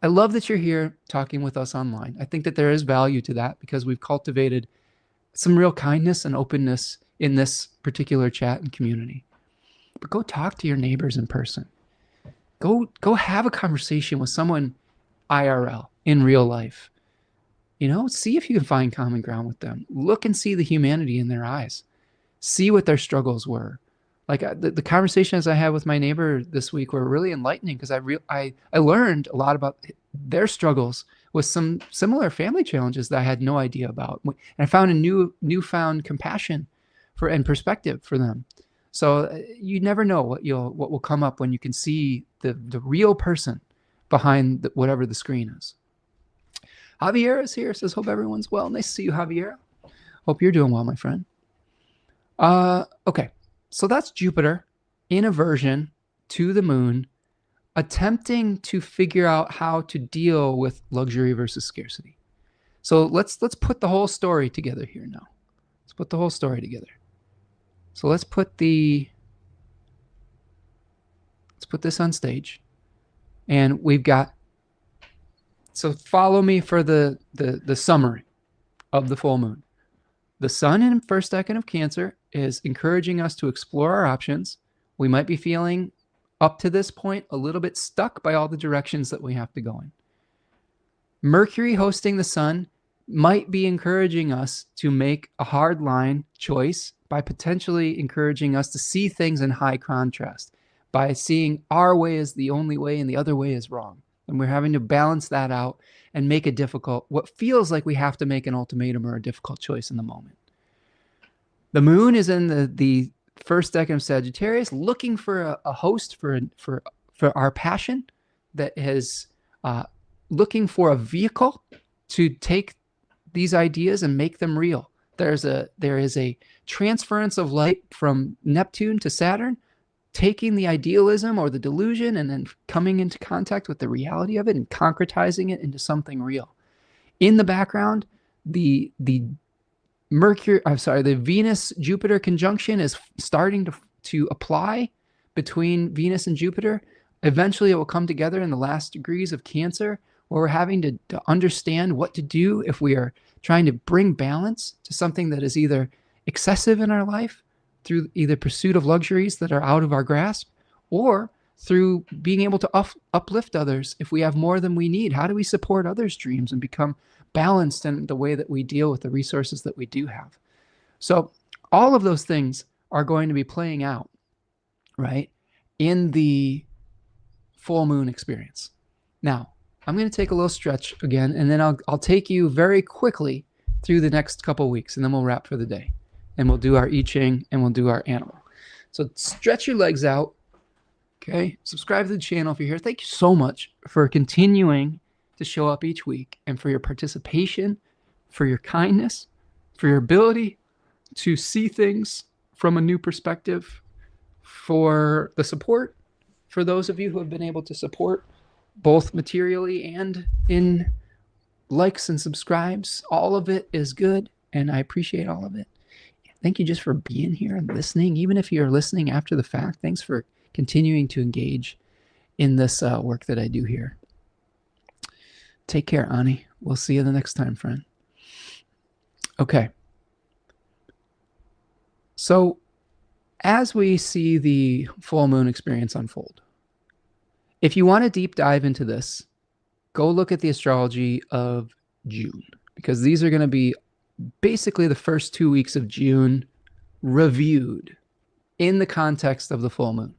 I love that you're here talking with us online. I think that there is value to that because we've cultivated some real kindness and openness in this particular chat and community. But go talk to your neighbors in person. Go have a conversation with someone IRL, in real life. See if you can find common ground with them. Look and see the humanity in their eyes. See what their struggles were. Like the conversations I had with my neighbor this week were really enlightening because I learned a lot about their struggles with some similar family challenges that I had no idea about. And I found a newfound compassion and perspective for them. So you never know what will come up when you can see the real person behind whatever the screen is. Javier is here, says, hope everyone's well. Nice to see you, Javier. Hope you're doing well, my friend. Okay, so that's Jupiter in aversion to the moon, attempting to figure out how to deal with luxury versus scarcity. So let's put the whole story together here now. Let's put the whole story together. So let's put this on stage. And we've got, so follow me for the summary of the full moon. The sun in first decan of Cancer is encouraging us to explore our options. We might be feeling up to this point a little bit stuck by all the directions that we have to go in. Mercury hosting the sun might be encouraging us to make a hard line choice by potentially encouraging us to see things in high contrast, by seeing our way as the only way and the other way is wrong. And we're having to balance that out and make what feels like we have to make an ultimatum or a difficult choice in the moment. The moon is in the first decan of Sagittarius, looking for a host for our passion, that is looking for a vehicle to take these ideas and make them real. There is a transference of light from Neptune to Saturn, taking the idealism or the delusion and then coming into contact with the reality of it and concretizing it into something real. In the background, the Venus-Jupiter conjunction is starting to apply between Venus and Jupiter. Eventually, it will come together in the last degrees of Cancer, where we're having to understand what to do if we are trying to bring balance to something that is either excessive in our life through either pursuit of luxuries that are out of our grasp, or through being able to uplift others if we have more than we need. How do we support others' dreams and become balanced in the way that we deal with the resources that we do have? So all of those things are going to be playing out, right, in the full moon experience. Now, I'm going to take a little stretch again, and then I'll take you very quickly through the next couple weeks, and then we'll wrap for the day. And we'll do our I-Ching, and we'll do our animal. So stretch your legs out. Okay, subscribe to the channel if you're here. Thank you so much for continuing to show up each week, and for your participation, for your kindness, for your ability to see things from a new perspective, for the support, for those of you who have been able to support both materially and in likes and subscribes. All of it is good, and I appreciate all of it. Thank you just for being here and listening. Even if you're listening after the fact, thanks for continuing to engage in this work that I do here. Take care, Ani. We'll see you the next time, friend. Okay. So as we see the full moon experience unfold, if you want to deep dive into this, go look at the astrology of June, because these are going to be basically the first 2 weeks of June reviewed in the context of the full moon.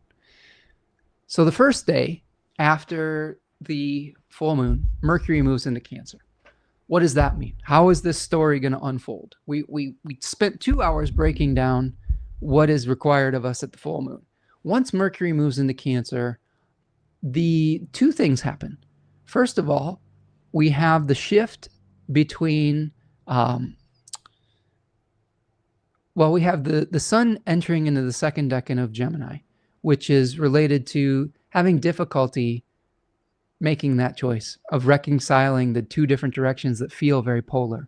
So the first day after the full moon, Mercury moves into Cancer. What does that mean? How is this story going to unfold? We spent 2 hours breaking down what is required of us at the full moon. Once Mercury moves into Cancer, the two things happen. First of all, we have the shift between, we have the sun entering into the second decan of Gemini, which is related to having difficulty making that choice of reconciling the two different directions that feel very polar.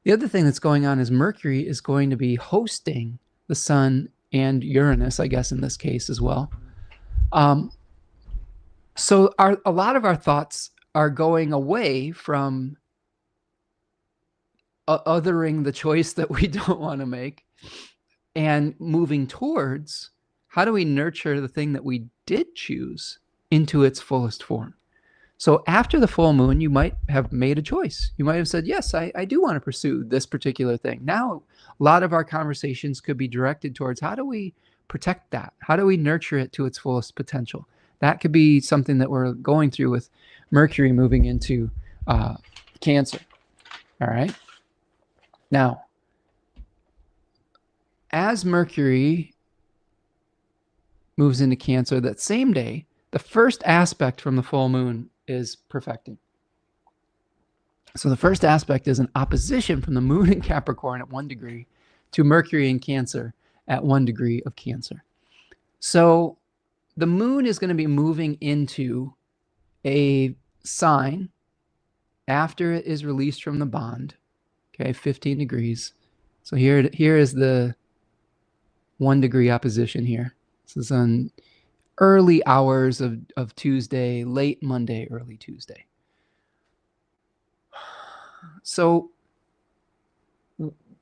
The other thing that's going on is Mercury is going to be hosting the sun and Uranus, I guess in this case as well. So a lot of our thoughts are going away from othering the choice that we don't want to make and moving towards how do we nurture the thing that we did choose into its fullest form. So after the full moon, you might have made a choice. You might have said, yes, I do want to pursue this particular thing. Now, a lot of our conversations could be directed towards how do we protect that? How do we nurture it to its fullest potential? That could be something that we're going through with Mercury moving into Cancer. All right. Now, as Mercury moves into Cancer that same day, the first aspect from the full moon is perfecting. So the first aspect is an opposition from the moon in Capricorn at 1 degree to Mercury in Cancer at 1 degree of Cancer. So the moon is going to be moving into a sign after it is released from the bond. Okay, 15 degrees. So here is the 1 degree opposition here. This is on early hours of Tuesday, late Monday, early Tuesday. So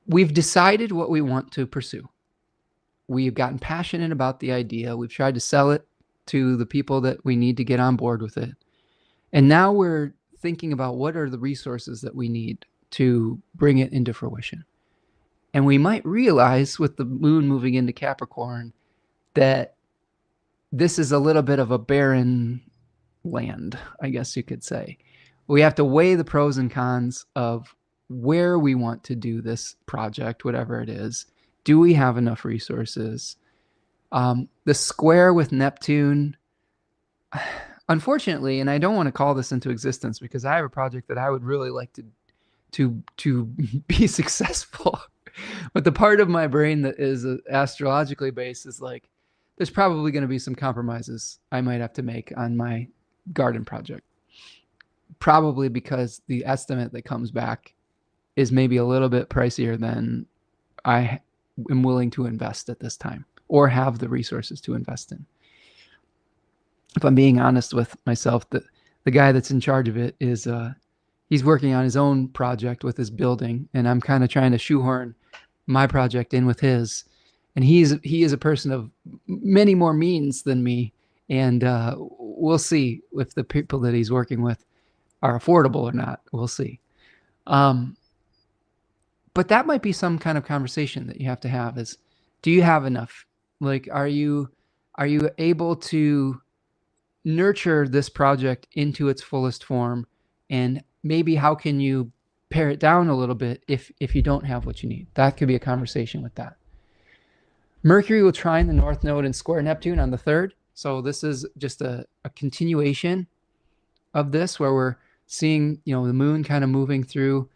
we've decided what we want to pursue. We've gotten passionate about the idea. We've tried to sell it to the people that we need to get on board with it. And now we're thinking about what are the resources that we need to bring it into fruition. And we might realize with the moon moving into Capricorn that this is a little bit of a barren land, I guess you could say. We have to weigh the pros and cons of where we want to do this project, whatever it is. Do we have enough resources? The square with Neptune, unfortunately, and I don't want to call this into existence because I have a project that I would really like to be successful. But the part of my brain that is astrologically based is like, there's probably going to be some compromises I might have to make on my garden project. Probably because the estimate that comes back is maybe a little bit pricier than I am willing to invest at this time or have the resources to invest in. If I'm being honest with myself, the guy that's in charge of it is he's working on his own project with his building, and I'm kind of trying to shoehorn my project in with his. And he is a person of many more means than me, and we'll see if the people that he's working with are affordable or not. We'll see. But that might be some kind of conversation that you have to have is, do you have enough? Like, are you able to nurture this project into its fullest form? And maybe how can you pare it down a little bit if you don't have what you need? That could be a conversation with that. Mercury will trine the North Node and square Neptune on the 3rd. So this is just a continuation of this, where we're seeing, the moon kind of moving through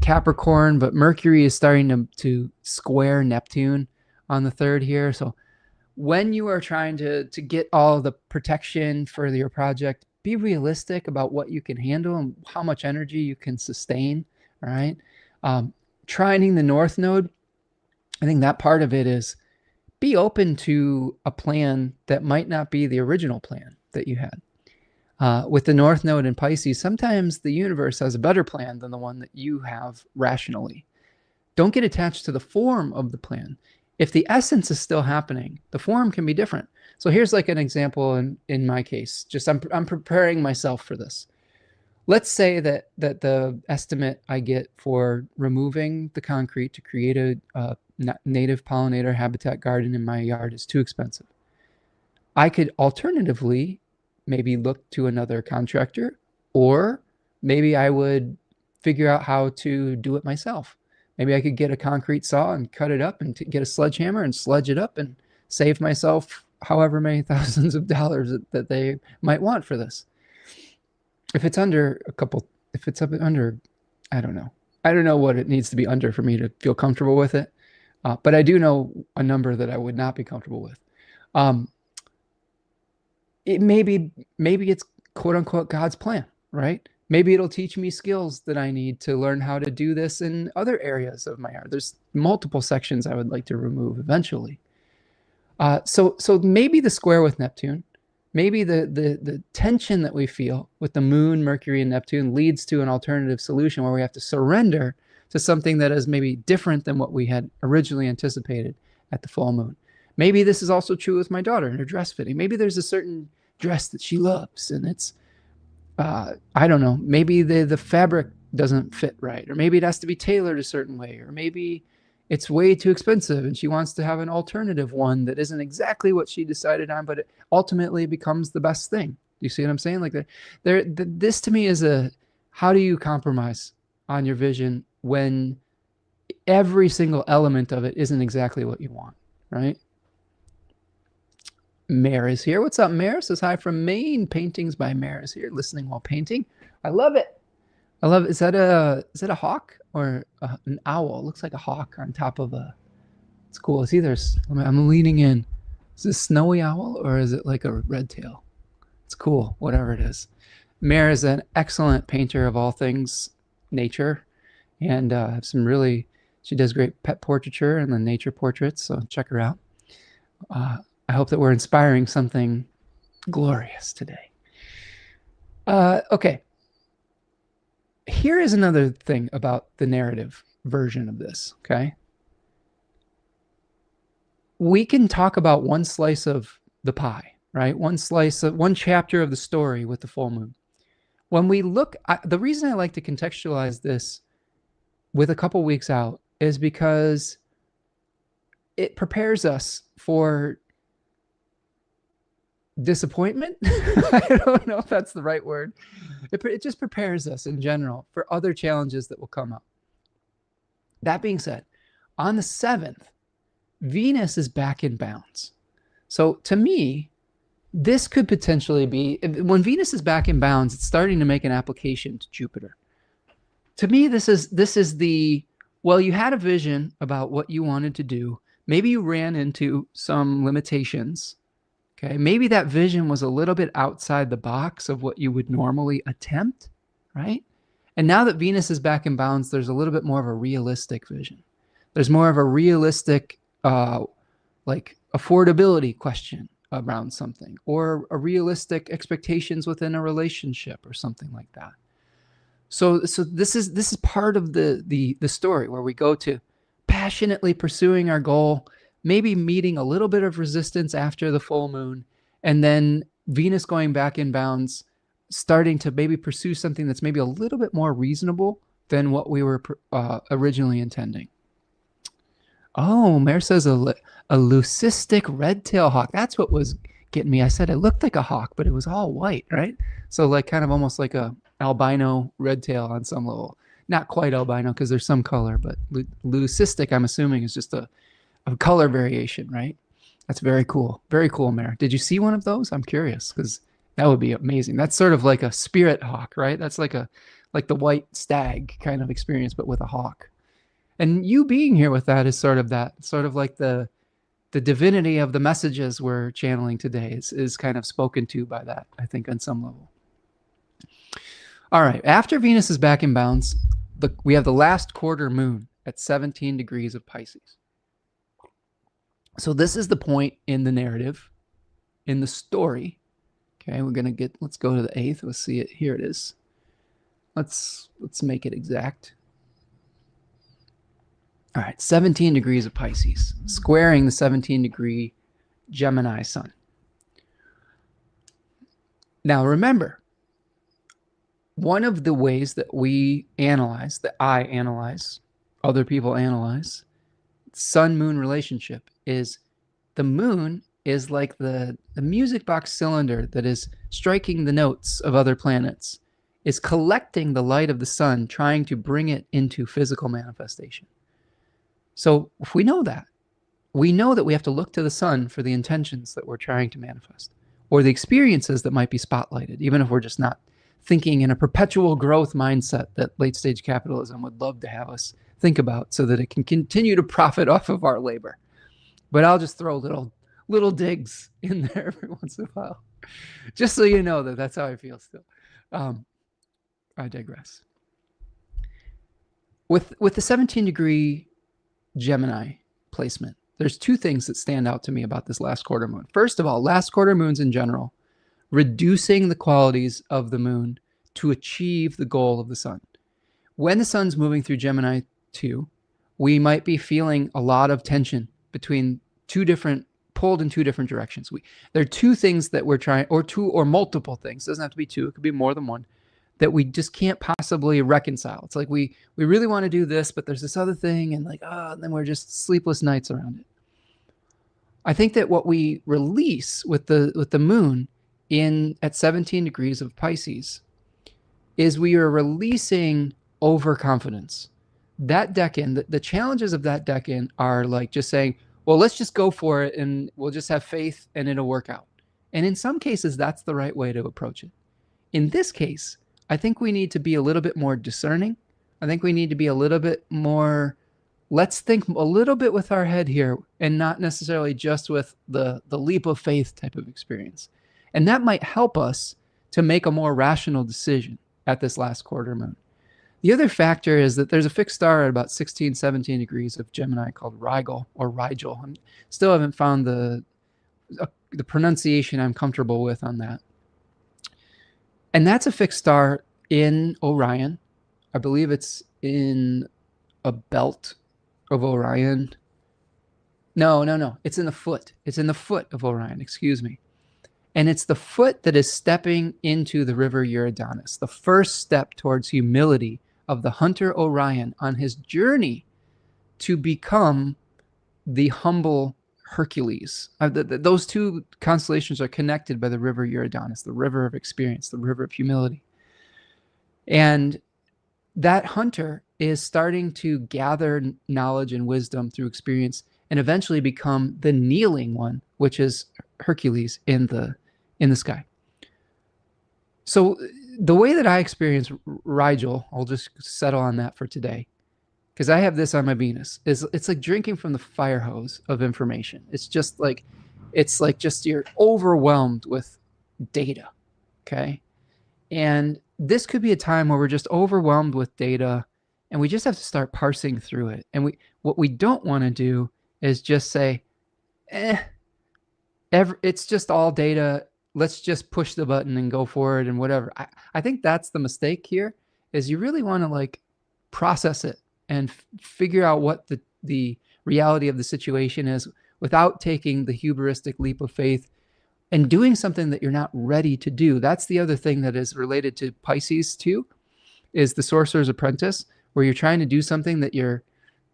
Capricorn, but Mercury is starting to square Neptune on the 3rd here. So when you are trying to get all the protection for your project, be realistic about what you can handle and how much energy you can sustain. All right. Trining the North Node, I think that part of it is be open to a plan that might not be the original plan that you had. With the North Node in Pisces, sometimes the universe has a better plan than the one that you have rationally. Don't get attached to the form of the plan. If the essence is still happening, the form can be different. So here's like an example in my case. Just I'm preparing myself for this. Let's say that the estimate I get for removing the concrete to create a native pollinator habitat garden in my yard is too expensive. I could alternatively maybe look to another contractor, or maybe I would figure out how to do it myself. Maybe I could get a concrete saw and cut it up and get a sledgehammer and sledge it up and save myself however many thousands of dollars that they might want for this. If it's under if it's up under, I don't know. I don't know what it needs to be under for me to feel comfortable with it. But I do know a number that I would not be comfortable with. Maybe it's quote unquote God's plan, right? Maybe it'll teach me skills that I need to learn how to do this in other areas of my art. There's multiple sections I would like to remove eventually. So maybe the square with Neptune, maybe the tension that we feel with the moon, Mercury, and Neptune leads to an alternative solution where we have to surrender to something that is maybe different than what we had originally anticipated at the full moon. Maybe this is also true with my daughter and her dress fitting. Maybe there's a certain dress that she loves, and it's, I don't know, maybe the fabric doesn't fit right, or maybe it has to be tailored a certain way, or maybe it's way too expensive and she wants to have an alternative one that isn't exactly what she decided on, but it ultimately becomes the best thing. Do you see what I'm saying? Like this to me is how do you compromise on your vision when every single element of it isn't exactly what you want, right? Mare is here. What's up, Mare? Says hi from Maine. Paintings by Mare is here. Listening while painting. I love it. I love it. Is that a hawk or an owl? It looks like a hawk on top of a. It's cool. It's either. I'm leaning in. Is this a snowy owl or is it like a red tail? It's cool. Whatever it is. Mare is an excellent painter of all things nature, and have some really. She does great pet portraiture and the nature portraits. So check her out. I hope that we're inspiring something glorious today. Okay. Here is another thing about the narrative version of this, okay? We can talk about one slice of the pie, right? One chapter of the story with the full moon. When we look, the reason I like to contextualize this with a couple weeks out is because it prepares us for disappointment. I don't know if that's the right word. It just prepares us in general for other challenges that will come up. That being said, on the 7th, Venus is back in bounds. So to me, this could potentially be, when Venus is back in bounds, it's starting to make an application to Jupiter. To me, this is well, you had a vision about what you wanted to do. Maybe you ran into some limitations. Okay, maybe that vision was a little bit outside the box of what you would normally attempt, right? And now that Venus is back in bounds, there's a little bit more of a realistic vision. There's more of a realistic, like affordability question around something, or a realistic expectations within a relationship or something like that. So this is part of the story where we go to passionately pursuing our goal, maybe meeting a little bit of resistance after the full moon, and then Venus going back in bounds, starting to maybe pursue something that's maybe a little bit more reasonable than what we were originally intending. Oh, Mare says a leucistic red-tailed hawk. That's what was getting me. I said it looked like a hawk, but it was all white, right? So like kind of almost like a albino red tail on some level. Not quite albino because there's some color, but leucistic, I'm assuming, is just a color variation, right? That's very cool. Very cool, Mare. Did you see one of those? I'm curious because that would be amazing. That's sort of like a spirit hawk, right? That's like the white stag kind of experience, but with a hawk. And you being here with that is sort of like the divinity of the messages we're channeling today is kind of spoken to by that, I think, on some level. All right, after Venus is back in bounds, we have the last quarter moon at 17 degrees of Pisces. So this is the point in the narrative, in the story. Okay, let's go to the 8th. Let's see it. Here it is. Let's make it exact. All right, 17 degrees of Pisces, squaring the 17-degree Gemini sun. Now remember, one of the ways that we analyze, that I analyze, other people analyze, sun-moon relationship is the moon is like the music box cylinder that is striking the notes of other planets, is collecting the light of the sun, trying to bring it into physical manifestation. So if we know that we have to look to the sun for the intentions that we're trying to manifest, or the experiences that might be spotlighted, even if we're just not thinking in a perpetual growth mindset that late stage capitalism would love to have us think about so that it can continue to profit off of our labor. But I'll just throw little digs in there every once in a while, just so you know that that's how I feel still. I digress. With the 17-degree Gemini placement, there's two things that stand out to me about this last quarter moon. First of all, last quarter moons in general, reducing the qualities of the moon to achieve the goal of the sun. When the sun's moving through Gemini 2, we might be feeling a lot of tension between pulled in two different directions. There are two things that we're trying, or multiple things. It doesn't have to be two, it could be more than one, that we just can't possibly reconcile. It's like we really want to do this, but there's this other thing, and and then we're just sleepless nights around it. I think that what we release with the moon at 17 degrees of Pisces is we are releasing overconfidence. That decan, the challenges of that decan are like just saying, well, let's just go for it and we'll just have faith and it'll work out. And in some cases, that's the right way to approach it. In this case, I think we need to be a little bit more discerning. I think we need to be a little bit more, let's think a little bit with our head here and not necessarily just with the leap of faith type of experience. And that might help us to make a more rational decision at this last quarter moon. The other factor is that there's a fixed star at about 16, 17 degrees of Gemini called Rigel or Rigel. I still haven't found the pronunciation I'm comfortable with on that. And that's a fixed star in Orion. I believe it's in a belt of Orion. No. It's in the foot. It's in the foot of Orion, excuse me. And it's the foot that is stepping into the river Eridanus, the first step towards humility of the hunter Orion on his journey to become the humble Hercules. Those two constellations are connected by the river Eridanus, the river of experience, the river of humility. And that hunter is starting to gather knowledge and wisdom through experience and eventually become the kneeling one, which is Hercules in the sky. So the way that I experience Rigel, I'll just settle on that for today, because I have this on my Venus, it's like drinking from the fire hose of information. It's like just you're overwhelmed with data, okay? And this could be a time where we're just overwhelmed with data and we just have to start parsing through it. And what we don't want to do is just say, It's just all data. Let's just push the button and go forward and whatever. I think that's the mistake here, is you really want to like process it and figure out what the reality of the situation is without taking the hubristic leap of faith and doing something that you're not ready to do. That's the other thing that is related to Pisces too, is the Sorcerer's Apprentice, where you're trying to do something that you're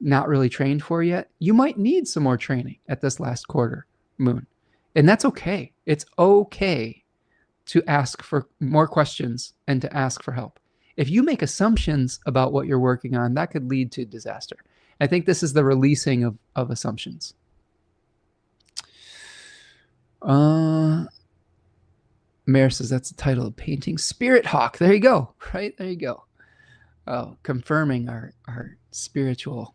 not really trained for yet. You might need some more training at this last quarter moon. And that's okay. It's okay to ask for more questions and to ask for help. If you make assumptions about what you're working on, that could lead to disaster. I think this is the releasing of assumptions. Mare says that's the title of painting. Spirit Hawk. There you go. Right? There you go. Oh, confirming our spiritual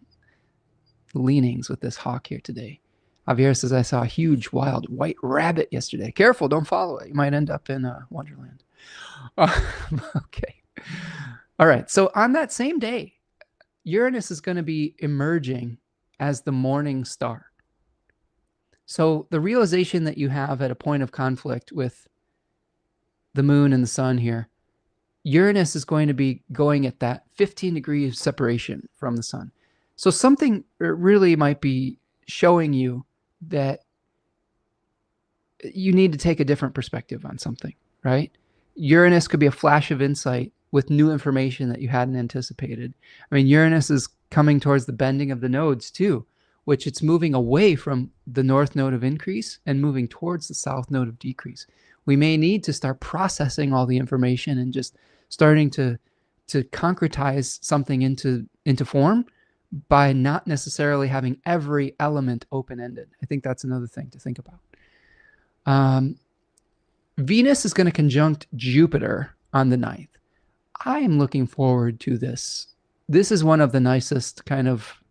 leanings with this hawk here today. Javier says, I saw a huge wild white rabbit yesterday. Careful, don't follow it. You might end up in Wonderland. Okay. All right. So on that same day, Uranus is going to be emerging as the morning star. So the realization that you have at a point of conflict with the moon and the sun here, Uranus is going to be going at that 15 degrees separation from the sun. So something really might be showing you that you need to take a different perspective on something, right? Uranus could be a flash of insight with new information that you hadn't anticipated. I mean, Uranus is coming towards the bending of the nodes too, which it's moving away from the north node of increase and moving towards the south node of decrease. We may need to start processing all the information and just starting to concretize something into form by not necessarily having every element open-ended. I think that's another thing to think about. Venus is going to conjunct Jupiter on the 9th. I am looking forward to this. This is one of the nicest kind of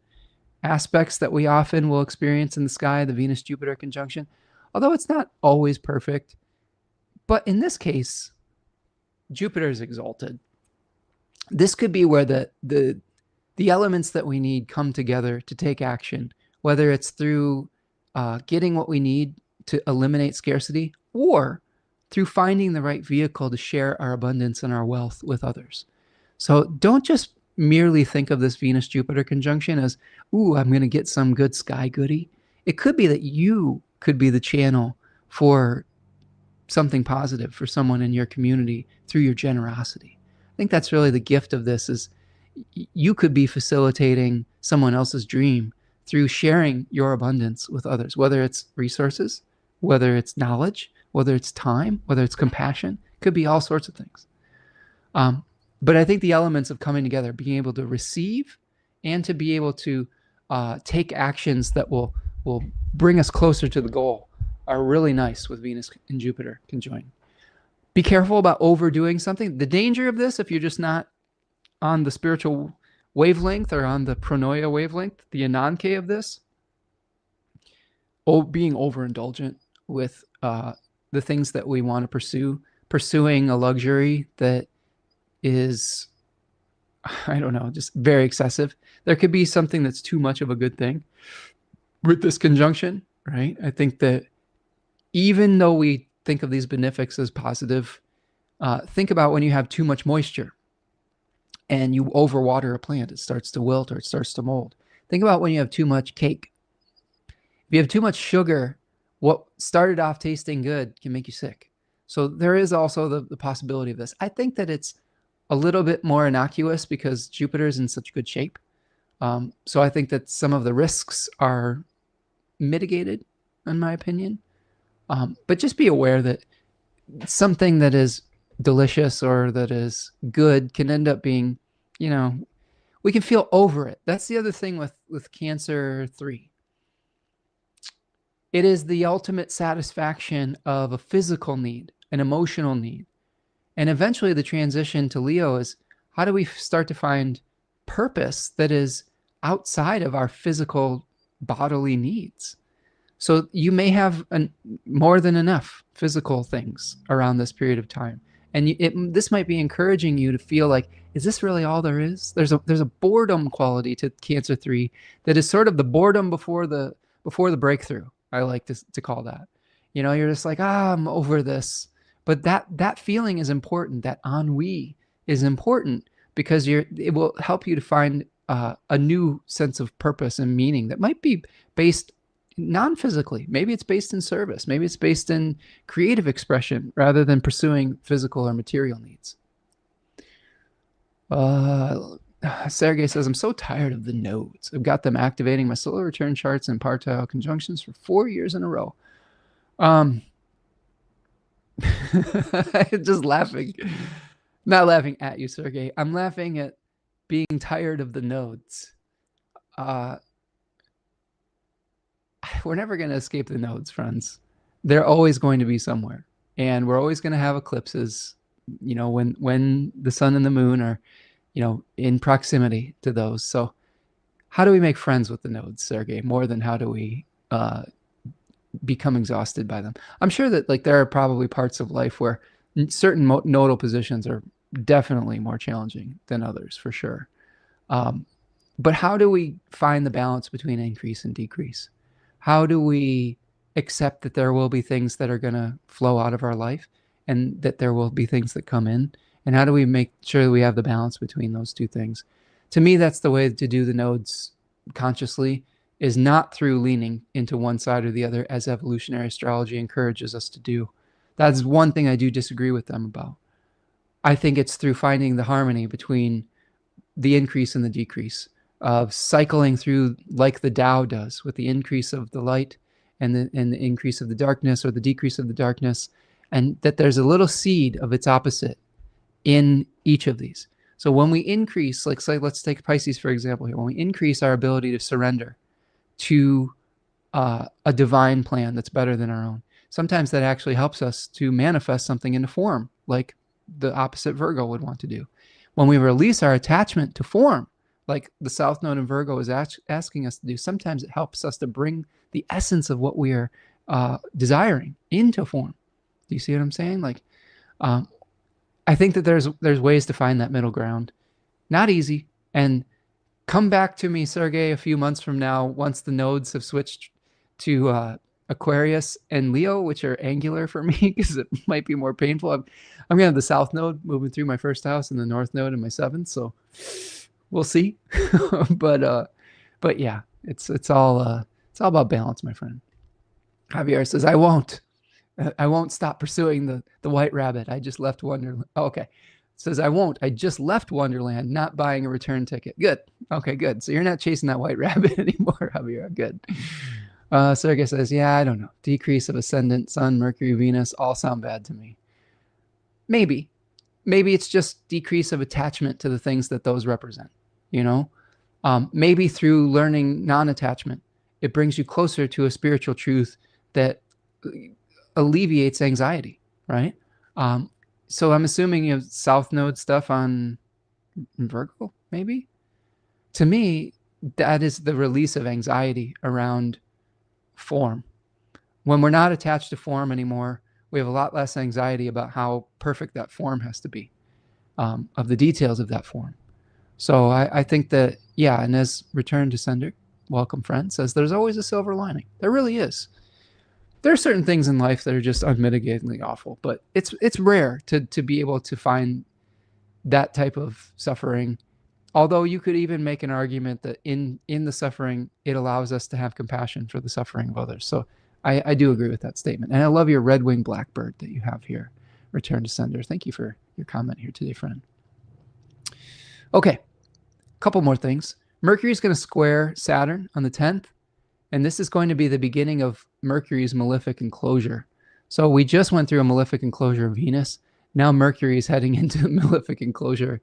aspects that we often will experience in the sky, the Venus-Jupiter conjunction, although it's not always perfect. But in this case, Jupiter is exalted. This could be where the elements that we need come together to take action, whether it's through getting what we need to eliminate scarcity or through finding the right vehicle to share our abundance and our wealth with others. So don't just merely think of this Venus-Jupiter conjunction as, ooh, I'm going to get some good sky goodie. It could be that you could be the channel for something positive for someone in your community through your generosity. I think that's really the gift of this, is you could be facilitating someone else's dream through sharing your abundance with others, whether it's resources, whether it's knowledge, whether it's time, whether it's compassion. Could be all sorts of things. But I think the elements of coming together, being able to receive and to be able to take actions that will bring us closer to the goal, are really nice with Venus and Jupiter conjoined. Be careful about overdoing something. The danger of this, if you're just not on the spiritual wavelength or on the pronoia wavelength, the ananke of this, being overindulgent with the things that we want to pursue, pursuing a luxury that is, I don't know, just very excessive. There could be something that's too much of a good thing with this conjunction, right? I think that even though we think of these benefics as positive, think about when you have too much moisture and you overwater a plant, it starts to wilt or it starts to mold. Think about when you have too much cake. If you have too much sugar, what started off tasting good can make you sick. So there is also the possibility of this. I think that it's a little bit more innocuous because Jupiter is in such good shape. So I think that some of the risks are mitigated, in my opinion. But just be aware that something that is delicious or that is good can end up being, you know, we can feel over it. That's the other thing with Cancer 3. It is the ultimate satisfaction of a physical need, an emotional need. And eventually the transition to Leo is, how do we start to find purpose that is outside of our physical bodily needs? So you may have more than enough physical things around this period of time. And this might be encouraging you to feel like, is this really all there is? There's a boredom quality to Cancer 3 that is sort of the boredom before the breakthrough. I like to call that. You know, you're just like, I'm over this. But that feeling is important. That ennui is important because it will help you to find a new sense of purpose and meaning that might be based non-physically. Maybe it's based in service. Maybe it's based in creative expression rather than pursuing physical or material needs. Sergey says, I'm so tired of the nodes. I've got them activating my solar return charts and partile conjunctions for 4 years in a row. Just laughing. Not laughing at you, Sergey. I'm laughing at being tired of the nodes. We're never going to escape the nodes, friends. They're always going to be somewhere. And we're always going to have eclipses, you know, when the sun and the moon are, you know, in proximity to those. So how do we make friends with the nodes, Sergey, more than how do we become exhausted by them? I'm sure that like there are probably parts of life where certain nodal positions are definitely more challenging than others, for sure. But how do we find the balance between increase and decrease? How do we accept that there will be things that are going to flow out of our life and that there will be things that come in? And how do we make sure that we have the balance between those two things? To me, that's the way to do the nodes consciously, is not through leaning into one side or the other, as evolutionary astrology encourages us to do. That's one thing I do disagree with them about. I think it's through finding the harmony between the increase and the decrease, of cycling through like the Tao does, with the increase of the light and the increase of the darkness, or the decrease of the darkness, and that there's a little seed of its opposite in each of these. So when we increase, like say, let's take Pisces for example here, when we increase our ability to surrender to a divine plan that's better than our own, sometimes that actually helps us to manifest something into form, like the opposite Virgo would want to do. When we release our attachment to form, like the South Node in Virgo is asking us to do, sometimes it helps us to bring the essence of what we are desiring into form. Do you see what I'm saying? Like, I think that there's ways to find that middle ground. Not easy. And come back to me, Sergey, a few months from now, once the nodes have switched to Aquarius and Leo, which are angular for me, because it might be more painful. I'm going to have the South Node moving through my first house and the North Node in my seventh. So we'll see. but yeah, it's all about balance, my friend. Javier says, I won't stop pursuing the white rabbit. I just left Wonderland. Oh, okay. It says, I just left Wonderland, not buying a return ticket. Good. Okay, good. So you're not chasing that white rabbit anymore, Javier. Good. Sergey says, yeah, I don't know. Decrease of ascendant, Sun, Mercury, Venus, all sound bad to me. Maybe it's just decrease of attachment to the things that those represent, you know? Maybe through learning non-attachment, it brings you closer to a spiritual truth that alleviates anxiety, right? So I'm assuming you have South Node stuff on Virgo, maybe? To me, that is the release of anxiety around form. When we're not attached to form anymore, we have a lot less anxiety about how perfect that form has to be, of the details of that form. So I think that, yeah, and as Return to Sender, welcome friend, says, there's always a silver lining. There really is. There are certain things in life that are just unmitigatedly awful, but it's rare to be able to find that type of suffering. Although you could even make an argument that in the suffering, it allows us to have compassion for the suffering of others. So I do agree with that statement. And I love your red-winged blackbird that you have here, Return to Sender. Thank you for your comment here today, friend. Okay, a couple more things. Mercury is going to square Saturn on the 10th. And this is going to be the beginning of Mercury's malefic enclosure. So we just went through a malefic enclosure of Venus. Now Mercury is heading into a malefic enclosure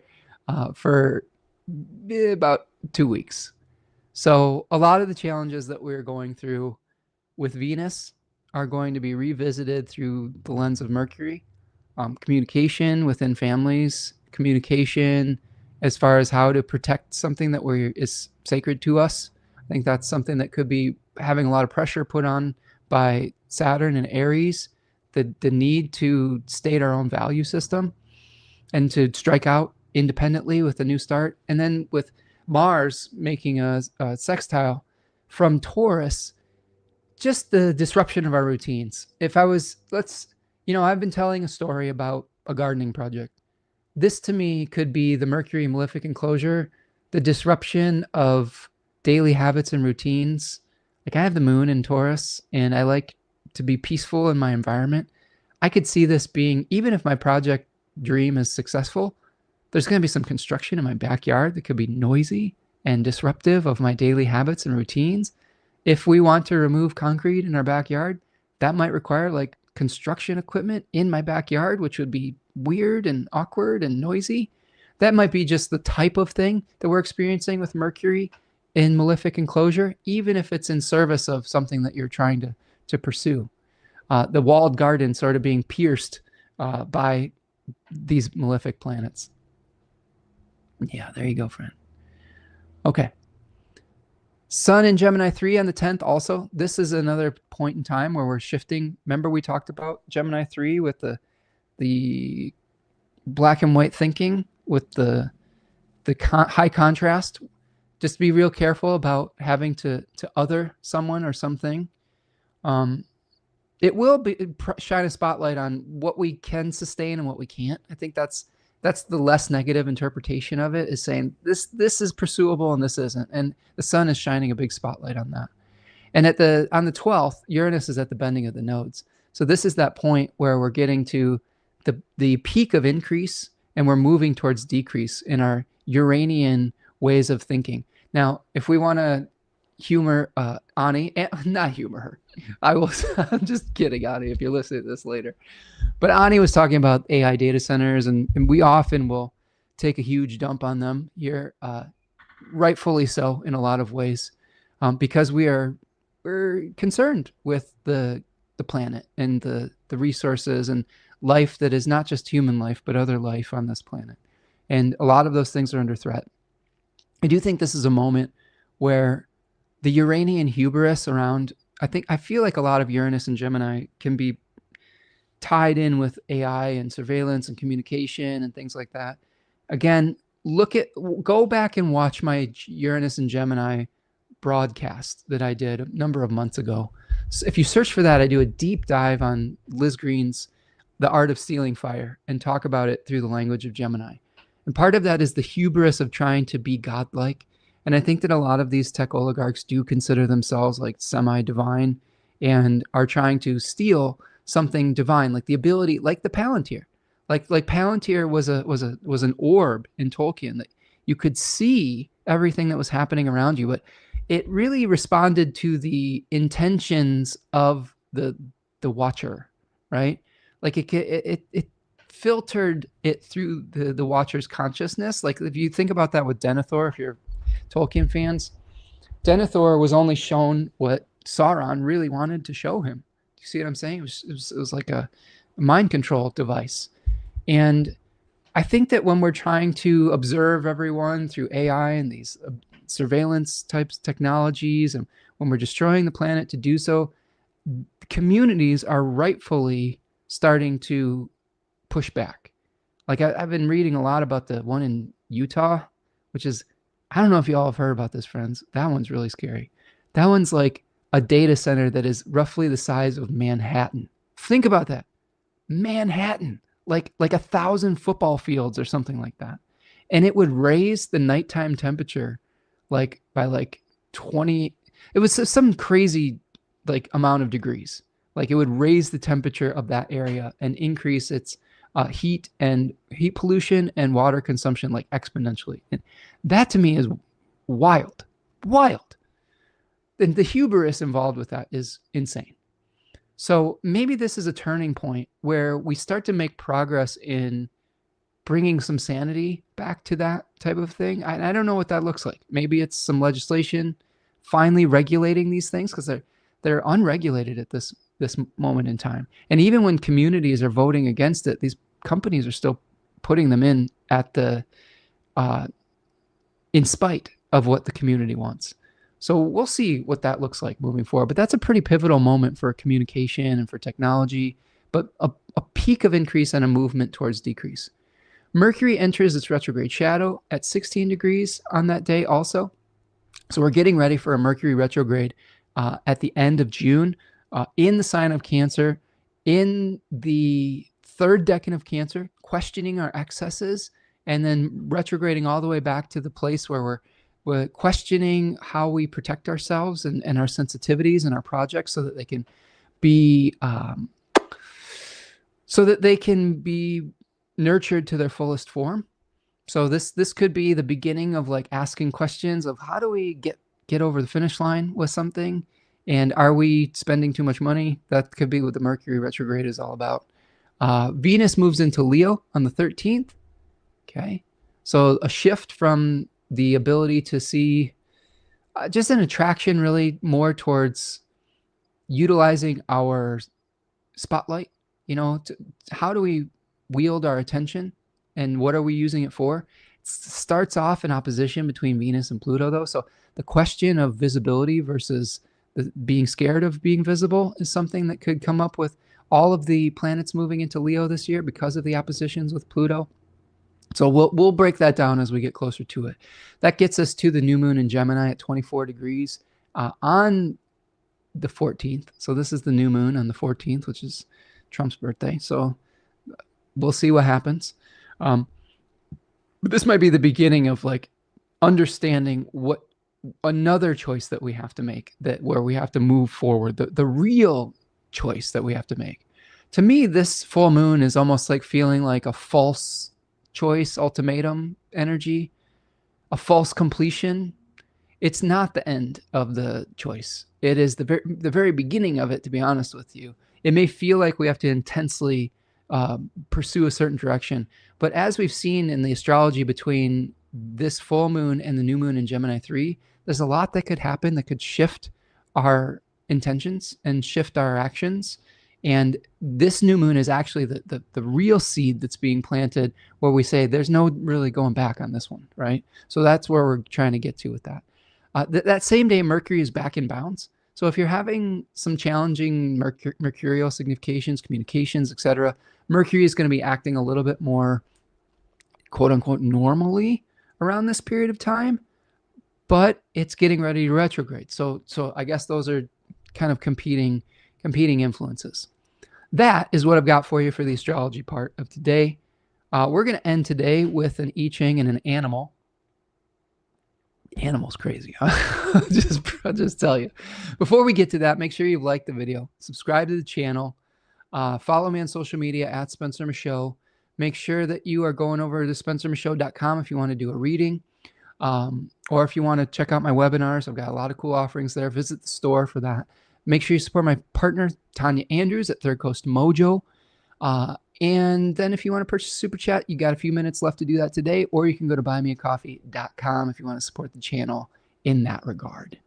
for about 2 weeks. So a lot of the challenges that we're going through with Venus are going to be revisited through the lens of Mercury. Communication within families, communication as far as how to protect something that is sacred to us. I think that's something that could be having a lot of pressure put on by Saturn and Aries, the need to state our own value system and to strike out independently with a new start. And then with Mars making a sextile from Taurus just the disruption of our routines. If I was, I've been telling a story about a gardening project. This to me could be the Mercury malefic enclosure, the disruption of daily habits and routines. Like, I have the moon in Taurus and I like to be peaceful in my environment. I could see this being, even if my project dream is successful, there's going to be some construction in my backyard that could be noisy and disruptive of my daily habits and routines. If we want to remove concrete in our backyard, that might require like construction equipment in my backyard, which would be weird and awkward and noisy. That might be just the type of thing that we're experiencing with Mercury in malefic enclosure, even if it's in service of something that you're trying to pursue. The walled garden sort of being pierced by these malefic planets. Yeah, there you go, friend. Okay. Sun in Gemini 3 on the 10th also. This is another point in time where we're shifting. Remember we talked about Gemini 3 with the black and white thinking with the high contrast. Just be real careful about having to other someone or something. It will shine a spotlight on what we can sustain and what we can't. I think that's the less negative interpretation of it, is saying this is pursuable and this isn't. And the sun is shining a big spotlight on that. And on the 12th, Uranus is at the bending of the nodes. So this is that point where we're getting to the peak of increase and we're moving towards decrease in our Uranian ways of thinking. Now, if we want to humor Ani, not humor her, I'm just kidding, Ani, if you're listening to this later. But Ani was talking about AI data centers, and we often will take a huge dump on them here, rightfully so in a lot of ways, because we're concerned with the planet and the resources and life that is not just human life, but other life on this planet. And a lot of those things are under threat. I do think this is a moment where the Uranian hubris around, I feel like a lot of Uranus and Gemini can be tied in with AI and surveillance and communication and things like that. Again, go back and watch my Uranus and Gemini broadcast that I did a number of months ago. So if you search for that, I do a deep dive on Liz Green's The Art of Stealing Fire and talk about it through the language of Gemini. And part of that is the hubris of trying to be godlike. And I think that a lot of these tech oligarchs do consider themselves like semi-divine and are trying to steal something divine, like the ability, like the Palantir. Like Palantir was an orb in Tolkien that you could see everything that was happening around you, but it really responded to the intentions of the watcher, right? Like it filtered it through the watcher's consciousness. Like if you think about that with Denethor, if you're Tolkien fans, Denethor was only shown what Sauron really wanted to show him. You see what I'm saying? It was like a mind control device. And I think that when we're trying to observe everyone through AI and these surveillance types technologies, and when we're destroying the planet to do so, communities are rightfully starting to push back. Like I've been reading a lot about the one in Utah, which is, I don't know if you all have heard about this, friends. That one's really scary. That one's like a data center that is roughly the size of Manhattan. Think about that. Manhattan, like 1,000 football fields or something like that. And it would raise the nighttime temperature like by like 20. It was some crazy like amount of degrees. Like it would raise the temperature of that area and increase its heat pollution and water consumption like exponentially. And that to me is wild. And the hubris involved with that is insane. So maybe this is a turning point where we start to make progress in bringing some sanity back to that type of thing. I don't know what that looks like. Maybe it's some legislation finally regulating these things, because they're unregulated at this moment in time. And even when communities are voting against it, these companies are still putting them in at in spite of what the community wants. So we'll see what that looks like moving forward. But that's a pretty pivotal moment for communication and for technology, but a peak of increase and a movement towards decrease. Mercury enters its retrograde shadow at 16 degrees on that day also. So we're getting ready for a Mercury retrograde at the end of June in the sign of Cancer, in the third decan of Cancer, questioning our excesses, and then retrograding all the way back to the place where we're questioning how we protect ourselves and our sensitivities and our projects so that they can be nurtured to their fullest form. So this could be the beginning of like asking questions of how do we get over the finish line with something, and are we spending too much money? That could be what the Mercury retrograde is all about. Venus moves into Leo on the 13th. Okay, so a shift from the ability to see just an attraction really more towards utilizing our spotlight. How do we wield our attention, and what are we using it for? It starts off in opposition between Venus and Pluto, though. So the question of visibility versus being scared of being visible is something that could come up with all of the planets moving into Leo this year because of the oppositions with Pluto. So we'll break that down as we get closer to it. That gets us to the new moon in Gemini at 24 degrees on the 14th. So this is the new moon on the 14th, which is Trump's birthday. So we'll see what happens. But this might be the beginning of like understanding what another choice that we have to make, where we have to move forward, the real choice that we have to make. To me, this full moon is almost like feeling like a false choice, ultimatum energy, a false completion. It's not the end of the choice. It is the very beginning of it, to be honest with you. It may feel like we have to intensely pursue a certain direction, but as we've seen in the astrology between this full moon and the new moon in Gemini 3, there's a lot that could happen that could shift our intentions and shift our actions. And this new moon is actually the real seed that's being planted, where we say there's no really going back on this one, right? So that's where we're trying to get to with that. That same day, Mercury is back in bounds. So if you're having some challenging mercurial significations, communications, etc., Mercury is going to be acting a little bit more, quote unquote, normally around this period of time, but it's getting ready to retrograde. So I guess those are kind of competing influences. That is what I've got for you for the astrology part of today. We're going to end today with an I-Ching and an animal. Animal's crazy, huh? I'll just tell you. Before we get to that, make sure you've liked the video, subscribe to the channel, follow me on social media at Spencer Michaud. Make sure that you are going over to spencermichaud.com if you want to do a reading, or if you want to check out my webinars. I've got a lot of cool offerings there. Visit the store for that. Make sure you support my partner, Tanya Andrews at Third Coast Mojo. And then if you want to purchase Super Chat, you got a few minutes left to do that today, or you can go to buymeacoffee.com if you want to support the channel in that regard.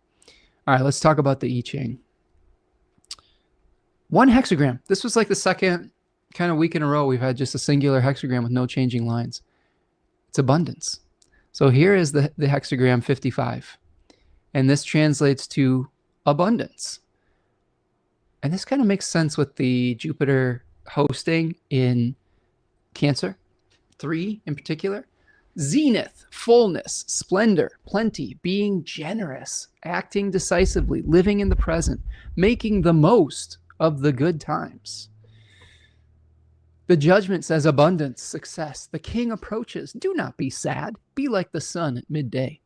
All right, let's talk about the I-Ching. One hexagram. This was like the second kind of week in a row we've had just a singular hexagram with no changing lines. It's abundance. So here is the hexagram 55. And this translates to abundance. And this kind of makes sense with the Jupiter hosting in Cancer 3 in particular. Zenith, fullness, splendor, plenty, being generous, acting decisively, living in the present, making the most of the good times. The judgment says abundance, success. The king approaches. Do not be sad. Be like the sun at midday.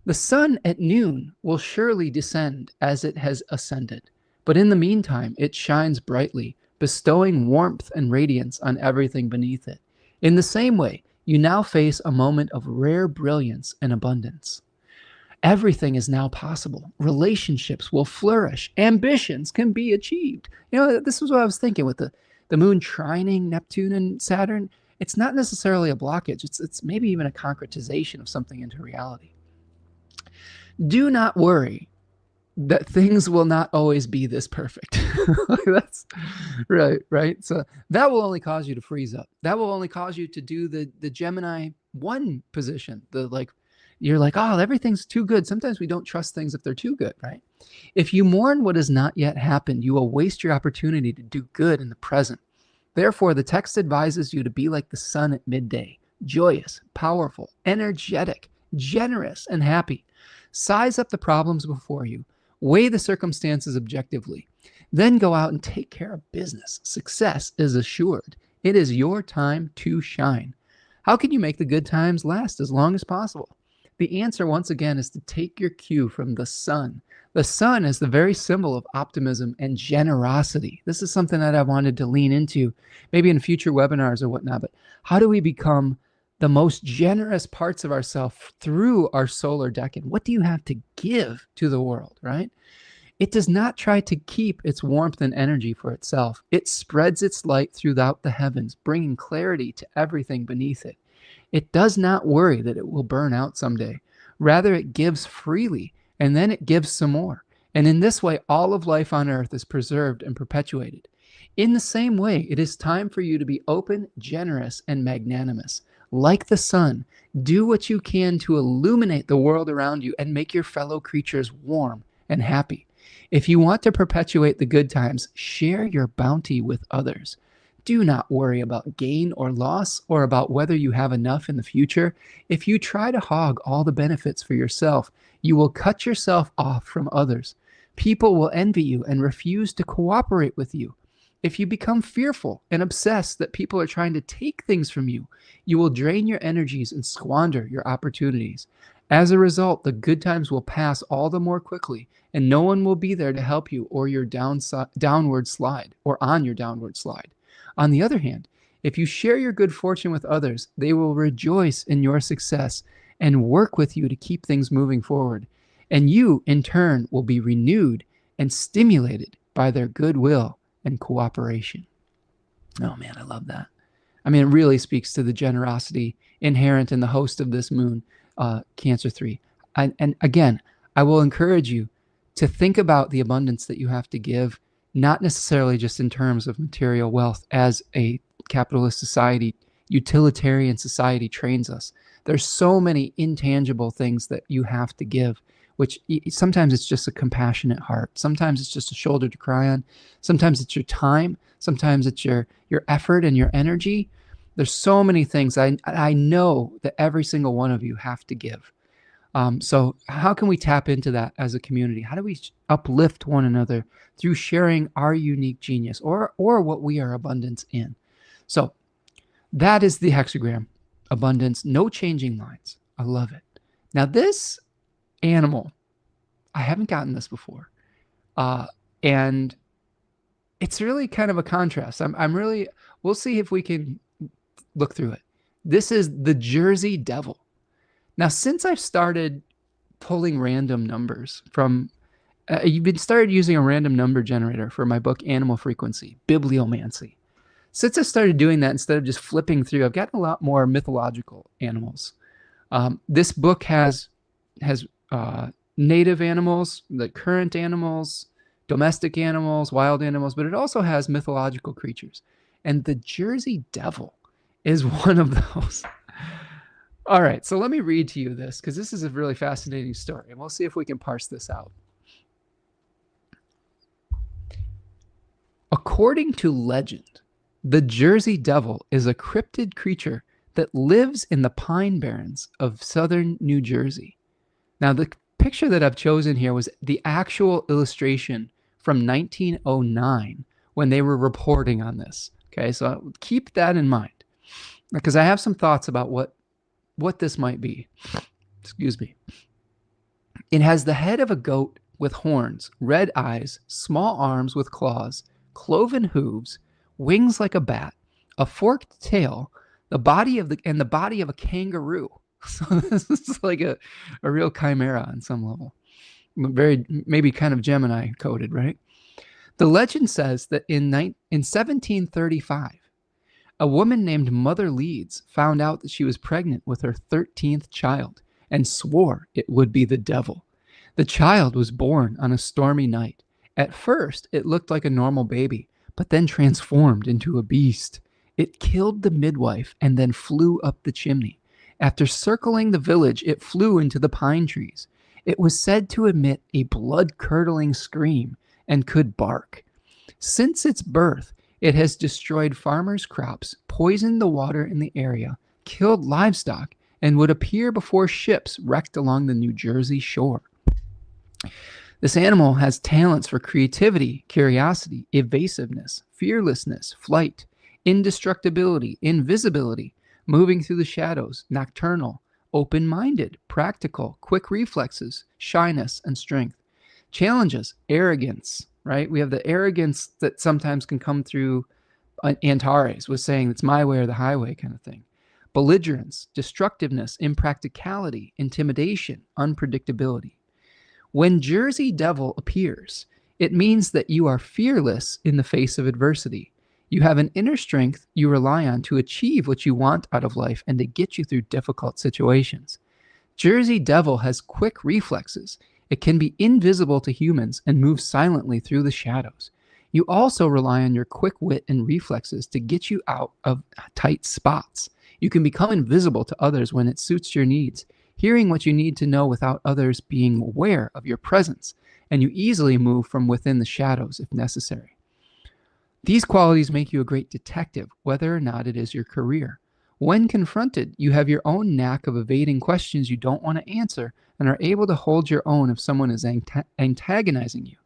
The sun at noon will surely descend as it has ascended. But in the meantime, it shines brightly, bestowing warmth and radiance on everything beneath it. In the same way, you now face a moment of rare brilliance and abundance. Everything is now possible. Relationships will flourish. Ambitions can be achieved. This is what I was thinking with the moon trining Neptune and Saturn. It's not necessarily a blockage. It's maybe even a concretization of something into reality. Do not worry that things will not always be this perfect. That's right. So that will only cause you to freeze up. That will only cause you to do the Gemini 1 position. You're like, oh, everything's too good. Sometimes we don't trust things if they're too good, right? If you mourn what has not yet happened, you will waste your opportunity to do good in the present. Therefore, the text advises you to be like the sun at midday, joyous, powerful, energetic, generous, and happy. Size up the problems before you. Weigh the circumstances objectively. Then go out and take care of business. Success is assured. It is your time to shine. How can you make the good times last as long as possible? The answer, once again, is to take your cue from the sun. The sun is the very symbol of optimism and generosity. This is something that I wanted to lean into, maybe in future webinars or whatnot. But how do we become the most generous parts of ourselves through our solar decan? What do you have to give to the world, right? It does not try to keep its warmth and energy for itself. It spreads its light throughout the heavens, bringing clarity to everything beneath it. It does not worry that it will burn out someday. Rather, it gives freely, and then it gives some more. And in this way, all of life on earth is preserved and perpetuated. In the same way, it is time for you to be open, generous, and magnanimous. Like the sun, do what you can to illuminate the world around you and make your fellow creatures warm and happy. If you want to perpetuate the good times, share your bounty with others. Do not worry about gain or loss or about whether you have enough in the future. If you try to hog all the benefits for yourself, you will cut yourself off from others. People will envy you and refuse to cooperate with you. If you become fearful and obsessed that people are trying to take things from you, you will drain your energies and squander your opportunities. As a result, the good times will pass all the more quickly, and no one will be there to help you or your downward slide or on your downward slide. On the other hand, if you share your good fortune with others, they will rejoice in your success and work with you to keep things moving forward. And you, in turn, will be renewed and stimulated by their goodwill and cooperation. Oh man, I love that. I mean, it really speaks to the generosity inherent in the host of this moon, Cancer 3. And again, I will encourage you to think about the abundance that you have to give, not necessarily just in terms of material wealth as a capitalist society, utilitarian society trains us. There's so many intangible things that you have to give, which sometimes it's just a compassionate heart. Sometimes it's just a shoulder to cry on. Sometimes it's your time. Sometimes it's your effort and your energy. There's so many things. I know that every single one of you have to give. So how can we tap into that as a community? How do we uplift one another through sharing our unique genius or what we are abundance in? So that is the hexagram. Abundance, no changing lines. I love it. Now this animal, I haven't gotten this before. And it's really kind of a contrast. We'll see if we can look through it. This is the Jersey Devil. Now, since I've started pulling random numbers from, you've been started using a random number generator for my book, Animal Frequency, Bibliomancy. Since I started doing that, instead of just flipping through, I've gotten a lot more mythological animals. This book has native animals, the current animals, domestic animals, wild animals, but it also has mythological creatures. And the Jersey Devil is one of those. All right, so let me read to you this, because this is a really fascinating story, and we'll see if we can parse this out. According to legend, the Jersey Devil is a cryptid creature that lives in the pine barrens of southern New Jersey. Now, the picture that I've chosen here was the actual illustration from 1909 when they were reporting on this. Okay, so keep that in mind, because I have some thoughts about what this might be. Excuse me. It has the head of a goat with horns, red eyes, small arms with claws, cloven hooves, wings like a bat, a forked tail, the body of a kangaroo. So this is like a real chimera on some level. Maybe kind of Gemini coded, right? The legend says that in 1735, a woman named Mother Leeds found out that she was pregnant with her 13th child and swore it would be the devil. The child was born on a stormy night. At first, it looked like a normal baby, but then transformed into a beast. It killed the midwife and then flew up the chimney. After circling the village, it flew into the pine trees. It was said to emit a blood-curdling scream and could bark. Since its birth, it has destroyed farmers' crops, poisoned the water in the area, killed livestock, and would appear before ships wrecked along the New Jersey shore. This animal has talents for creativity, curiosity, evasiveness, fearlessness, flight, indestructibility, invisibility, moving through the shadows, nocturnal, open-minded, practical, quick reflexes, shyness, and strength. Challenges, arrogance, right? We have the arrogance that sometimes can come through. Antares was saying it's my way or the highway kind of thing. Belligerence, destructiveness, impracticality, intimidation, unpredictability. When Jersey Devil appears, it means that you are fearless in the face of adversity. You have an inner strength you rely on to achieve what you want out of life and to get you through difficult situations. Jersey Devil has quick reflexes. It can be invisible to humans and move silently through the shadows. You also rely on your quick wit and reflexes to get you out of tight spots. You can become invisible to others when it suits your needs, hearing what you need to know without others being aware of your presence, and you easily move from within the shadows if necessary. These qualities make you a great detective, whether or not it is your career. When confronted, you have your own knack of evading questions you don't want to answer and are able to hold your own if someone is antagonizing you.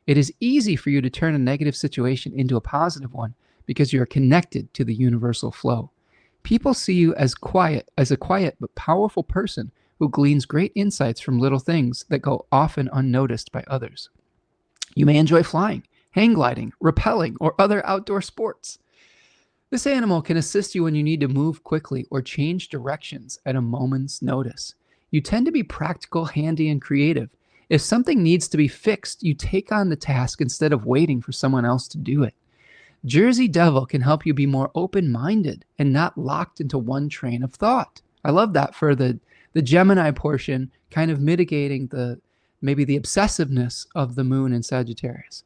It is easy for you to turn a negative situation into a positive one because you are connected to the universal flow. People see you as a quiet but powerful person who gleans great insights from little things that go often unnoticed by others. You may enjoy flying, hang gliding, rappelling, or other outdoor sports. This animal can assist you when you need to move quickly or change directions at a moment's notice. You tend to be practical, handy, and creative. If something needs to be fixed, you take on the task instead of waiting for someone else to do it. Jersey Devil can help you be more open-minded and not locked into one train of thought. I love that for the Gemini portion, kind of mitigating maybe the obsessiveness of the moon in Sagittarius.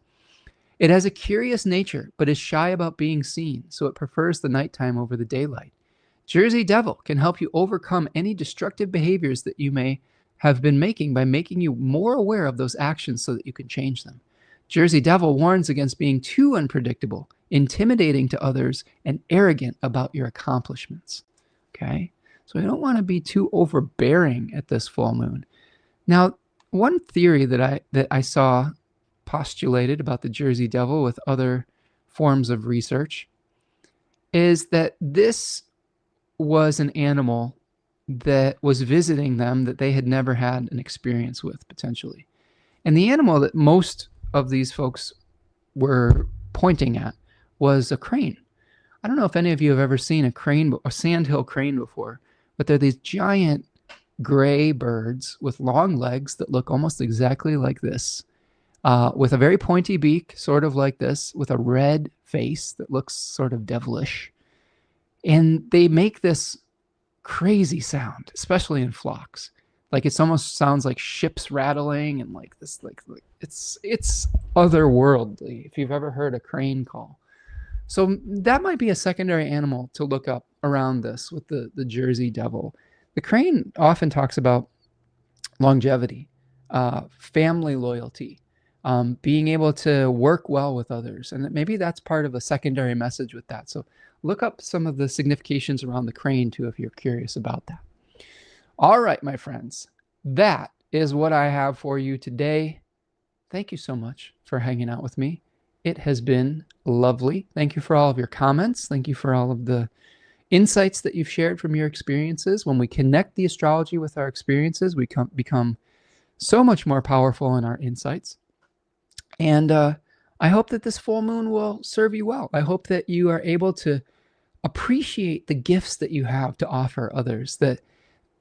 It has a curious nature, but is shy about being seen, so it prefers the nighttime over the daylight. Jersey Devil can help you overcome any destructive behaviors that you may have been making by making you more aware of those actions so that you can change them. Jersey Devil warns against being too unpredictable, intimidating to others, and arrogant about your accomplishments. Okay? So we don't want to be too overbearing at this full moon. Now, one theory that I saw postulated about the Jersey Devil with other forms of research is that this was an animal that was visiting them that they had never had an experience with, potentially. And the animal that most of these folks were pointing at was a crane. I don't know if any of you have ever seen a sandhill crane before, but they're these giant gray birds with long legs that look almost exactly like this, with a very pointy beak, sort of like this, with a red face that looks sort of devilish. And they make this crazy sound, especially in flocks. Like it almost sounds like ships rattling and like this, like it's otherworldly if you've ever heard a crane call. So that might be a secondary animal to look up around this with the Jersey Devil. The crane often talks about longevity, family loyalty, being able to work well with others. And maybe that's part of a secondary message with that. So look up some of the significations around the crane too if you're curious about that. All right, my friends, that is what I have for you today. Thank you so much for hanging out with me. It has been lovely. Thank you for all of your comments. Thank you for all of the insights that you've shared from your experiences. When we connect the astrology with our experiences, we become so much more powerful in our insights. And I hope that this full moon will serve you well. I hope that you are able to appreciate the gifts that you have to offer others, that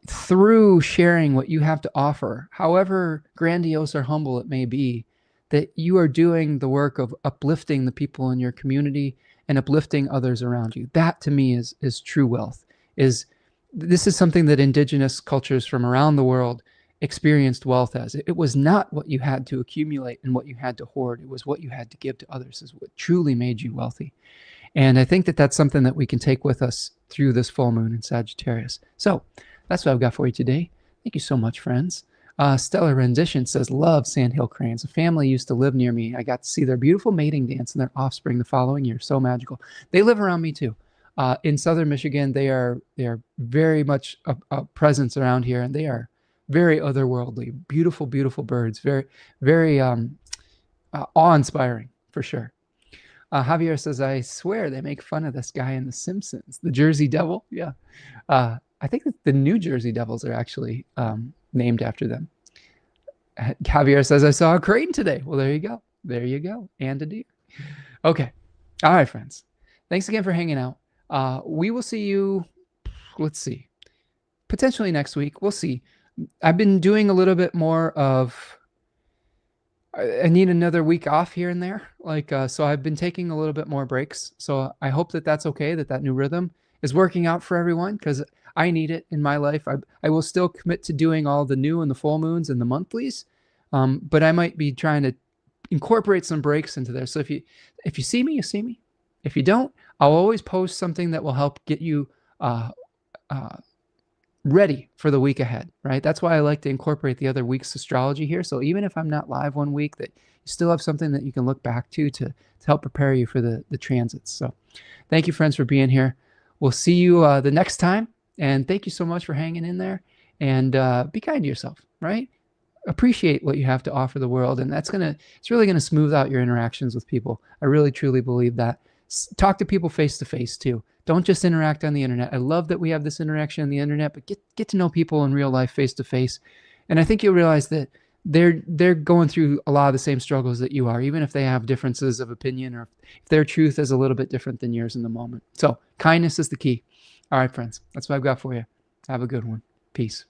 through sharing what you have to offer, however grandiose or humble it may be, that you are doing the work of uplifting the people in your community and uplifting others around you. That to me is true wealth. This is something that indigenous cultures from around the world experienced wealth as. It was not what you had to accumulate and what you had to hoard. It was what you had to give to others is what truly made you wealthy. And I think that that's something that we can take with us through this full moon in Sagittarius. So that's what I've got for you today. Thank you so much, friends. Stellar Rendition says, love sandhill cranes. A family used to live near me. I got to see their beautiful mating dance and their offspring the following year. So magical. They live around me too. In southern Michigan, they are very much a presence around here, and they are very otherworldly, beautiful, beautiful birds, very, very awe-inspiring for sure. Javier says, I swear they make fun of this guy in The Simpsons, the Jersey Devil. Yeah. I think that the New Jersey Devils are actually named after them. Javier says, I saw a crane today. Well, there you go. There you go. And a deer. Okay. All right, friends. Thanks again for hanging out. We will see you, let's see, potentially next week. We'll see. I've been doing a little bit more of, I need another week off here and there. So I've been taking a little bit more breaks. So I hope that that's okay, that new rhythm is working out for everyone, because I need it in my life. I will still commit to doing all the new and the full moons and the monthlies, but I might be trying to incorporate some breaks into there. So if you see me, you see me. If you don't, I'll always post something that will help get you ready for the week ahead, right? That's why I like to incorporate the other week's astrology here. So even if I'm not live one week, that you still have something that you can look back to help prepare you for the transits. So thank you, friends, for being here. We'll see you the next time. And thank you so much for hanging in there. And be kind to yourself, right? Appreciate what you have to offer the world. And it's really going to smooth out your interactions with people. I really, truly believe that. Talk to people face to face too. Don't just interact on the internet. I love that we have this interaction on the internet, but get to know people in real life face to face. And I think you'll realize that they're going through a lot of the same struggles that you are, even if they have differences of opinion, or if their truth is a little bit different than yours in the moment. So kindness is the key. All right, friends, that's what I've got for you. Have a good one. Peace.